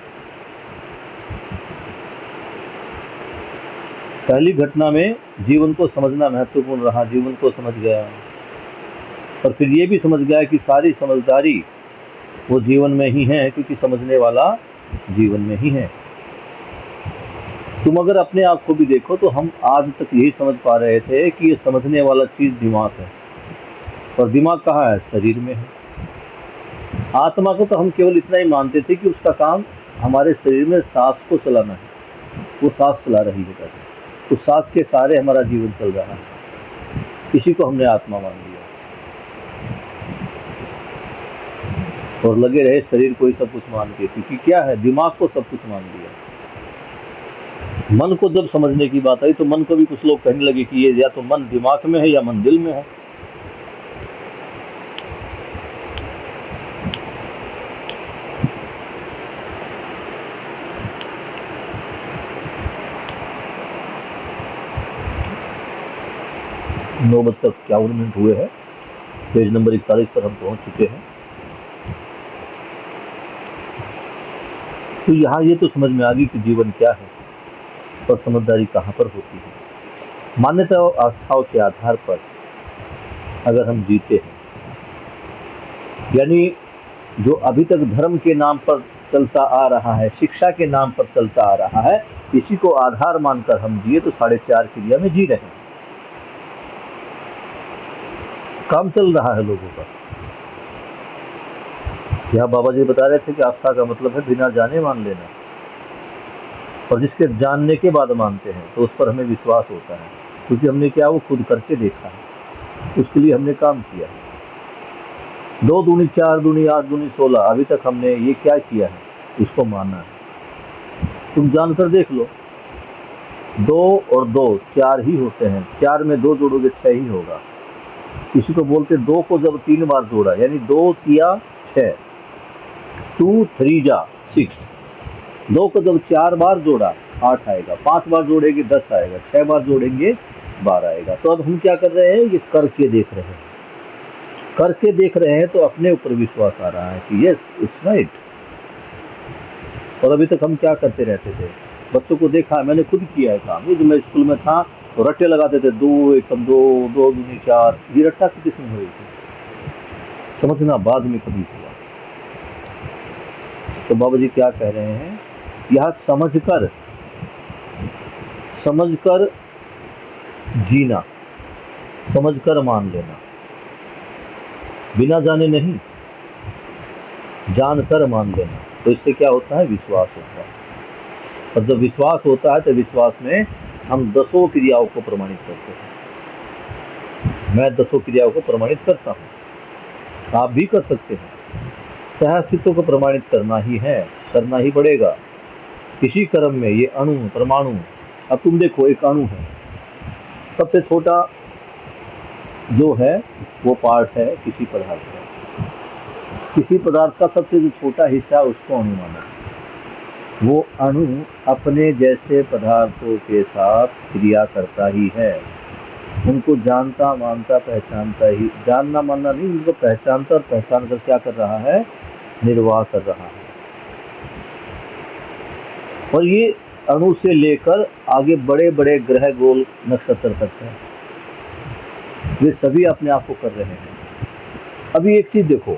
पहली घटना में जीवन को समझना महत्वपूर्ण रहा, जीवन को समझ गया, और फिर ये भी समझ गया कि सारी समझदारी वो जीवन में ही है, क्योंकि समझने वाला जीवन में ही है। तुम अगर अपने आप को भी देखो तो हम आज तक यही समझ पा रहे थे कि ये समझने वाला चीज दिमाग है, और दिमाग कहाँ है? शरीर में है। आत्मा को तो हम केवल इतना ही मानते थे कि उसका काम हमारे शरीर में सांस को चलाना है, वो सांस चला रही है, कैसे उस सांस के सहारे हमारा जीवन चल रहा है। इसी को हमने आत्मा मान लिया और लगे रहे शरीर को ही सब कुछ मान के, क्योंकि क्या है, दिमाग को सब कुछ मान लिया। मन को जब समझने की बात आई तो मन को भी कुछ लोग कहने लगे कि ये या तो मन दिमाग में है या मन दिल में है। नौ बजकर 51 मिनट हुए हैं। पेज नंबर 41 पर हम पहुंच चुके हैं। तो यहाँ ये तो समझ में आ गई कि जीवन क्या है और समझदारी कहाँ पर होती है। मान्यता और आस्थाओं के आधार पर अगर हम जीते हैं, यानी जो अभी तक धर्म के नाम पर चलता आ रहा है, शिक्षा के नाम पर चलता आ रहा है, इसी को आधार मानकर हम जिए तो 4.5 क्रिया में जी रहे हैं। काम चल रहा है लोगों का। यहाँ बाबा जी बता रहे थे कि आस्था का मतलब है बिना जाने मान लेना, और जिसके जानने के बाद मानते हैं तो उस पर हमें विश्वास होता है, क्योंकि हमने क्या वो खुद करके देखा है, उसके लिए हमने काम किया है। 2 दूनी 4 दूनी 8 दूनी 16, अभी तक हमने ये क्या किया है, इसको माना है। तुम जानकर देख लो, 2 और 2 4 ही होते हैं, 4 में 2 जोड़ोगे 6 ही होगा। इसी को बोलते 2 को जब 3 बार जोड़ा, यानी 2 तिया 6, 2 3 जा 6, 2 को जब 4 बार जोड़ा 8 आएगा, 5 बार जोड़ेंगे 10 आएगा, 6 बार जोड़ेंगे बार आएगा। तो अब हम क्या कर रहे हैं, ये करके देख रहे हैं, करके देख रहे हैं तो अपने ऊपर विश्वास आ रहा है कि यस इट्स राइट। और अभी तक हम क्या करते रहते थे, बच्चों को देखा, मैंने खुद किया है काम, ये जो मैं स्कूल में था तो रट्टे लगाते थे, 2 एकम 2, 2 दूनी 4, ये रट्टा की किस्म हुई थी, समझना बाद में कभी हुआ। तो बाबा जी क्या कह रहे हैं, यह समझकर जीना, समझकर मान लेना, बिना जाने नहीं, जानकर मान लेना। तो इससे क्या होता है, विश्वास होता है। और जब विश्वास होता है तो विश्वास में हम 10 क्रियाओं को प्रमाणित करते हैं। मैं 10 क्रियाओं को प्रमाणित करता हूँ, आप भी कर सकते हैं। सहअस्तित्व को प्रमाणित करना ही है, करना ही पड़ेगा। किसी कर्म में ये अणु परमाणु, अब तुम देखो एक अणु है, सबसे छोटा जो है वो पार्ट है किसी पदार्थ का, किसी पदार्थ का सबसे जो छोटा हिस्सा उसको अणु माना। वो अणु अपने जैसे पदार्थों के साथ क्रिया करता ही है, उनको जानता मानता पहचानता ही, जानना मानना नहीं, उनको पहचानता और पहचान कर क्या कर रहा है, निर्वाह कर रहा है। और ये अणु से लेकर आगे बड़े बड़े ग्रह गोल नक्षत्र तक है, वे सभी अपने आप को कर रहे हैं। अभी एक चीज देखो,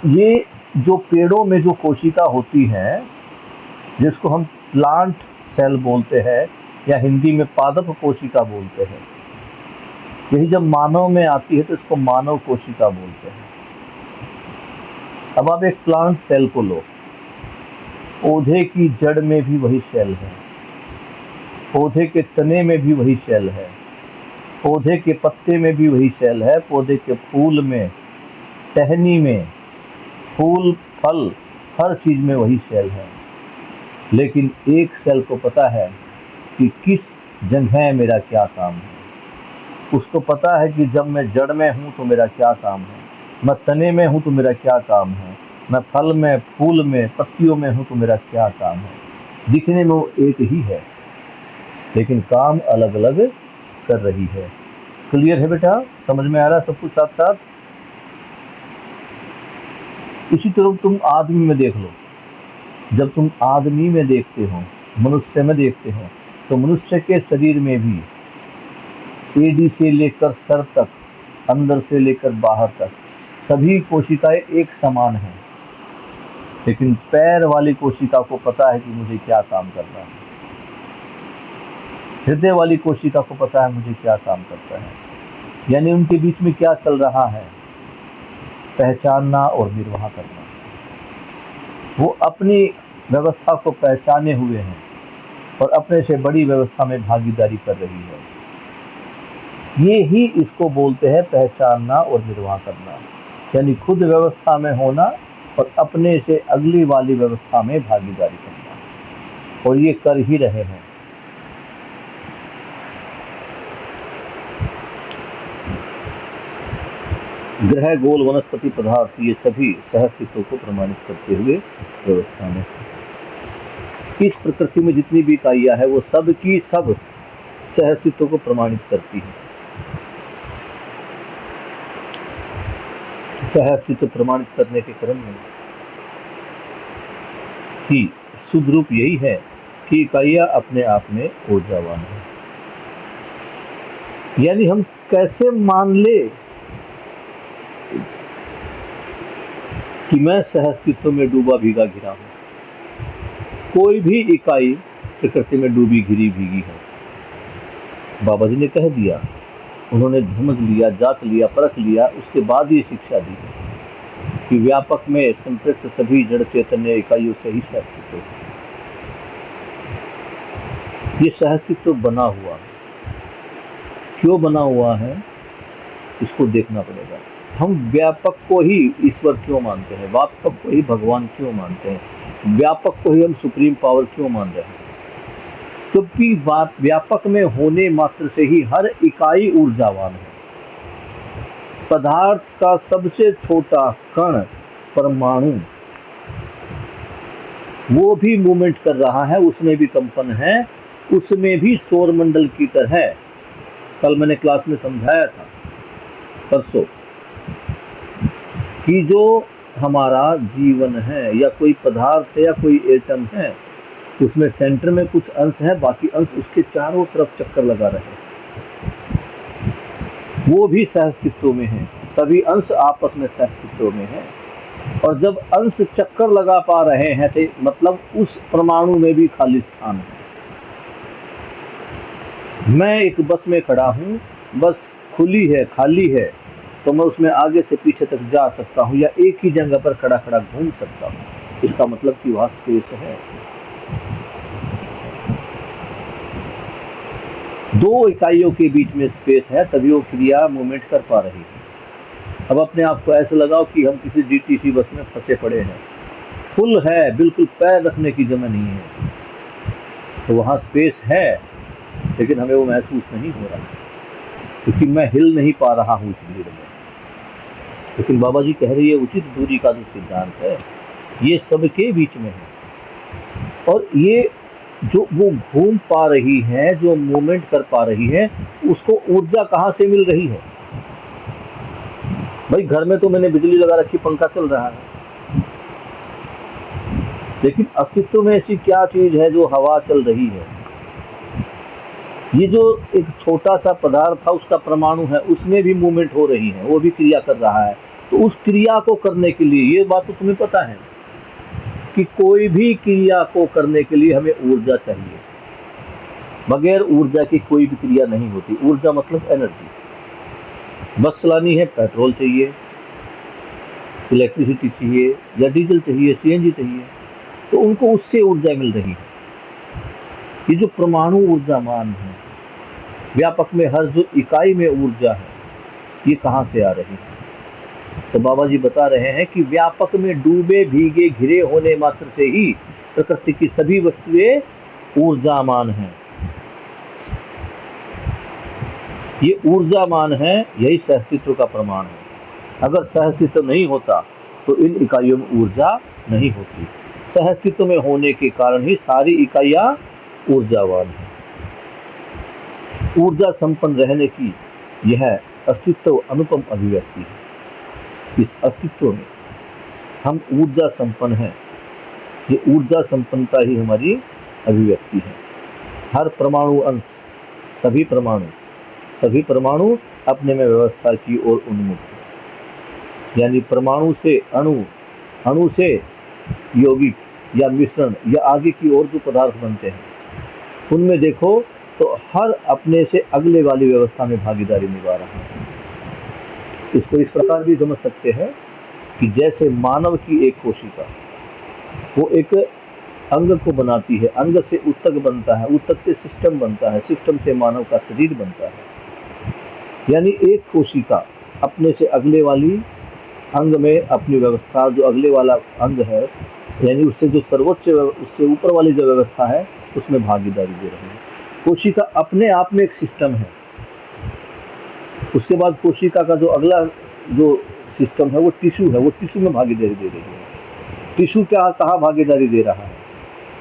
ये जो पेड़ों में जो कोशिका होती है जिसको हम प्लांट सेल बोलते हैं या हिंदी में पादप कोशिका बोलते हैं, यही जब मानव में आती है तो इसको मानव कोशिका बोलते हैं। अब आप एक प्लांट सेल को लो, पौधे की जड़ में भी वही सेल है, पौधे के तने में भी वही सेल है, पौधे के पत्ते में भी वही सेल है, पौधे के फूल में, टहनी में, फूल फल हर चीज में वही सेल है। लेकिन एक सेल को पता है कि किस जगह मेरा क्या काम है, उसको पता है कि जब मैं जड़ में हूं तो मेरा क्या काम है, मैं तने में हूं तो मेरा क्या काम है, मैं फल में फूल में पत्तियों में हूं तो मेरा क्या काम है। दिखने में वो एक ही है लेकिन काम अलग अलग कर रही है। क्लियर है बेटा, समझ में आ रहा है सब कुछ साथ साथ। इसी तरह तुम आदमी में देख लो, जब तुम आदमी में देखते हो, मनुष्य में देखते हो, तो मनुष्य के शरीर में भी एडी से लेकर सर तक, अंदर से लेकर बाहर तक सभी कोशिकाएं एक समान हैं, लेकिन पैर वाली कोशिका को पता है कि मुझे क्या काम करना है, हृदय वाली कोशिका को पता है मुझे क्या काम करता है। यानी उनके बीच में क्या चल रहा है, पहचानना और निर्वाह करना। वो अपनी व्यवस्था को पहचाने हुए हैं और अपने से बड़ी व्यवस्था में भागीदारी कर रही है। ये ही इसको बोलते हैं पहचानना और निर्वाह करना, यानी खुद व्यवस्था में होना और अपने से अगली वाली व्यवस्था में भागीदारी करना, और ये कर ही रहे हैं। ग्रह गोल वनस्पति पदार्थ ये सभी सहअस्तित्व को प्रमाणित करते हुए व्यवस्था में। इस प्रकृति में जितनी भी इकाइयां है वो सब की सब सहअस्तित्व को प्रमाणित करती है। सहअस्तित्व प्रमाणित करने के क्रम में ही शुद्ध रूप यही है कि इकाइयां अपने आप में ऊर्जावान है। यानी हम कैसे मान ले कि मैं सहअस्तित्व में डूबा भीगा घिरा हूं। कोई भी इकाई प्रकृति में डूबी घिरी भीगी है, बाबा जी ने कह दिया, उन्होंने समझ लिया, जांच लिया, परख लिया, उसके बाद ये शिक्षा दी कि व्यापक में संपृक्त सभी जड़ चैतन्य इकाइयों से ही सहअस्तित्व है। ये सहअस्तित्व बना हुआ है, क्यों बना हुआ है इसको देखना पड़ेगा। हम व्यापक को ही ईश्वर क्यों मानते हैं, व्यापक को ही भगवान क्यों मानते हैं, व्यापक को ही हम सुप्रीम पावर क्यों मान रहे हैं? क्योंकि व्यापक में होने मात्र से ही हर इकाई ऊर्जावान है। पदार्थ का सबसे छोटा कण परमाणु वो भी मूवमेंट कर रहा है, उसमें भी कंपन है, उसमें भी सौर मंडल की तरह, कल मैंने क्लास में समझाया था परसों, कि जो हमारा जीवन है या कोई पदार्थ है या कोई एटम है, उसमें सेंटर में कुछ अंश है, बाकी अंश उसके चारों तरफ चक्कर लगा रहे हैं, वो भी सहअस्तित्व में है। सभी अंश आपस में सहअस्तित्व में है। और जब अंश चक्कर लगा पा रहे हैं तो मतलब उस परमाणु में भी खाली स्थान है। मैं एक बस में खड़ा हूँ, बस खुली है, खाली है, तो मैं उसमें आगे से पीछे तक जा सकता हूँ या एक ही जगह पर खड़ा खड़ा घूम सकता हूँ। इसका मतलब कि वहाँ स्पेस है। दो इकाइयों के बीच में स्पेस है, तभी वो क्रिया मूवमेंट कर पा रही है। अब अपने आप को ऐसे लगाओ कि हम किसी डीटीसी बस में फंसे पड़े हैं, फुल है, बिल्कुल पैर रखने की जगह नहीं है, तो वहाँ स्पेस है, लेकिन हमें वो महसूस नहीं हो रहा, क्योंकि मैं हिल नहीं पा रहा हूँ इस भीड़ में। लेकिन बाबा जी कह रही है उचित दूरी का जो सिद्धांत है ये सबके बीच में है। और ये जो वो घूम पा रही है, जो मूवमेंट कर पा रही है, उसको ऊर्जा कहाँ से मिल रही है? भाई घर में तो मैंने बिजली लगा रखी, पंखा चल रहा है, लेकिन अस्तित्व में ऐसी क्या चीज है जो हवा चल रही है? ये जो एक छोटा सा पदार्थ था उसका परमाणु है, उसमें भी मूवमेंट हो रही है, वो भी क्रिया कर रहा है। तो उस क्रिया को करने के लिए, ये बात तो तुम्हें पता है कि कोई भी क्रिया को करने के लिए हमें ऊर्जा चाहिए। बगैर ऊर्जा की कोई भी क्रिया नहीं होती। ऊर्जा मतलब एनर्जी। बस चलानी है, पेट्रोल चाहिए, इलेक्ट्रिसिटी चाहिए या डीजल चाहिए, सीएनजी चाहिए, तो उनको उससे ऊर्जा मिल रही है। ये जो परमाणु ऊर्जामान है, व्यापक में हर जो इकाई में ऊर्जा है, ये कहाँ से आ रही है? तो बाबा जी बता रहे हैं कि व्यापक में डूबे भीगे घिरे होने मात्र से ही प्रकृति की सभी वस्तुएं ऊर्जामान हैं। ये ऊर्जामान है, यही सहअस्तित्व का प्रमाण है। अगर सहअस्तित्व नहीं होता तो इन इकाइयों में ऊर्जा नहीं होती। सहअस्तित्व में होने के कारण ही सारी इकाइयां ऊर्जावान है। ऊर्जा संपन्न रहने की यह अस्तित्व अनुपम अभिव्यक्ति है। इस अस्तित्व में हम ऊर्जा संपन्न हैं। ये ऊर्जा संपन्नता ही हमारी अभिव्यक्ति है। हर परमाणु अंश, सभी परमाणु अपने में व्यवस्था की ओर उन्मुख है। यानी परमाणु से अणु, अणु से यौगिक या मिश्रण या आगे की ओर जो पदार्थ बनते हैं, उनमें देखो तो हर अपने से अगले वाली व्यवस्था में भागीदारी निभा रहा है। इसको इस प्रकार भी समझ सकते हैं कि जैसे मानव की एक कोशिका वो एक अंग को बनाती है, अंग से ऊतक बनता है, ऊतक से सिस्टम बनता है, सिस्टम से मानव का शरीर बनता है। यानी एक कोशिका अपने से अगले वाली अंग में अपनी व्यवस्था, जो अगले वाला अंग है यानी उससे जो सर्वोच्च, उससे ऊपर वाली जो व्यवस्था है, उसमें भागीदारी दे रही है। कोशिका अपने आप में एक सिस्टम है। उसके बाद कोशिका का जो अगला जो सिस्टम है वो टिश्यू है, वो टिश्यू में भागीदारी दे रही है। टिश्यू क्या कहाँ भागीदारी दे रहा है?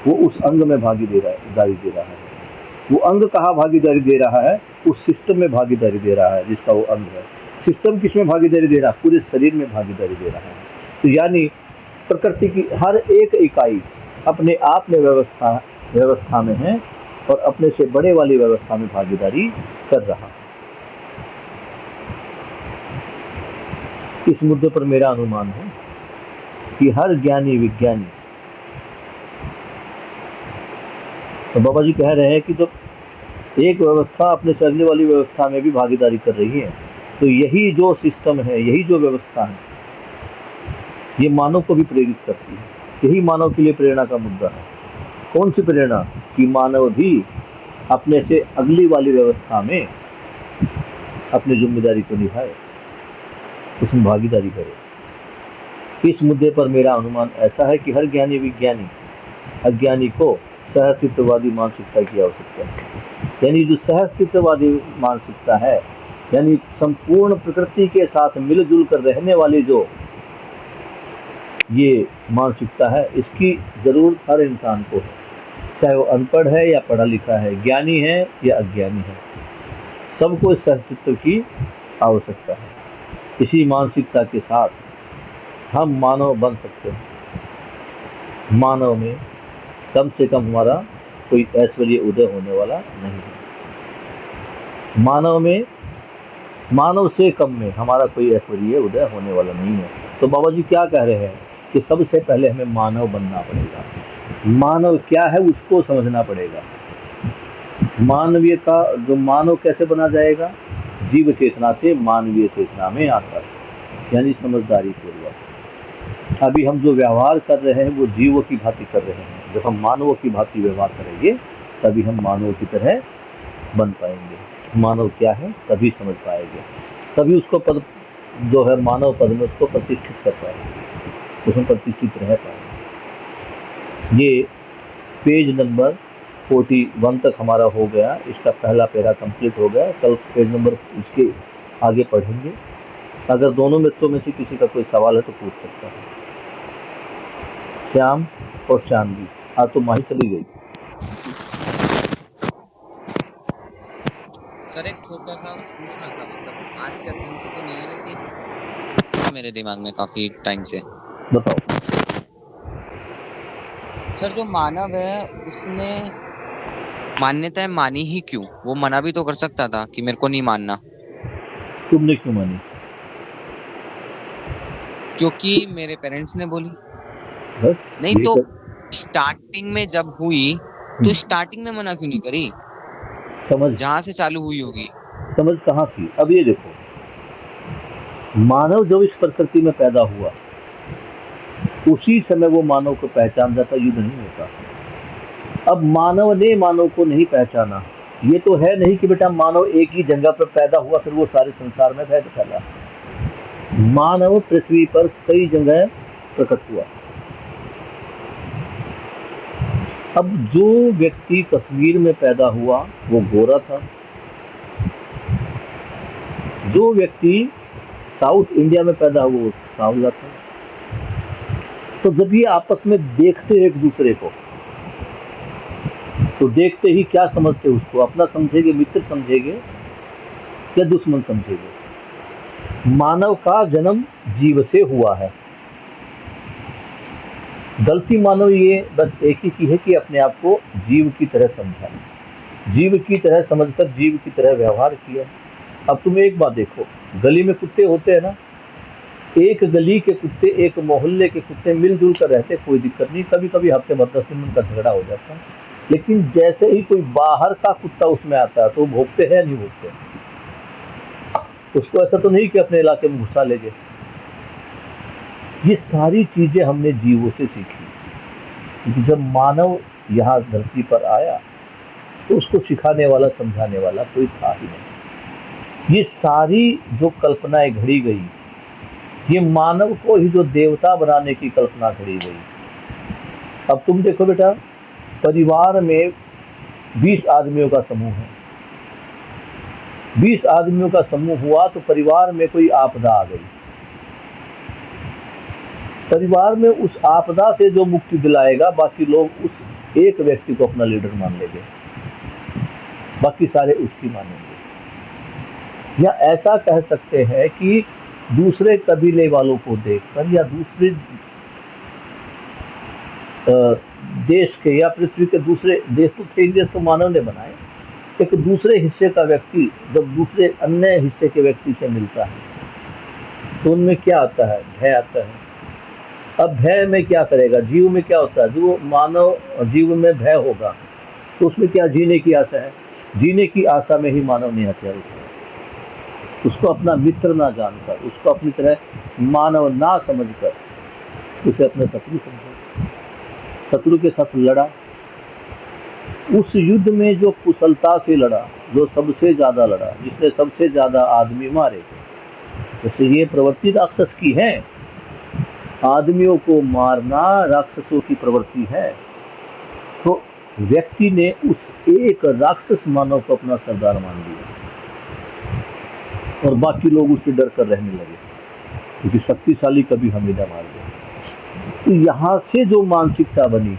वो उस अंग में भागीदारी दे रहा है। वो अंग कहाँ भागीदारी दे रहा है? उस सिस्टम में भागीदारी दे रहा है जिसका वो अंग है। सिस्टम किसमें भागीदारी दे रहा है? पूरे शरीर में भागीदारी दे रहा है। तो यानी प्रकृति की हर एक इकाई अपने आप में व्यवस्था में है और अपने से बड़े वाली व्यवस्था में भागीदारी कर रहा है। इस मुद्दे पर मेरा अनुमान है कि हर ज्ञानी विज्ञानी, तो बाबा जी कह रहे हैं कि जब एक व्यवस्था अपने से अगले वाली व्यवस्था में भी भागीदारी कर रही है, तो यही जो सिस्टम है, यही जो व्यवस्था है, ये मानव को भी प्रेरित करती है। यही मानव के लिए प्रेरणा का मुद्दा है। कौन सी प्रेरणा? कि मानव भी अपने से अगली वाली व्यवस्था में अपनी जिम्मेदारी को निभाए, उसमें भागीदारी करे। इस मुद्दे पर मेरा अनुमान ऐसा है कि हर ज्ञानी विज्ञानी अज्ञानी को सहअस्तित्ववादी मानसिकता की आवश्यकता है। यानी जो सहअस्तित्ववादी मानसिकता है, यानी संपूर्ण प्रकृति के साथ मिलजुल कर रहने वाली जो ये मानसिकता है, इसकी जरूरत हर इंसान को है। चाहे वो अनपढ़ है या पढ़ा लिखा है, ज्ञानी है या अज्ञानी है, सबको इस अस्तित्व की आवश्यकता है। इसी मानसिकता के साथ हम मानव बन सकते हैं। मानव में कम से कम हमारा कोई ऐश्वर्य उदय होने वाला नहीं है। मानव से कम में हमारा कोई ऐश्वर्य उदय होने वाला नहीं है। तो बाबा जी क्या कह रहे हैं कि सबसे पहले हमें मानव बनना पड़ेगा। मानव क्या है उसको समझना पड़ेगा। मानवीय का जो मानव कैसे बना जाएगा, जीव चेतना से मानवीय चेतना में आकर, यानी समझदारी पूर्वक। अभी हम जो व्यवहार कर रहे हैं वो जीवों की भांति कर रहे हैं। जब हम मानवों की भांति व्यवहार करेंगे तभी हम मानवों की तरह बन पाएंगे। मानव क्या है तभी समझ पाएंगे, तभी उसको पद जो है मानव पद में उसको प्रतिष्ठित कर पाएंगे, उसमें प्रतिष्ठित रह पाएंगे। ये पेज नंबर 41 तक हमारा हो गया। इसका पहला पैरा कंप्लीट हो गया। कल पेज नंबर इसके आगे पढ़ेंगे। अगर दोनों मित्रों में से किसी का कोई सवाल है तो पूछ सकता है। श्याम और शानवी, आज तो माही चली गई।
सर एक छोटा सा पूछना था, मतलब आज ही अध्ययन से तो नहीं है लेकिन मेरे दिमाग में काफी टाइम से।
बताओ।
सर जो मानव है उसने मान्यताएं मानी ही क्यों? वो मना भी तो कर सकता था कि मेरे को नहीं मानना।
तुमने क्यों मानी?
क्योंकि मेरे पेरेंट्स ने बोली।
बस
नहीं
ये
तो
कर-
स्टार्टिंग में जब हुई तो स्टार्टिंग में मना क्यों नहीं करी,
समझ
जहां से चालू हुई होगी।
समझ कहाँ थी? अब ये देखो, मानव जब इस प्रकृति में पैदा हुआ उसी समय वो मानव को पहचान जाता, युद्ध नहीं होता। अब मानव ने मानव को नहीं पहचाना। ये तो है नहीं कि बेटा मानव एक ही जगह पर पैदा हुआ फिर वो सारे संसार में भेद फैला। मानव पृथ्वी पर कई जगह प्रकट हुआ। अब जो व्यक्ति कश्मीर में पैदा हुआ वो गोरा था, जो व्यक्ति साउथ इंडिया में पैदा हुआ वो सांवला था। तो जब ये आपस में देखते एक दूसरे को तो देखते ही क्या समझते, उसको अपना समझेंगे, मित्र समझेंगे या दुश्मन समझेंगे। मानव का जन्म जीव से हुआ है। गलती मानव ये बस एक ही की है कि अपने आप को जीव की तरह समझा, जीव की तरह समझकर जीव की तरह व्यवहार किया। अब तुम एक बात देखो, गली में कुत्ते होते हैं ना, एक गली के कुत्ते, एक मोहल्ले के कुत्ते मिलजुल कर रहते, कोई दिक्कत नहीं। कभी कभी हफ्ते भर 10 दिन उनका झगड़ा हो जाता है, लेकिन जैसे ही कोई बाहर का कुत्ता उसमें आता है तो भोगते हैं नहीं भोगते। उसको ऐसा तो नहीं कि अपने इलाके में घुसा ले गए। ये सारी चीजें हमने जीवों से सीखी, क्योंकि जब मानव यहाँ धरती पर आया तो उसको सिखाने वाला, समझाने वाला कोई था ही नहीं। ये सारी जो कल्पनाएं घड़ी गई, ये मानव को ही जो देवता बनाने की कल्पना घड़ी गई। अब तुम देखो बेटा, परिवार में 20 आदमियों का समूह है। 20 आदमियों का समूह हुआ तो परिवार में कोई आपदा आ गई। परिवार में उस आपदा से जो मुक्ति दिलाएगा, बाकी लोग उस एक व्यक्ति को अपना लीडर मान लेंगे, बाकी सारे उसकी मानेंगे। या ऐसा कह सकते हैं कि दूसरे कबीले वालों को देखकर या दूसरे देश के या पृथ्वी के दूसरे देशों के देश तो मानव ने बनाए, एक दूसरे हिस्से का व्यक्ति जब दूसरे अन्य हिस्से के व्यक्ति से मिलता है तो उनमें क्या आता है? भय आता है। अब भय में क्या करेगा? जीव में क्या होता है? जो मानव जीव में भय होगा तो उसमें क्या जीने की आशा है? जीने की आशा में ही मानव ने हथियार उठाया। उसको अपना मित्र ना जानकर, उसको अपनी तरह मानव ना समझकर उसे अपना शत्रु समझा, शत्रु के साथ लड़ा। उस युद्ध में जो कुशलता से लड़ा, जो सबसे ज्यादा लड़ा, जिसने सबसे ज्यादा आदमी मारे, जैसे ये प्रवृत्ति राक्षस की है, आदमियों को मारना राक्षसों की प्रवृत्ति है। तो व्यक्ति ने उस एक राक्षस मानव को अपना सरदार मान लिया और बाकी लोग उससे डर कर रहने लगे, क्योंकि शक्तिशाली कभी हमें न मार दे। तो यहाँ से जो मानसिकता बनी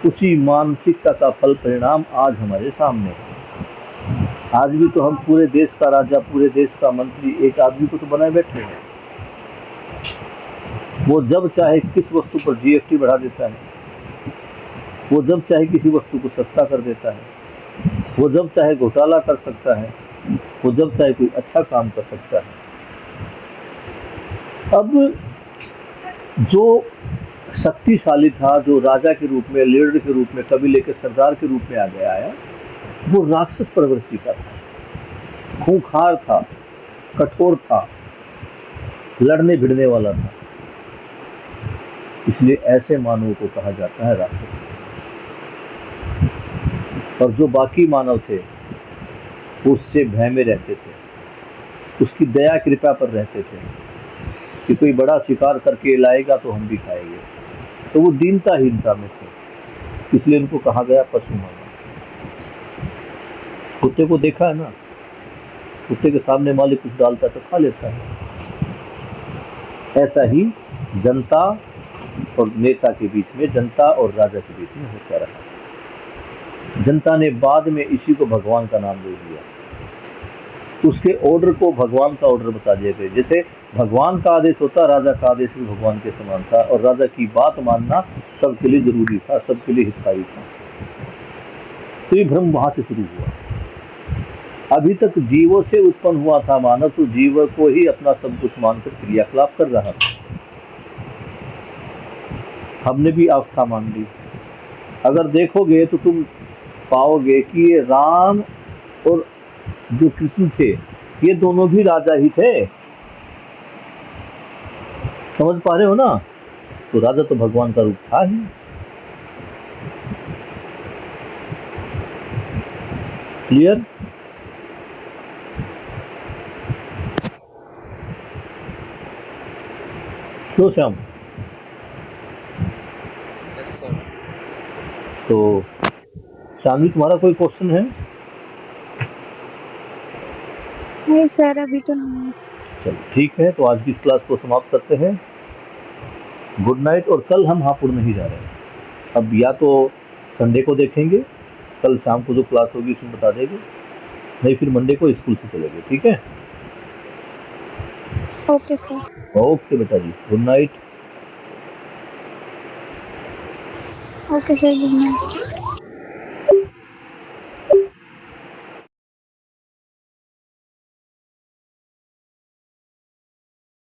उसी मानसिकता का फल परिणाम आज हमारे सामने है। आज भी तो हम पूरे देश का राजा, पूरे देश का मंत्री एक आदमी को तो बनाए बैठे हैं। वो जब चाहे किस वस्तु पर जीएसटी बढ़ा देता है, वो जब चाहे किसी वस्तु को सस्ता कर देता है, वो जब चाहे घोटाला कर सकता है, वो जब चाहे कोई अच्छा काम कर सकता है। अब जो शक्तिशाली था, जो राजा के रूप में, लीडर के रूप में, कबीले के सरदार के रूप में आ गया है, वो राक्षस प्रवृत्ति का था, खूंखार था, कठोर था, लड़ने भिड़ने वाला था। इसलिए ऐसे मानव को कहा जाता है राक्षस। और जो बाकी मानव थे उससे भय में रहते थे, उसकी दया कृपा पर रहते थे कि कोई बड़ा शिकार करके लाएगा तो हम भी खाएंगे। तो वो दीनताहीनता में थे, इसलिए उनको कहा गया पशु मानव। कुत्ते को देखा है ना, कुत्ते के सामने मालिक कुछ डालता है तो खा लेता है। ऐसा ही जनता और नेता के बीच में, जनता और राजा के बीच में होता रहा। जनता ने बाद में इसी को भगवान का नाम दे दिया, उसके ऑर्डर को भगवान का ऑर्डर बता दिया गया। जैसे भगवान का आदेश होता, राजा का आदेश भी भगवान के समान था, और राजा की बात मानना सबके लिए जरूरी था, सबके लिए हितकारी था। तो ये भ्रम वहां से शुरू हुआ। अभी तक जीवों से उत्पन्न हुआ था मानव, तो जीव को ही अपना सब कुछ मानकर क्रियाकलाप कर रहा था। हमने भी आस्था मान ली। अगर देखोगे तो तुम पाओगे कि ये राम और जो कृष्ण थे, ये दोनों भी राजा ही थे। समझ पा रहे हो ना? तो राजा तो भगवान का रूप था ही। क्लियर? तो श्याम, तो शानवी तुम्हारा कोई क्वेश्चन है?
नहीं सर, अभी तो नहीं।
चलो ठीक है, तो आज की इस क्लास को समाप्त करते हैं। Good night. और कल हम हापुड़ नहीं जा रहे हैं। अब या तो संडे को देखेंगे, कल शाम को जो क्लास होगी उसमें बता देंगे, नहीं फिर मंडे को स्कूल से चलेंगे। ठीक है?
Okay sir.
ओके बेटा जी, good night.
Okay sir, good night.